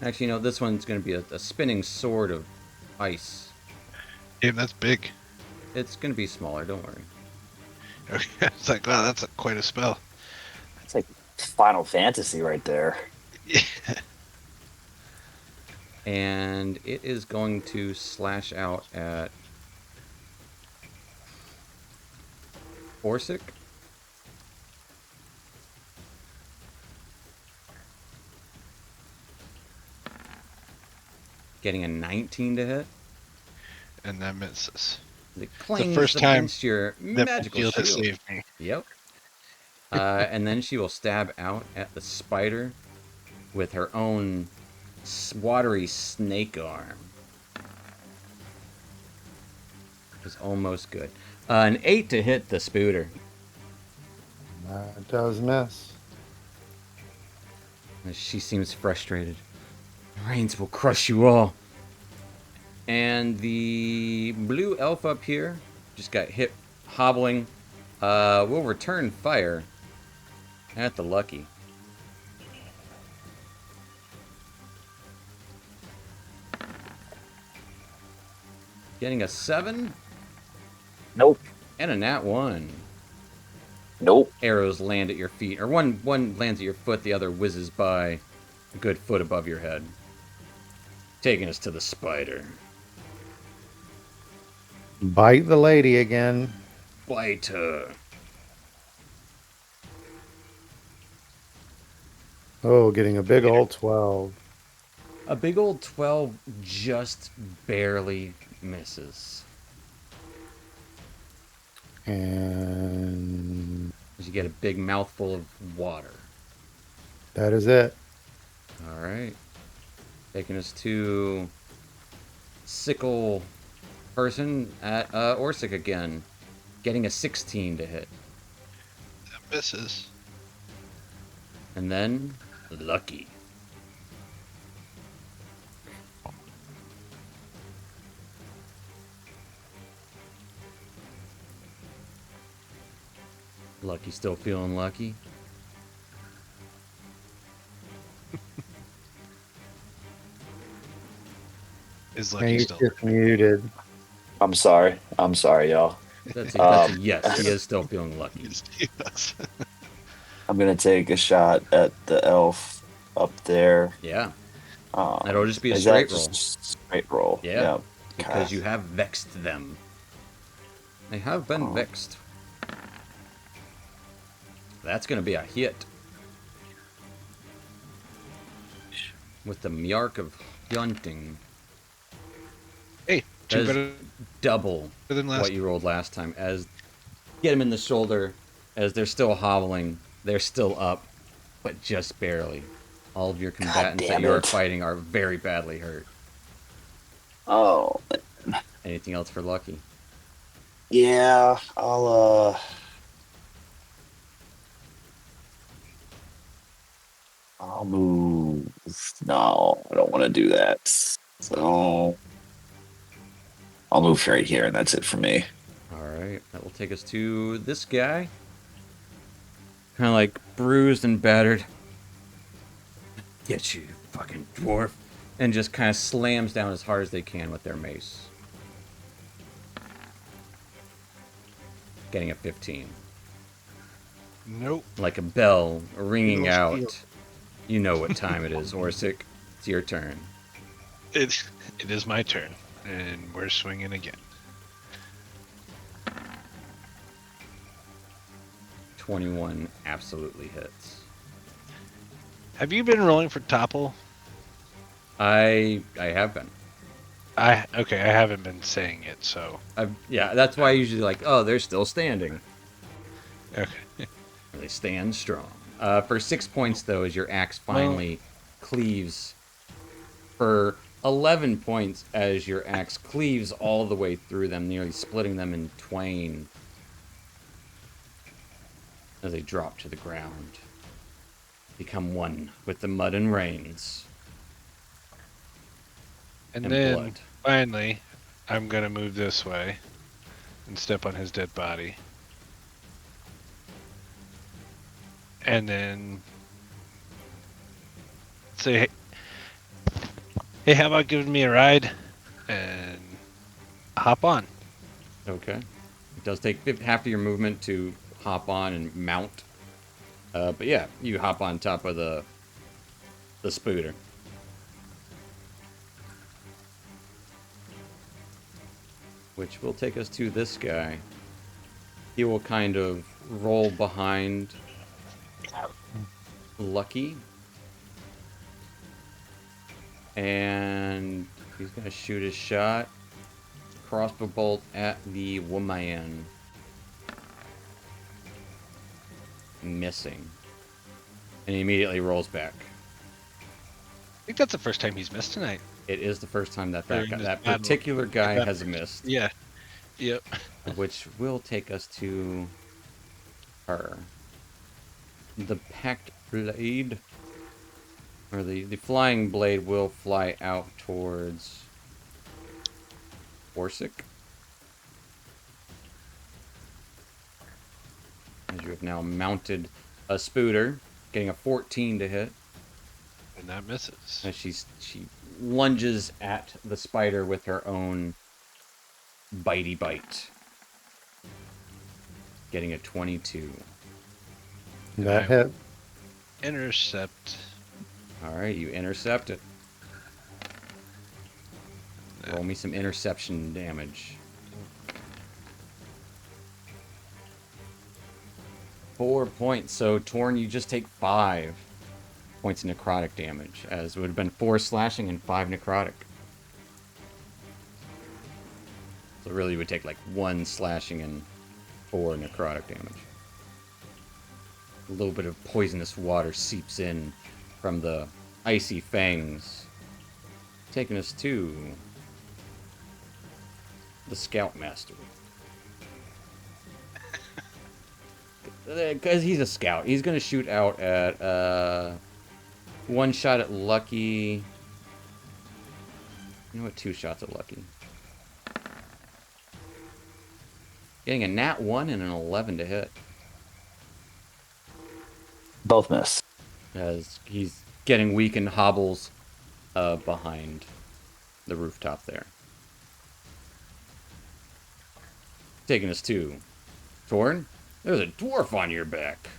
Actually, you know, this one's going to be a spinning sword of ice. Damn, that's big. It's going to be smaller, don't worry. Okay. It's like, wow, that's quite a spell. It's like Final Fantasy right there. And it is going to slash out at Orsic. Getting a 19 to hit. And that misses. It clings first time against your That my magical shield has shield. saved me. Yep. And then she will stab out at the spider with her own watery snake arm. Is almost good. An 8 to hit the spooter. That does miss. As she seems frustrated. The rains will crush you all. And the blue elf up here just got hit hobbling. Will return fire at the Lucky. Getting a 7 Nope. and a nat 1. Nope. Arrows land at your feet, or one lands at your foot, the other whizzes by a good foot above your head. Taking us to the spider. Bite the lady again. Bite her. Oh, getting a big old 12. A big old 12 just barely misses. And As you get a big mouthful of water. that is it. All right. Taking us to sickle person at Orsic again. Getting a 16 to hit. That misses. And then Lucky. Lucky still feeling lucky. Is Yeah, Lucky he's still? just muted. I'm sorry. I'm sorry, y'all. That's a yes. He is still feeling lucky. Yes. I'm gonna take a shot at the elf up there. Yeah, that'll just be a Is that straight just roll. a straight roll? Yeah, Yeah. Okay. because you have vexed them. They have been Um, vexed. That's going to be a hit with the Mjark of Hunting. Hey, That two is better double than last. what you rolled last time. As get him in the shoulder, as they're still hobbling, they're still up, but just barely. All of your God combatants that damn you are it. fighting are very badly hurt. Oh, Anything else for Lucky? yeah. I'll move. No, I don't want to do that. So I'll move right here, and that's it for me. All right, that will take us to this guy. Kind of like bruised and battered. Get you, fucking dwarf. And just kind of slams down as hard as they can with their mace. Getting a 15. Nope. Like a bell ringing Little steel. out. You know what time it is, Orsic. It's your turn. It is my turn, and we're swinging again. 21 absolutely hits. Have you been rolling for topple? I have been. I haven't been saying it, so Yeah, that's why I usually like, oh, they're still standing. okay. They stand strong. For 6 points, though, as your axe Well, finally cleaves. For 11 points, as your axe cleaves all the way through them, nearly splitting them in twain as they drop to the ground. Become one with the mud and rains and and then blood. finally, I'm gonna move this way and step on his dead body, and then say, hey, how about giving me a ride and hop on? Okay. It does take half of your movement to hop on and mount. But yeah, you hop on top of the spooter. Which will take us to this guy. He will kind of roll behind Lucky. And he's going to shoot his shot. Crossbow bolt at the woman. Missing. And he immediately rolls back. I think that's the first time he's missed tonight. It is the first time that During this that battle. particular guy That- has missed. Yeah. Yep. Which will take us to her. The packed blade, or the flying blade, will fly out towards Orsic. As you have now mounted a spooter, getting a 14 to hit. And that misses. As she lunges at the spider with her own bitey bite. Getting a 22. That hit. Intercept. Alright, you intercept it. Roll me some interception damage. 4 points. So, Torn, you just take 5 points of necrotic damage, as it would have been 4 slashing and 5 necrotic. So, really, you would take like 1 slashing and 4 necrotic damage. A little bit of poisonous water seeps in from the icy fangs, taking us to the Scoutmaster. Because he's a scout. He's going to shoot out at 1 shot at Lucky. You know what? 2 shots at Lucky. Getting a nat 1 and an 11 to hit. Both miss. As he's getting weak and hobbles behind. the rooftop there. Taking us to Torn. There's a dwarf on your back.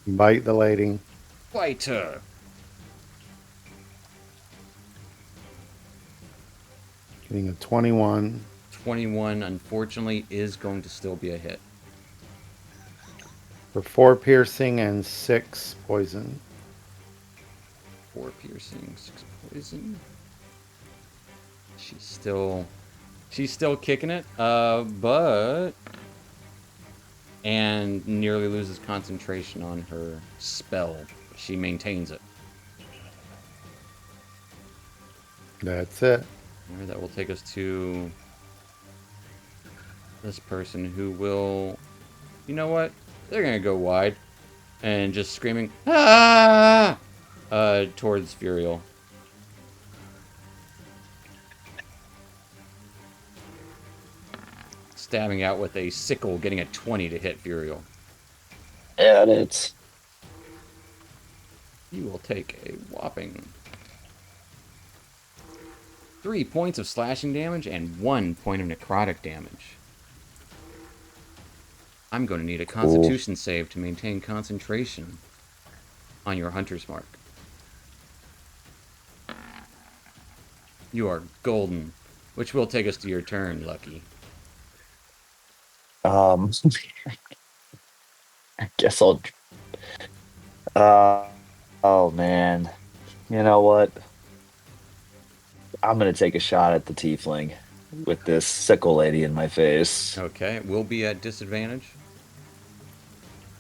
Bite the lady. Fight her. Getting a 21. 21, unfortunately, is going to still be a hit. For 4 piercing and 6 poison. 4 piercing, 6 poison. She's still kicking it, but and nearly loses concentration on her spell. She maintains it. That's it. Alright, that will take us to this person who will, you know what? They're gonna go wide and just screaming ah towards Furiel. Stabbing out with a sickle, getting a 20 to hit Furiel. Yeah, it's You will take a whopping 3 points of slashing damage and 1 point of necrotic damage. I'm going to need a constitution save to maintain concentration on your hunter's mark. You are golden, which will take us to your turn, Lucky. I guess I'll. Uh, oh man, you know what? I'm gonna take a shot at the tiefling with this sickle lady in my face. Okay, it will be at disadvantage,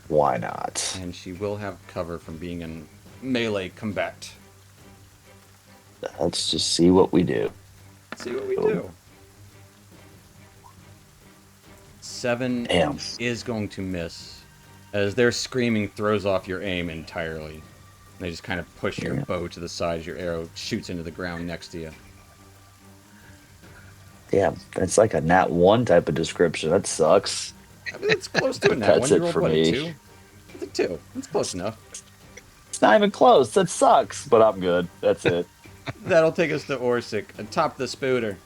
Why not? and she will have cover from being in melee combat. Let's just see what we do. Let's see what we do. 7 Damn. is going to miss, as their screaming throws off your aim entirely. They just kind of push your bow to the side as your arrow shoots into the ground next to you. Damn, that's like a nat 1 type of description. That sucks. I mean, it's close to a nat That's one. You it rolled for what, a me. 2? It's a 2. It's close enough. It's not even close. That sucks, but I'm good. That's it. That'll take us to Orsic, atop the spooter.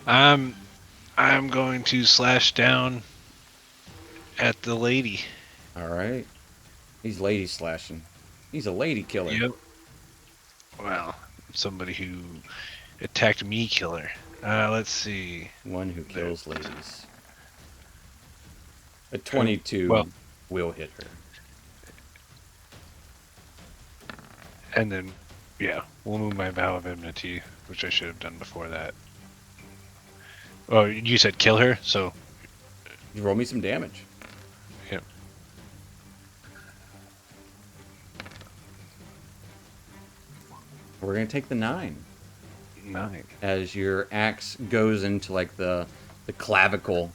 I'm going to slash down at the lady. All right. He's lady slashing. He's a lady killer. Yep. Well, somebody who attacked me killer. Let's see. One who kills ladies. A 22 Well- will hit her. And then, yeah, we'll move my vow of enmity, which I should have done before that. Oh, you said kill her, so You roll me some damage. yep. We're going to take the 9. 9. As your axe goes into like the clavicle.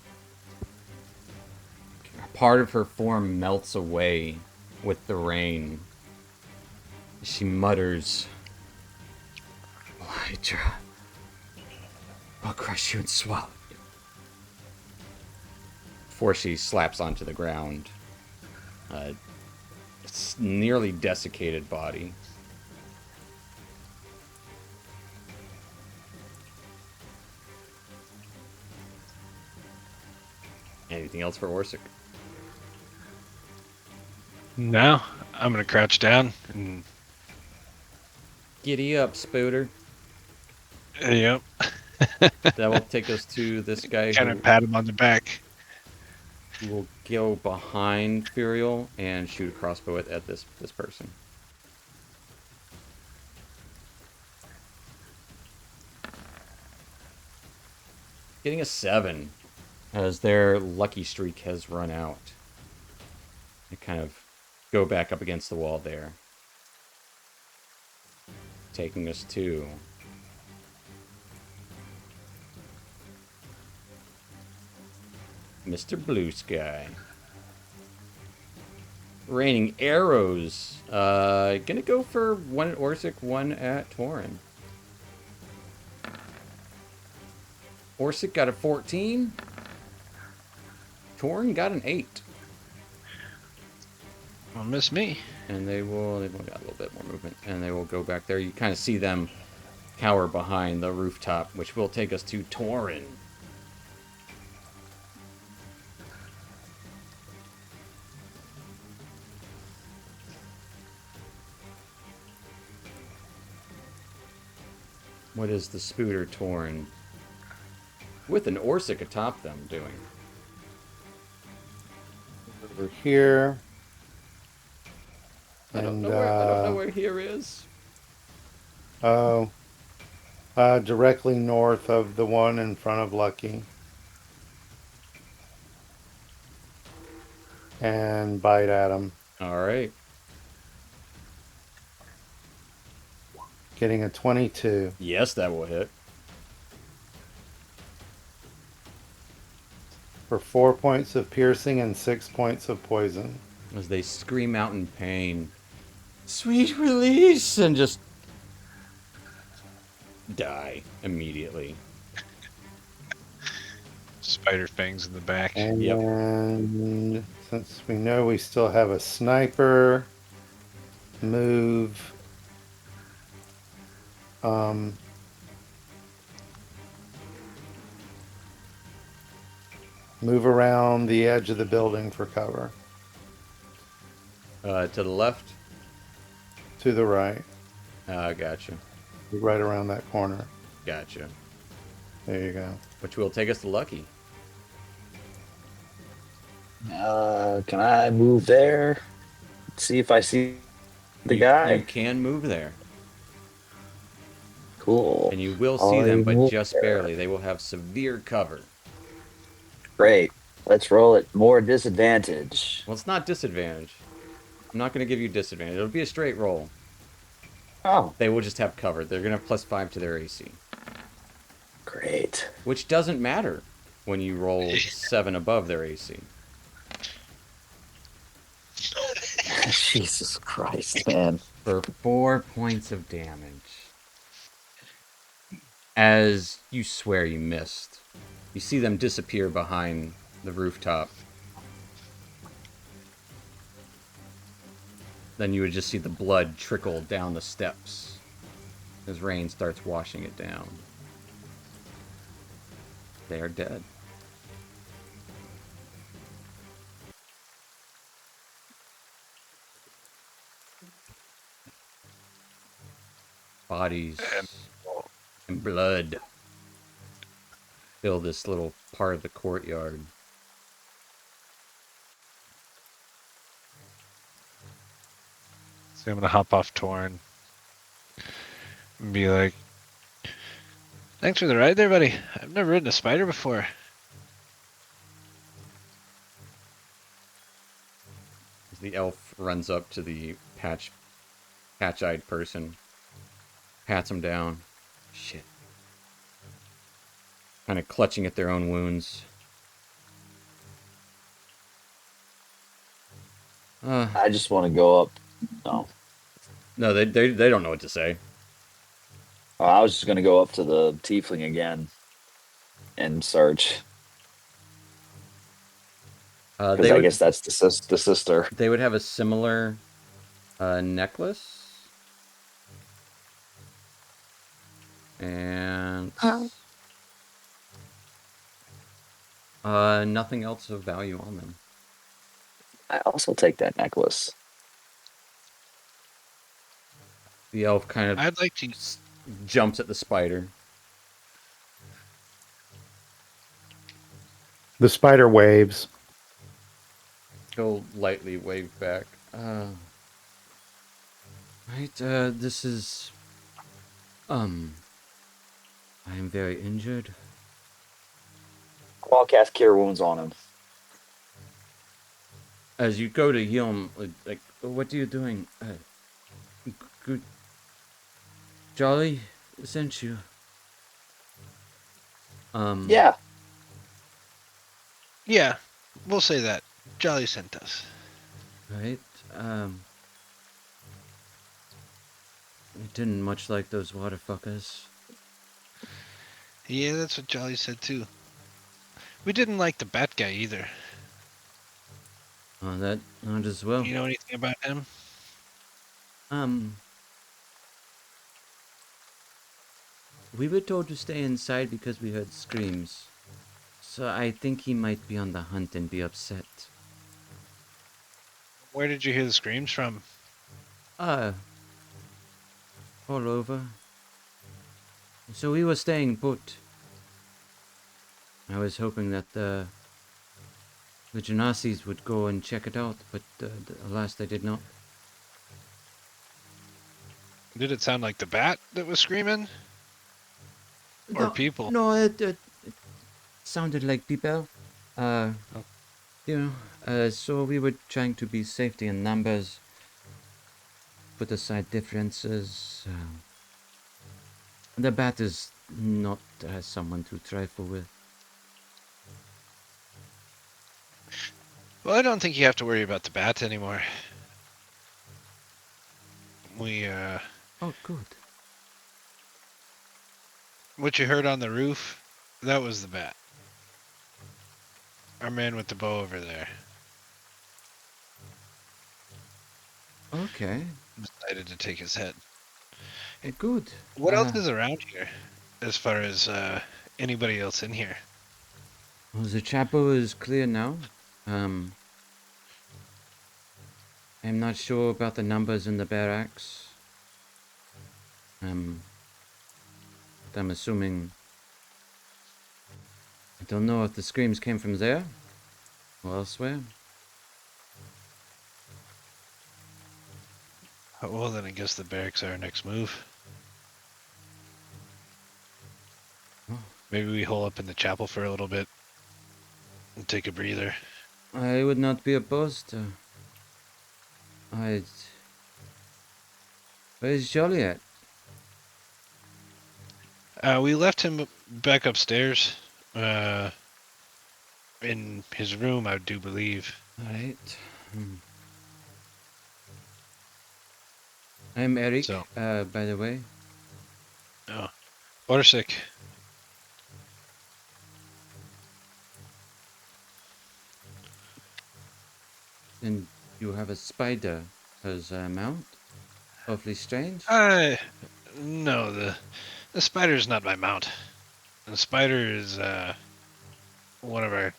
Part of her form melts away with the rain. She mutters, Elijah, I'll crush you and swallow you. Before she slaps onto the ground. It's nearly desiccated body. Anything else for Orsic? Now, I'm going to crouch down and Giddy up, Spooter. yep, That will take us to this guy kind of pat him on the back. who will go behind Furiel and shoot a crossbow at this person. Getting a 7 as their lucky streak has run out. They kind of go back up against the wall there. Taking us to Mr. Blue Sky. Raining arrows. Gonna go for one at Orsic, one at Torin. Orsic got a 14. Torin got an 8. Don't miss me. And they've only got a little bit more movement, and they will go back there. You kind of see them cower behind the rooftop, which will take us to Torin. What is the Spooter Torin with an Orsic atop them doing? Over here. I don't know where here is. Oh, directly north of the one in front of Lucky. And bite at him. All right. Getting a 22. Yes, that will hit. For 4 points of piercing and 6 points of poison. As they scream out in pain, "Sweet release!" and just die immediately. Spider fangs in the back. And since we know we still have a sniper, move. Move around the edge of the building for cover. To the left. To the right. Gotcha. Right around that corner. Gotcha. There you go. Which will take us to Lucky. Can I move there? See if I see the You guy. can move there. Cool. And you will see I them, but move just there. barely. They will have severe cover. Great. Let's roll it. More disadvantage. Well, it's not disadvantage. I'm not going to give you disadvantage. It'll be a straight roll. Oh, They will just have cover. They're going to have +5 to their AC. great. Which doesn't matter when you roll 7 above their AC. Jesus Christ, man. For 4 points of damage. As you swear you missed, you see them disappear behind the rooftop. Then you would just see the blood trickle down the steps as rain starts washing it down. They are dead. Bodies and blood fill this little part of the courtyard. So I'm gonna hop off Torn and be like, "Thanks for the ride there, buddy. I've never ridden a spider before." As the elf runs up to the patch-eyed person, pats him down. Shit. Kind of clutching at their own wounds. I just want to go up. No. No, they don't know what to say. Oh, I was just going to go up to the tiefling again and search. Because I guess that's the sister. They would have a similar necklace. And nothing else of value on them. I also take that necklace. The elf kind of I'd like to. jumps at the spider. The spider waves. He'll lightly wave back. This is... I am very injured. I'll cast Cure Wounds on him. As you go to heal him, like, what are you doing? Good. Jolly sent you. Yeah. Yeah, we'll say that. Jolly sent us. Right. I didn't much like those water fuckers. Yeah, that's what Jolly said too. We didn't like the bat guy either. Oh, that not as well. You know anything about him? We were told to stay inside because we heard screams. So I think he might be on the hunt and be upset. Where did you hear the screams from? Uh, all over. So we were staying put. I was hoping that the Genasi's would go and check it out, but alas, they did not. Did it sound like the bat that was screaming? Or No, people? no, it sounded like people. Uh, Oh. So we were trying to be safety in numbers, put aside differences. The bat is not someone to trifle with. Well, I don't think you have to worry about the bat anymore. Oh, good. What you heard on the roof, that was the bat. Our man with the bow over there Okay, decided to take his head. good. What else is around here, as far as anybody else in here? Well, the chapel is clear now. I'm not sure about the numbers in the barracks. But I'm assuming. I don't know if the screams came from there or elsewhere. Well, then I guess the barracks are our next move. Oh. Maybe we hole up in the chapel for a little bit and take a breather. I would not be opposed. Where's Joliet? We left him back upstairs, in his room, I do believe. All right. I'm Eric. So. By the way. Oh, Orsic. And you have a spider as a mount. Awfully strange. No, the spider's not my mount. The spider is one of our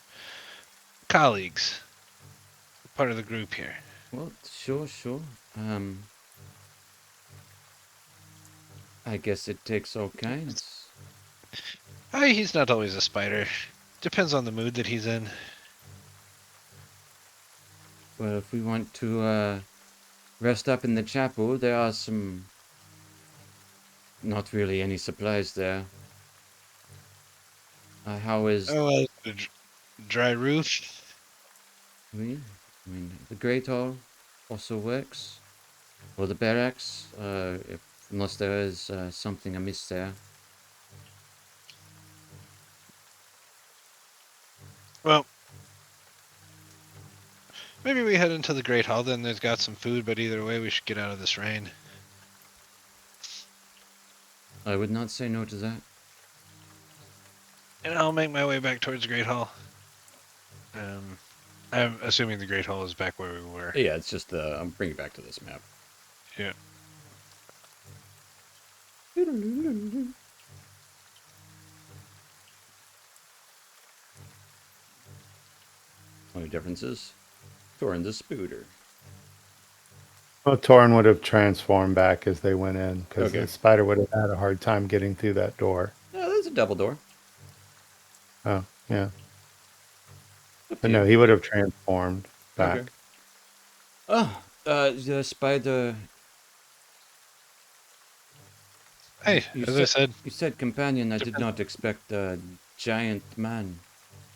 colleagues, part of the group here. Well, sure. I guess it takes all kinds. He's not always a spider. Depends on the mood that he's in. Well, if we want to rest up in the chapel, there are not really any supplies there. How is... Oh, the dry roof. I mean, the Great Hall also works. Or the barracks, unless there is something amiss there. Well, maybe we head into the Great Hall, then there's got some food, but either way, we should get out of this rain. I would not say no to that. And I'll make my way back towards the Great Hall. I'm assuming the Great Hall is back where we were. Yeah, it's just I'm bringing it back to this map. Yeah. Only difference is Thorin the Spooter. Well, Torin would have transformed back as they went in because Okay. the spider would have had a hard time getting through that door. Oh, there's a double door. Oh, yeah. Up to But you. no, he would have transformed back. Okay. Oh, the spider... Hey, as I said, You said companion. I did not expect a giant man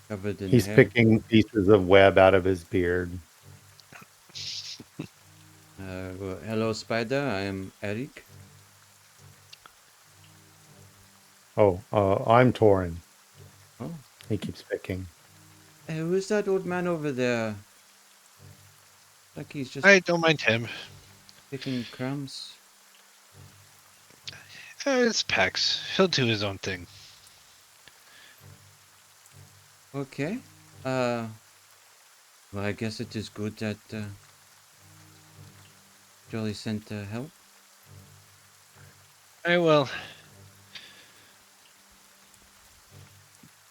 covered in He's hair. picking pieces of web out of his beard. Well, hello, spider. I am Eric. Oh, I'm Torin. Oh, He keeps picking. who's that old man over there? Like he's just I don't mind him. picking crumbs. It's Pax. He'll do his own thing. Okay. Well, I guess it is good that Jolly sent help. Well,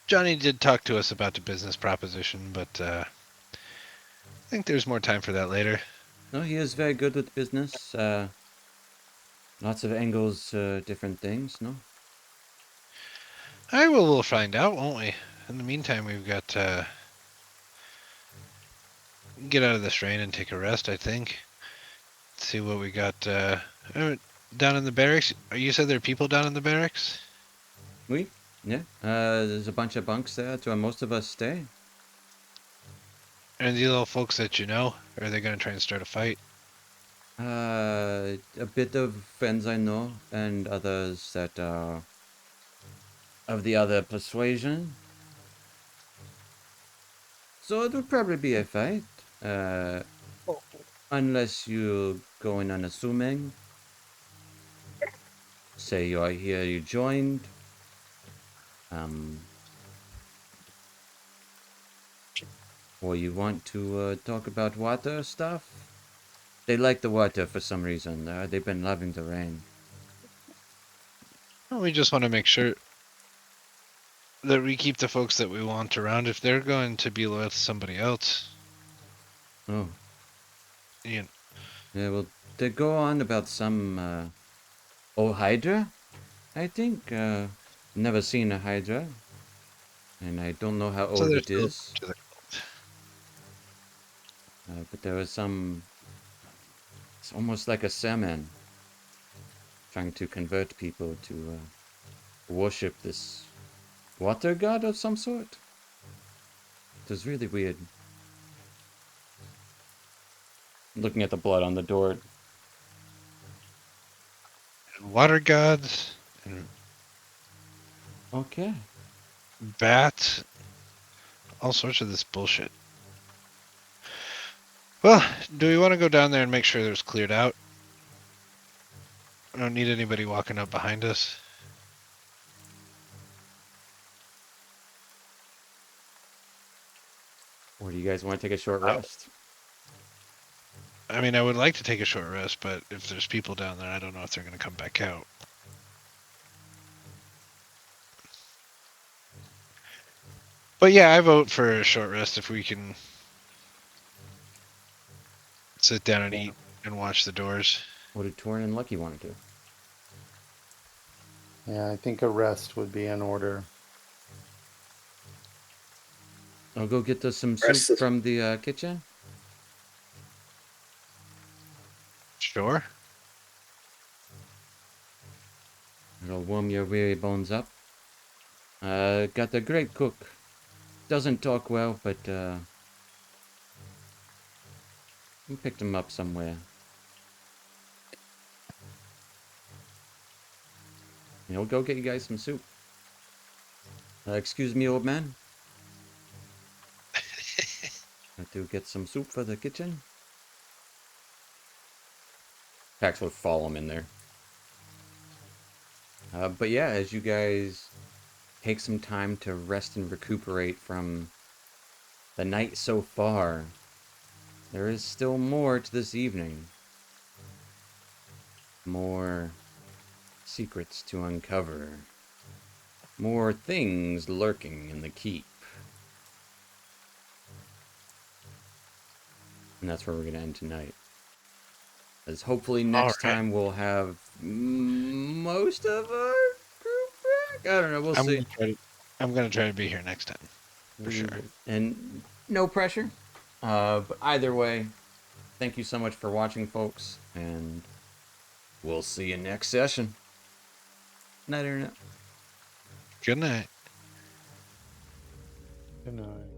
Johnny did talk to us about the business proposition, but I think there's more time for that later. No, he is very good with business. Lots of angles, different things, no? We'll find out, won't we? In the meantime, we've got to get out of this rain and take a rest, I think. See what we got down in the barracks. You said there are people down in the barracks? Oui? Yeah. There's a bunch of bunks there, that's where most of us stay. And these little folks that you know, are they going to try and start a fight? A bit of friends I know, and others that are of the other persuasion. So it would probably be a fight. Unless you go in unassuming. Say you are here, you joined. Or you want to talk about water stuff. They like the water for some reason. They've been loving the rain. Well, we just want to make sure that we keep the folks that we want around. If they're going to be loyal to somebody else, Oh, you know, yeah, well, they go on about some, Hydra, I think. Never seen a Hydra. And I don't know how so old they're it still is. to the But there was some. It's almost like a salmon trying to convert people to worship this water god of some sort. It was really weird. Looking at the blood on the door. water gods and Okay. bats, all sorts of this bullshit. Well, do we want to go down there and make sure there's cleared out? I don't need anybody walking up behind us. Or do you guys want to take a short rest? I mean, I would like to take a short rest, but if there's people down there, I don't know if they're going to come back out. But yeah, I vote for a short rest if we can sit down and eat and watch the doors. What did Torin and Lucky want to do? Yeah, I think a rest would be in order. I'll go get us some soup Rest is- from the kitchen. Sure. It'll warm your weary bones up. Got a great cook. Doesn't talk well, but we picked him up somewhere. He'll go get you guys some soup. Excuse me, old man. Have to get some soup for the kitchen. Pax would follow him in there. But yeah, as you guys take some time to rest and recuperate from the night so far, there is still more to this evening. More secrets to uncover. More things lurking in the keep. And that's where we're going to end tonight. As hopefully next All right. time we'll have most of our group back. I don't know. We'll I'm see. gonna try to be here next time for sure. And no pressure. But either way, thank you so much for watching, folks. And we'll see you next session. Night, Internet. Good night. Good night.